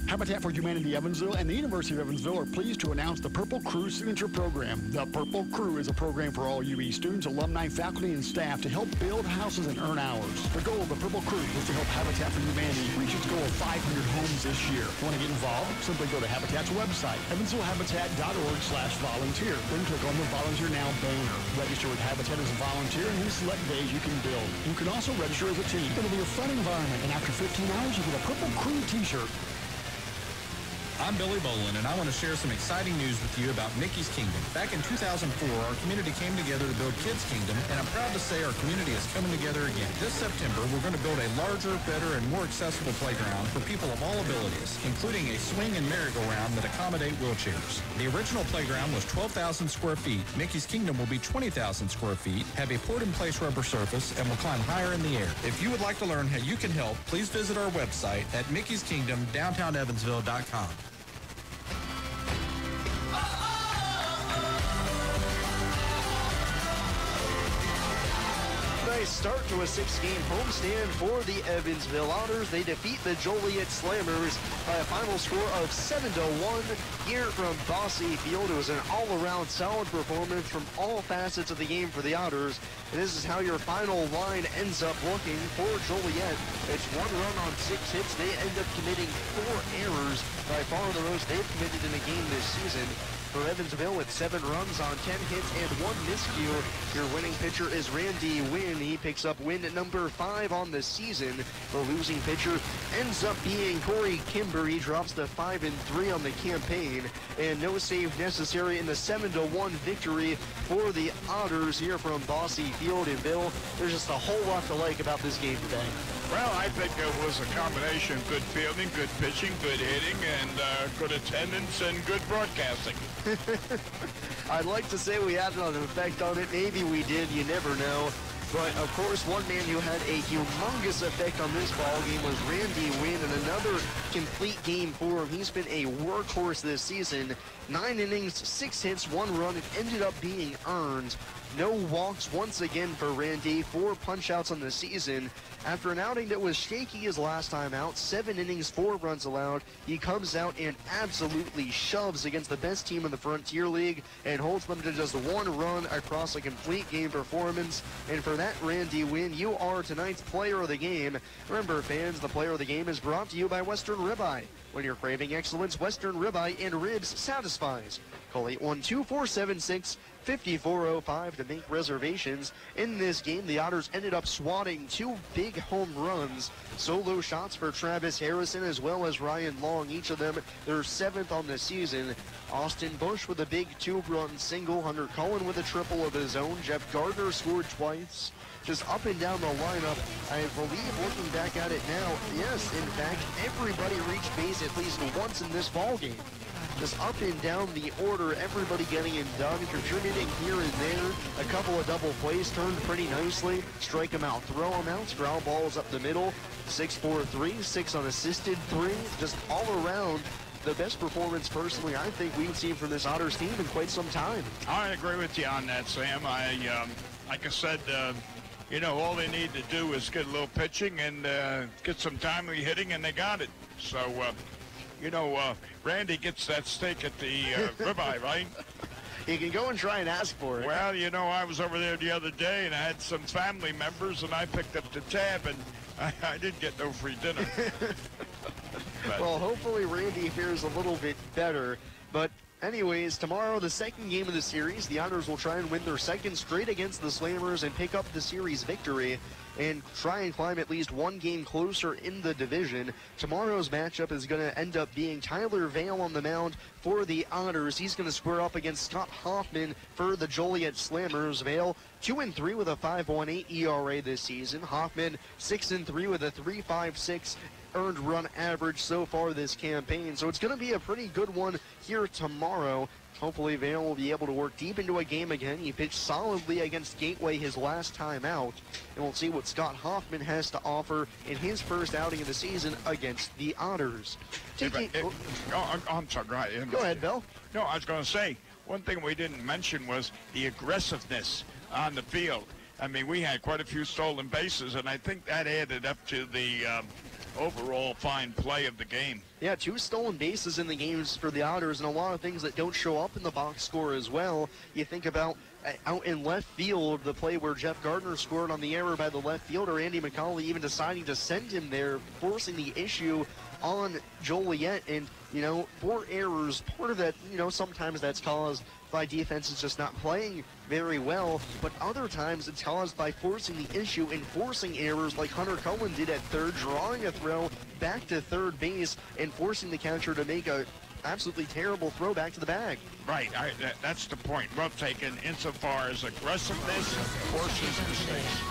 Habitat for Humanity Evansville and the University of Evansville are pleased to announce the Purple Crew Signature Program. The Purple Crew is a program for all UE students, alumni, faculty, and staff to help build houses and earn hours. The goal of the Purple Crew is to help Habitat for Humanity reach its goal of 500 homes this year. Want to get involved? Simply go to Habitat's website, evansvillehabitat.org/volunteer. Then click on the Volunteer Now banner. Register with Habitat as a volunteer, and then select days you can build. You can also register as a team. It'll be a fun environment, and after 15 hours, you get a Purple Crew t-shirt. I'm Billy Bolin, and I want to share some exciting news with you about Mickey's Kingdom. Back in 2004, our community came together to build Kids Kingdom, and I'm proud to say our community is coming together again. This September, we're going to build a larger, better, and more accessible playground for people of all abilities, including a swing and merry-go-round that accommodate wheelchairs. The original playground was 12,000 square feet. Mickey's Kingdom will be 20,000 square feet, have a poured-in-place rubber surface, and will climb higher in the air. If you would like to learn how you can help, please visit our website at mickeyskingdom.downtownevansville.com. Nice start to a 6-game homestand for the Evansville Otters. They defeat the Joliet Slammers by a final score of 7-1 here from Bossy Field. It was an all-around solid performance from all facets of the game for the Otters. And this is how your final line ends up looking for Joliet. It's 1 run on 6 hits. They end up committing 4 errors, by far the most they've committed in a game this season. For Evansville, with 7 runs on 10 hits and 1 miscue. Your winning pitcher is Randy Wynn. He picks up win number 5 on the season. The losing pitcher ends up being Corey Kimber. He drops to 5-3 on the campaign. And no save necessary in the 7-1 victory for the Otters here from Bossy Field. And Bill, there's just a whole lot to like about this game today. Well, I think it was a combination of good fielding, good pitching, good hitting, and good attendance and good broadcasting. I'd like to say we had an effect on it. Maybe we did. You never know. But, of course, one man who had a humongous effect on this ball game was Randy Wynn, and another complete game for him. He's been a workhorse this season. 9 innings, 6 hits, 1 run. It ended up being earned. No walks once again for Randy. 4 punch-outs on the season. After an outing that was shaky his last time out, 7 innings, 4 runs allowed, he comes out and absolutely shoves against the best team in the Frontier League and holds them to just 1 run across a complete game performance. And for that, Randy Wynn, you are tonight's player of the game. Remember, fans, the player of the game is brought to you by Western Ribeye. When you're craving excellence, Western Ribeye and Ribs satisfies. Call 812-476-5405 to make reservations. In this game, the Otters ended up swatting 2 big home runs. Solo shots for Travis Harrison as well as Ryan Long, each of them their 7th on the season. Austin Bush with a big 2-run single. Hunter Cullen with a triple of his own. Jeff Gardner scored twice. Just up and down the lineup. I believe, looking back at it now, yes, in fact, everybody reached base at least once in this ball game. Just up and down the order, everybody getting it done, contributing here and there. A couple of double plays turned pretty nicely. Strike them out, throw them out, ground balls up the middle. 6-4-3, 6 unassisted, 3. Just all around the best performance, personally, I think we've seen from this Otters team in quite some time. I agree with you on that, Sam. Like I said, you know, all they need to do is get a little pitching and get some timely hitting, and they got it. So, you know, Randy gets that steak at the ribeye, right? You can go and try and ask for it. Well, you know, I was over there the other day, and I had some family members, and I picked up the tab, and I didn't get no free dinner. Well, hopefully Randy fares a little bit better. But anyways, tomorrow, the second game of the series, the Otters will try and win their 2nd straight against the Slammers and pick up the series victory and try and climb at least 1 game closer in the division. Tomorrow's matchup is going to end up being Tyler Vale on the mound for the Otters. He's going to square up against Scott Hoffman for the Joliet Slammers. Vale 2-3 with a 5.18 ERA this season. Hoffman 6-3 with a 3.56 earned run average so far this campaign. So it's going to be a pretty good one here tomorrow. Hopefully Vail will be able to work deep into a game again. He pitched solidly against Gateway his last time out. And we'll see what Scott Hoffman has to offer in his first outing of the season against the Otters. I'm sorry, go ahead. Go ahead, Bill. No, I was going to say, one thing we didn't mention was the aggressiveness on the field. I mean, we had quite a few stolen bases, and I think that added up to the overall fine play of the game. Yeah, 2 stolen bases in the games for the Otters, and a lot of things that don't show up in the box score as well. You think about out in left field, the play where Jeff Gardner scored on the error by the left fielder, Andy McCauley even deciding to send him there, forcing the issue on Joliet. And, 4 errors, part of that, sometimes that's caused by defenses just not playing very well, but other times it's caused by forcing the issue and forcing errors like Hunter Cohen did at third, drawing a throw back to third base and forcing the catcher to make a absolutely terrible throw back to the bag. Right, that's the point. Well taken insofar as aggressiveness forces mistakes.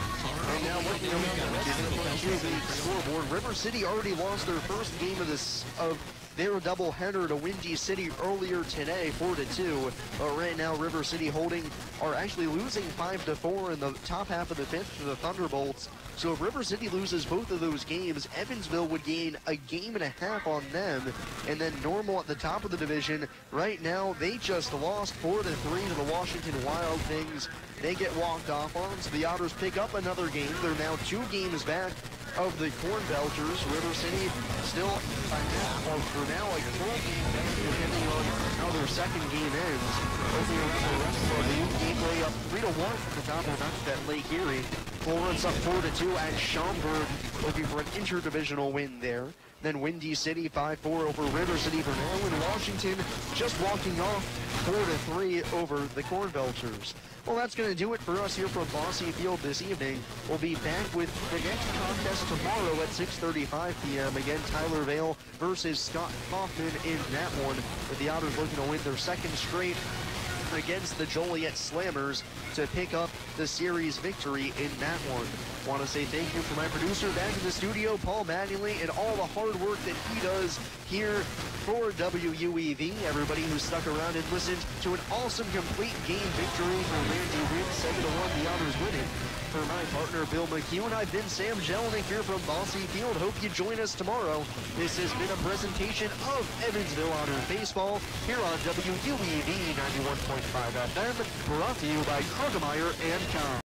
And now looking at the scoreboard, River City already lost their first game of their doubleheader to Windy City earlier today, 4-2. Right now, River City are actually losing 5-4 in the top half of the 5th to the Thunderbolts. So if River City loses both of those games, Evansville would gain a game and a half on them. And then Normal at the top of the division, right now, they just lost 4-3 to the Washington Wild Things. They get walked off on, so the Otters pick up another game. They're now 2 games back of the Corn Belchers. River City still a half, or for now, a full game back, depending on how their second game ends. Looking around the rest of the league, Gateway up 3-1 from the top of the notch at Lake Erie. Florence up 4-2 at Schaumburg, looking for an interdivisional win there. Then Windy City 5-4 over River City for now, and Washington just walking off 4-3 over the Corn Belchers. Well, that's going to do it for us here from Bosse Field this evening. We'll be back with the next contest tomorrow at 6:35 p.m. Again, Tyler Vail versus Scott Hoffman in that one, with the Otters looking to win their second straight against the Joliet Slammers to pick up the series victory in that one. Want to say thank you to my producer back in the studio, Paul Mattingly, and all the hard work that he does here for WUEV. Everybody who stuck around and listened to an awesome complete game victory for Randy Wynn, 7-1, the Otters winning. For my partner, Bill McHugh, I've been Sam Jelinek here from Bosse Field. Hope you join us tomorrow. This has been a presentation of Evansville Otters baseball here on WUEV 91.5 FM, brought to you by Krugmeyer & Co.